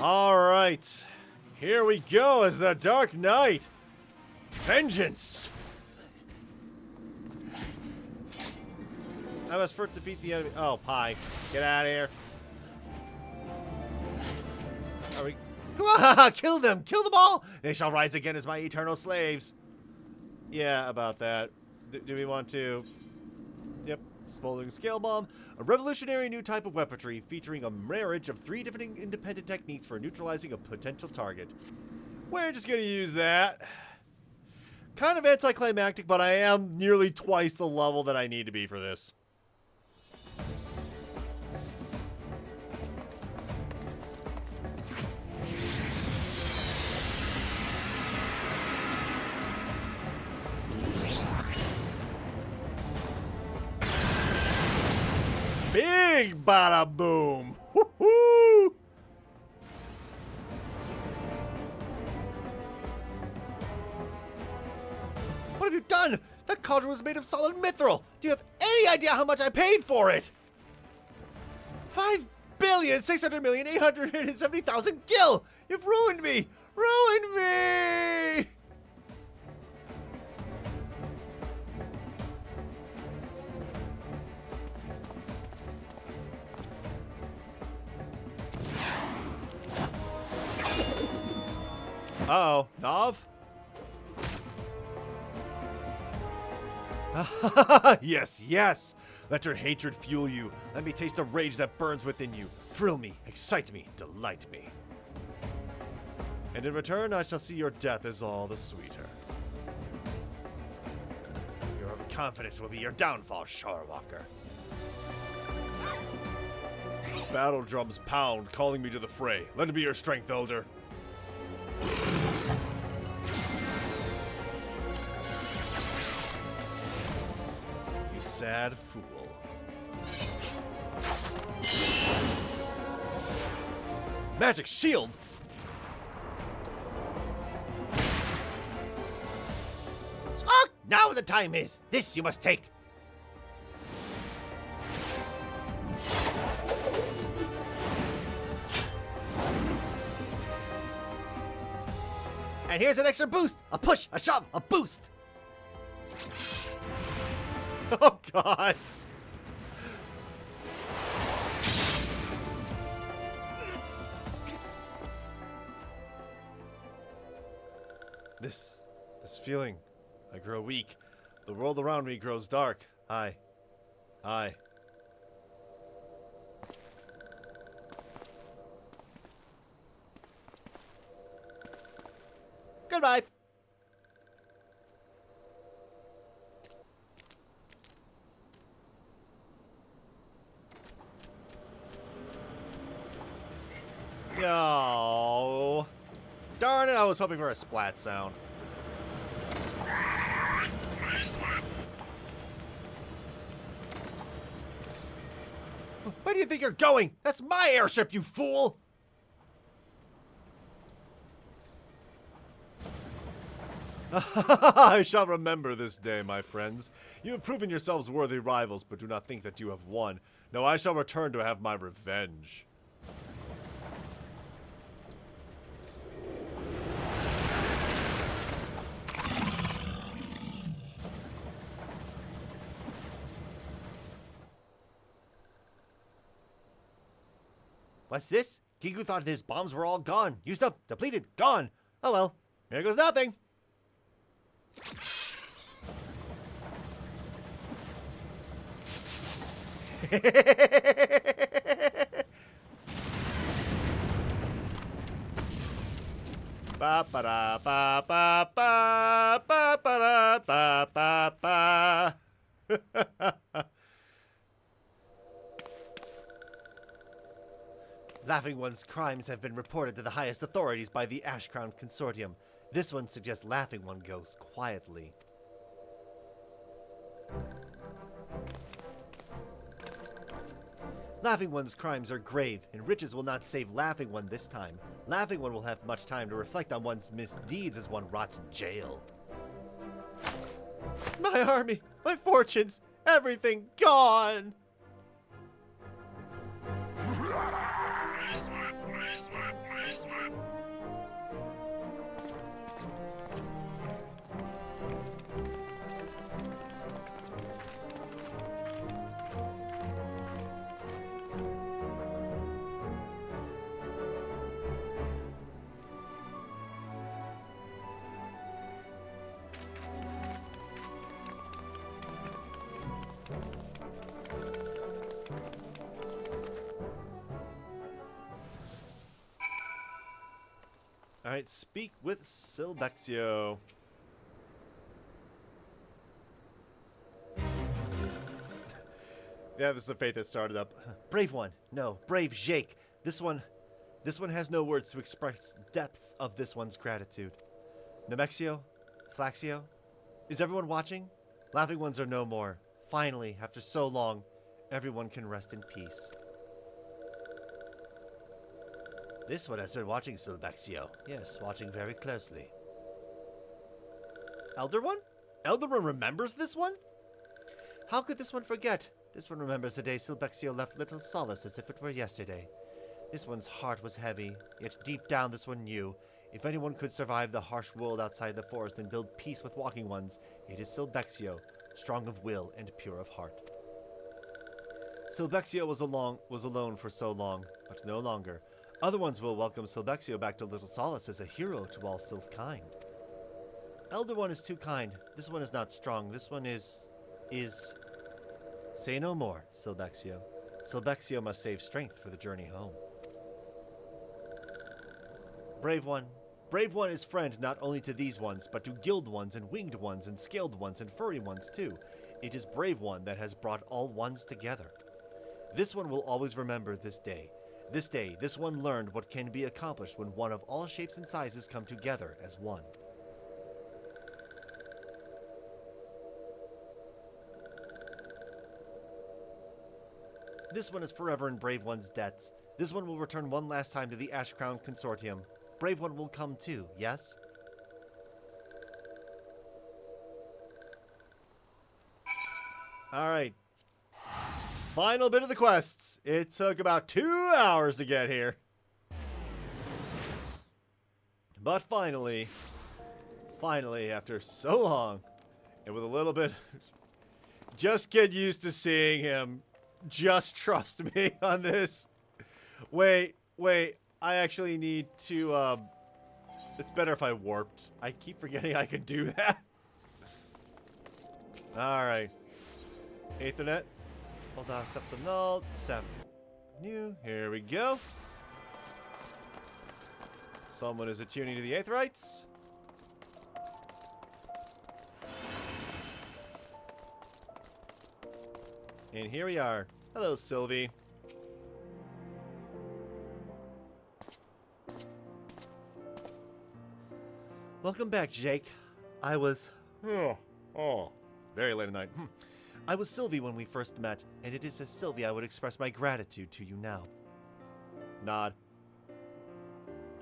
All right. Here we go as the Dark Knight. Vengeance. I must first defeat the enemy. Oh, pie. Get out of here. Are we... Come on, kill them. Kill them all. They shall rise again as my eternal slaves. Yeah, about that. Do we want to... Yep. Smoldering Scale Bomb. A revolutionary new type of weaponry featuring a marriage of 3 different independent techniques for neutralizing a potential target. We're just going to use that. Kind of anticlimactic, but I am nearly twice the level that I need to be for this. Big bada boom! Woohoo! What have you done? That cauldron was made of solid mithril. Do you have any idea how much I paid for it? 5,600,870,000 gil! You've ruined me! Ruined me! Uh-oh. Nav? Yes, yes! Let your hatred fuel you. Let me taste the rage that burns within you. Thrill me, excite me, delight me. And in return, I shall see your death is all the sweeter. Your overconfidence will be your downfall, Shorewalker. Battle drums pound, calling me to the fray. Let it be your strength, Elder. You sad fool. Magic shield? Oh, now the time is. This you must take. And here's an extra boost. A push, a shove, a boost. Oh, God. This feeling. I grow weak. The world around me grows dark. I. Goodbye. Oh, darn it, I was hoping for a splat sound. Where do you think you're going? That's my airship, you fool! I shall remember this day, my friends. You have proven yourselves worthy rivals, but do not think that you have won. No, I shall return to have my revenge. What's this? Gigu thought his bombs were all gone. Used up, depleted, gone. Oh well, here goes nothing. Ba ba da ba ba ba ba ba da ba ba ba. Laughing One's crimes have been reported to the highest authorities by the Ash Crown Consortium. This one suggests Laughing One goes quietly. Laughing One's crimes are grave, and riches will not save Laughing One this time. Laughing One will have much time to reflect on one's misdeeds as one rots in jail. My army, my fortunes, everything gone! Alright, speak with Silbexio. Yeah, this is the fate that started up. Brave One. No, brave Jake. This one has no words to express depths of this one's gratitude. Nemexio? Flaxio? Is everyone watching? Laughing Ones are no more. Finally, after so long, everyone can rest in peace. This one has been watching Silbexio. Yes, watching very closely. Elder One? Elder One remembers this one? How could this one forget? This one remembers the day Silbexio left little solace as if it were yesterday. This one's heart was heavy, yet deep down this one knew, if anyone could survive the harsh world outside the forest and build peace with walking ones, it is Silbexio, strong of will and pure of heart. Silbexio was alone for so long, but no longer. Other ones will welcome Silbexio back to Little Solace as a hero to all Sylph-kind. Elder One is too kind. This one is not strong. This one is... Say no more, Silbexio. Silbexio must save strength for the journey home. Brave One. Brave One is friend not only to these ones, but to guild ones and winged ones and scaled ones and furry ones too. It is Brave One that has brought all ones together. This one will always remember this day. This day, this one learned what can be accomplished when one of all shapes and sizes come together as one. This one is forever in Brave One's debts. This one will return one last time to the Ash Crown Consortium. Brave One will come too, yes? Alright. Final bit of the quests. It took about 2 hours to get here. But finally, after so long, and with a little bit, just get used to seeing him. Just trust me on this. Wait, I actually need to, it's better if I warped. I keep forgetting I can do that. Alright. Aethernet. Hold on, steps of null. Seth. New. Here we go. Someone is attuning to the Aetherites. And here we are. Hello, Sylvie. Welcome back, Jake. I was... very late at night. I was Sylvie when we first met, and it is as Sylvie I would express my gratitude to you now. Nod.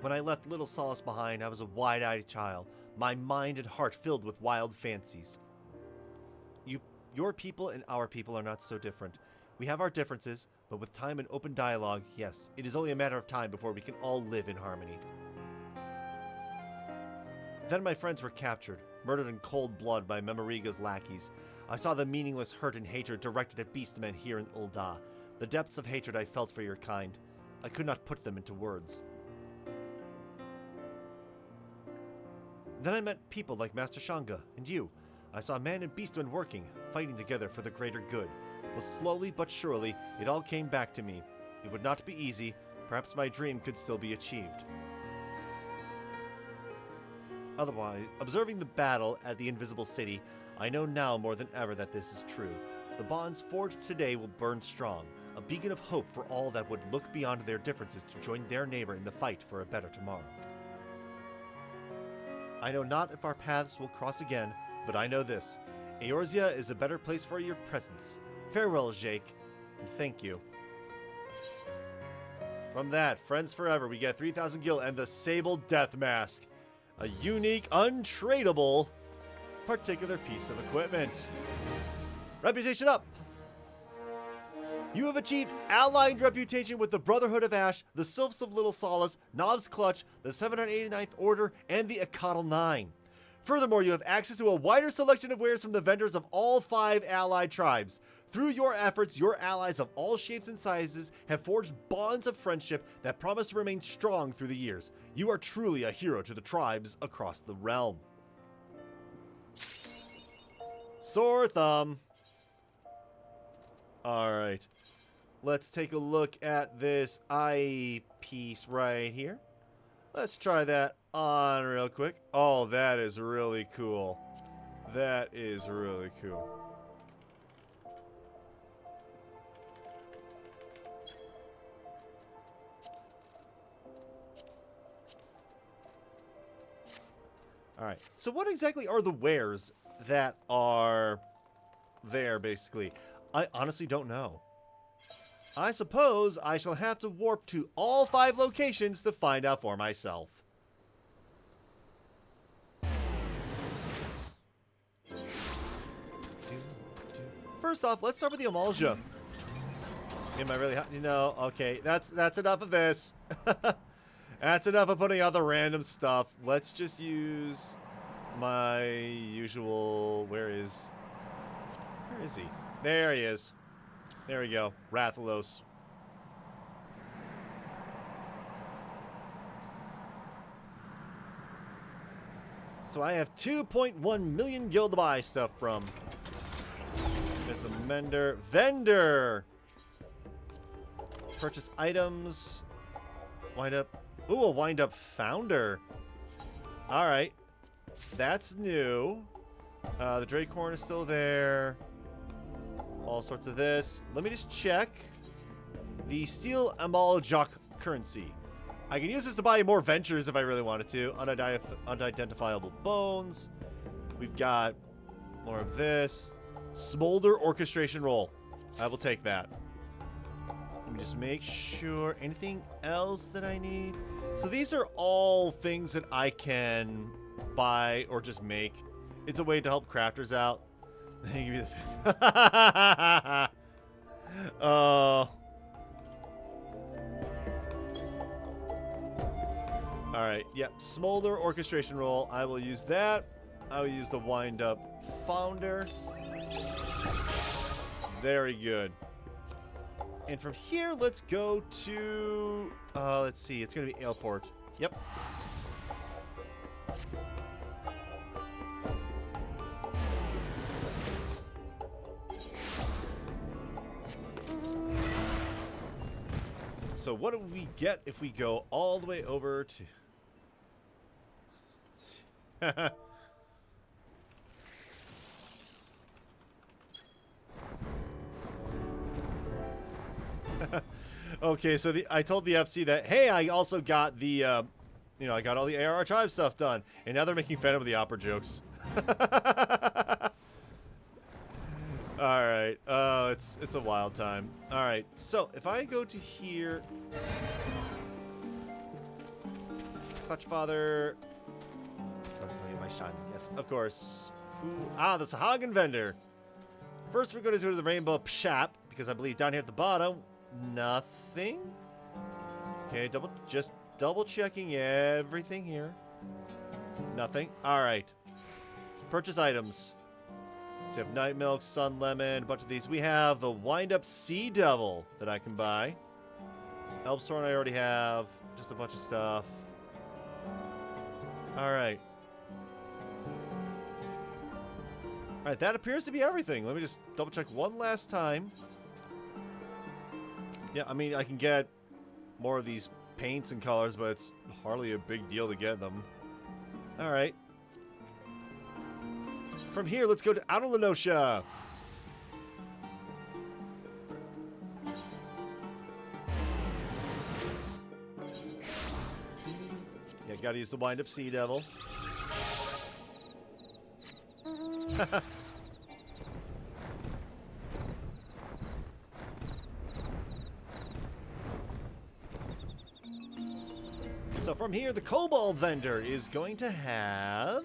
When I left Little Solace behind, I was a wide-eyed child, my mind and heart filled with wild fancies. Your people and our people are not so different. We have our differences, but with time and open dialogue, yes, it is only a matter of time before we can all live in harmony. Then my friends were captured, murdered in cold blood by Memoriga's lackeys. I saw the meaningless hurt and hatred directed at beastmen here in Ul'dah. The depths of hatred I felt for your kind. I could not put them into words. Then I met people like Master Shanga and you. I saw man and beastmen working, fighting together for the greater good. But slowly but surely, it all came back to me. It would not be easy. Perhaps my dream could still be achieved. Otherwise, observing the battle at the Invisible City, I know now more than ever that this is true. The bonds forged today will burn strong, a beacon of hope for all that would look beyond their differences to join their neighbor in the fight for a better tomorrow. I know not if our paths will cross again, but I know this. Eorzea is a better place for your presence. Farewell, Jake, and thank you. From that, Friends Forever, we get 3,000 gil and the Sable Death Mask. A unique, untradeable, particular piece of equipment. Reputation up. You have achieved allied reputation with the Brotherhood of Ash, the Sylphs of Little Solace, Nov's Clutch, the 789th Order, and the Akatl 9. Furthermore, you have access to a wider selection of wares from the vendors of all 5 allied tribes. Through your efforts, your allies of all shapes and sizes have forged bonds of friendship that promise to remain strong through the years. You are truly a hero to the tribes across the realm. Sore thumb. Alright. Let's take a look at this eye piece right here. Let's try that on real quick. Oh, that is really cool. That is really cool. Alright, so what exactly are the wares that are there, basically? I honestly don't know. I suppose I shall have to warp to all 5 locations to find out for myself. First off, let's start with the Amalja. Am I really hot? No, okay, that's enough of this. That's enough of putting out the random stuff. Let's just use my usual... Where is he? There he is. There we go. Rathalos. So I have 2.1 million gil to buy stuff from. There's a mender. Vendor! Purchase items. Wind up. Ooh, a wind up founder. Alright. That's new. The Dracorn is still there. All sorts of this. Let me just check. The Steel Amaljok currency. I can use this to buy more ventures if I really wanted to. Unidentifiable bones. We've got more of this. Smolder orchestration roll. I will take that. Let me just make sure. Anything else that I need? So these are all things that I can buy or just make. It's a way to help crafters out. Give me the Alright, yep. Smolder orchestration roll. I will use that. I will use the wind up founder. Very good. And from here, let's go to... let's see. It's going to be Aleport. Yep. So what do we get if we go all the way over to... Okay, so I told the FC that, hey, I also got the, I got all the ARR Tribe stuff done. And now they're making fun of the opera jokes. Alright, it's a wild time. Alright, so if I go to here... Clutch Father... my shine. Yes, of course. Ooh, the Sahagan vendor. First, we're going to do the Rainbow Pshap, because I believe down here at the bottom, nothing. Okay, just double checking everything here. Nothing. Alright. Purchase items. So you have Night Milk, Sun Lemon, a bunch of these. We have the Wind Up Sea Devil that I can buy. Elbstorm I already have. Just a bunch of stuff. Alright. Alright, that appears to be everything. Let me just double check one last time. Yeah, I mean, I can get more of these paints and colors, but it's hardly a big deal to get them. Alright. From here, let's go to Adelanosha. Yeah, gotta use the Wind Up Sea Devil. So from here, the Kobold vendor is going to have...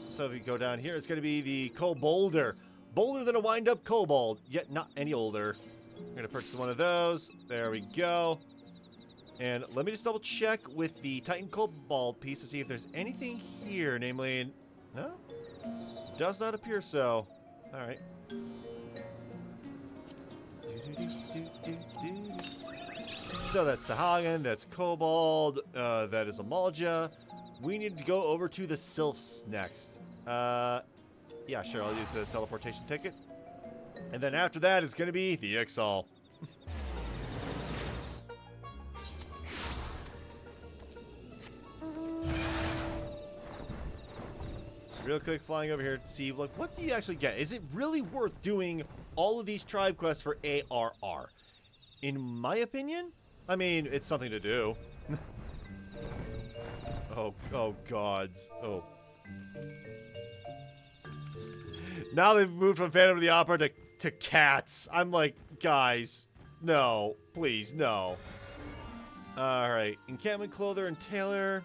So if you go down here, it's going to be the Kobolder. Bolder than a wind-up kobold, yet not any older. I'm going to purchase one of those. There we go. And let me just double check with the Titan Kobold piece to see if there's anything here, namely... No? Does not appear so. Alright. So that's Sahagin, that's Kobold, that is Amalja. We need to go over to the Sylphs next. Yeah, sure, I'll use the teleportation ticket. And then after that, it's going to be the Ixal. Just real quick, flying over here to see, like, what do you actually get? Is it really worth doing all of these tribe quests for ARR? In my opinion, I mean, it's something to do. Oh, gods. Oh. Now they've moved from Phantom of the Opera to cats. I'm like, guys, no, please, no. All right, encampment clother and tailor.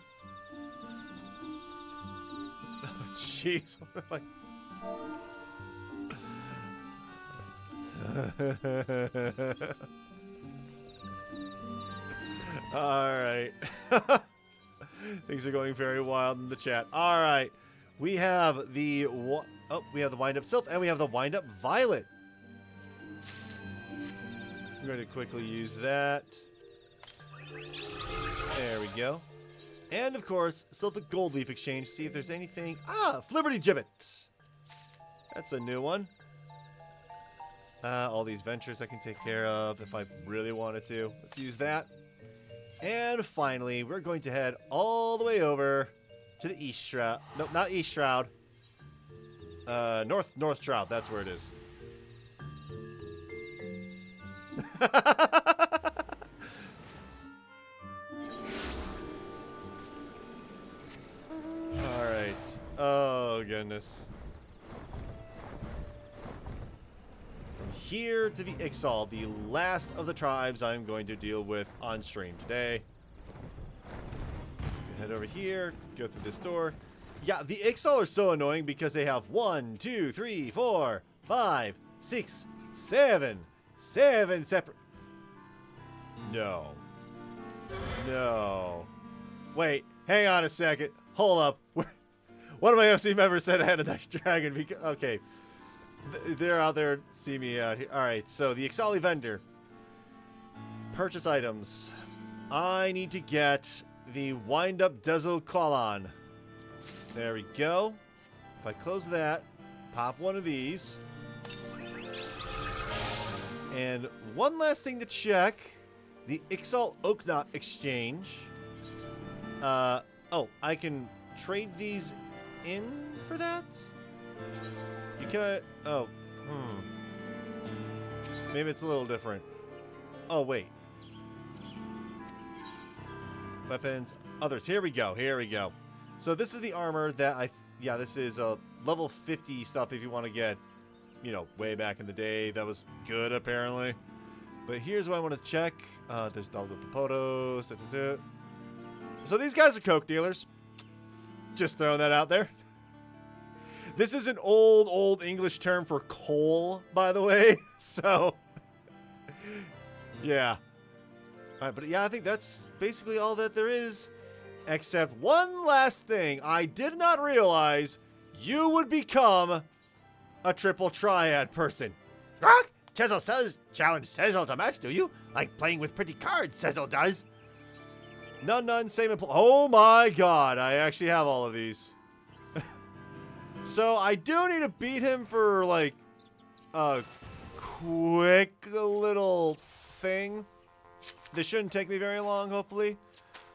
Oh, jeez, what am I? All right. Things are going very wild in the chat. All right, we have the wind-up Sylph, and we have the wind-up Violet. I'm going to quickly use that. There we go. And, of course, Sylphic Gold Leaf Exchange. See if there's anything. Ah, Flibberty Gibbet. That's a new one. All these ventures I can take care of if I really wanted to. Let's use that. And finally, we're going to head all the way over to the East Shroud. Nope, not East Shroud. North Shroud. That's where it is. All right. Oh, goodness. From here to the Ixal, the last of the tribes I'm going to deal with on stream today. Head over here, go through this door. Yeah, the Ixal are so annoying because they have 1, 2, 3, 4, 5, 6, 7 separate... No. No. Wait, hang on a second. Hold up. One of my OC members said I had a nice dragon. Because, okay. They're out there. See me out here. Alright, so the Ixali vendor. Purchase items. I need to get the wind-up Dezo Kolon. There we go. If I close that, pop one of these. And one last thing to check. The Ixal Oaknot Exchange. Oh, I can trade these in for that? You can, maybe it's a little different. Oh, wait. Weapons, others. Here we go. Here we go. So this is the armor that this is level 50 stuff if you want to get, you know, way back in the day. That was good, apparently. But here's what I want to check. There's Dalgo Papotos. So these guys are coke dealers. Just throwing that out there. This is an old English term for coal, by the way. So, yeah. All right, but yeah, I think that's basically all that there is. Except one last thing. I did not realize you would become a triple triad person. Rock? Chisel says challenge Sizzle to match, do you? Like playing with pretty cards, Sizzle does. None, same. Oh my god, I actually have all of these. So I do need to beat him for, like, a quick little thing. This shouldn't take me very long, hopefully.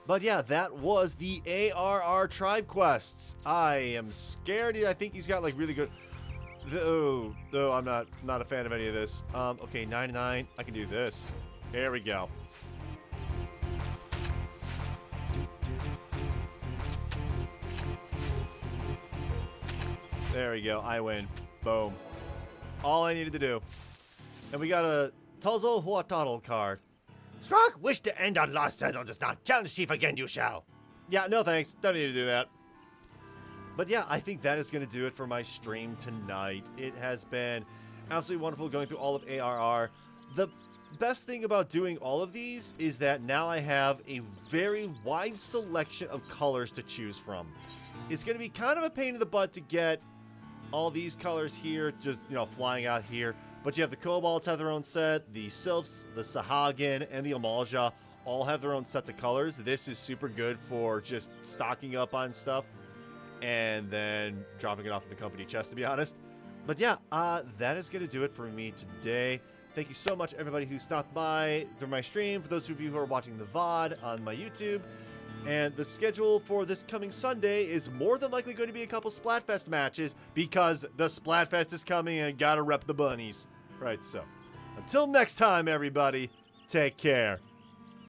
But yeah, that was the ARR Tribe quests. I am scared. I think he's got, like, really good... Oh, I'm not a fan of any of this. Okay, 99. I can do this. Here we go. There we go. I win. Boom. All I needed to do. And we got a Tozo Huatotl card. Strong, wish to end on lost Sezzle just now. Challenge Chief again, you shall. Yeah, no thanks. Don't need to do that. But yeah, I think that is going to do it for my stream tonight. It has been absolutely wonderful going through all of ARR. The best thing about doing all of these is that now I have a very wide selection of colors to choose from. It's going to be kind of a pain in the butt to get all these colors here, just, you know, flying out here. But you have the Kobolds have their own set, the Sylphs, the Sahagin, and the Amalja all have their own sets of colors. This is super good for just stocking up on stuff and then dropping it off in the company chest, to be honest. But yeah, that is going to do it for me today. Thank you so much, everybody who stopped by through my stream. For those of you who are watching the VOD on my YouTube. And the schedule for this coming Sunday is more than likely going to be a couple Splatfest matches because the Splatfest is coming and gotta rep the bunnies. Right, so until next time, everybody, take care.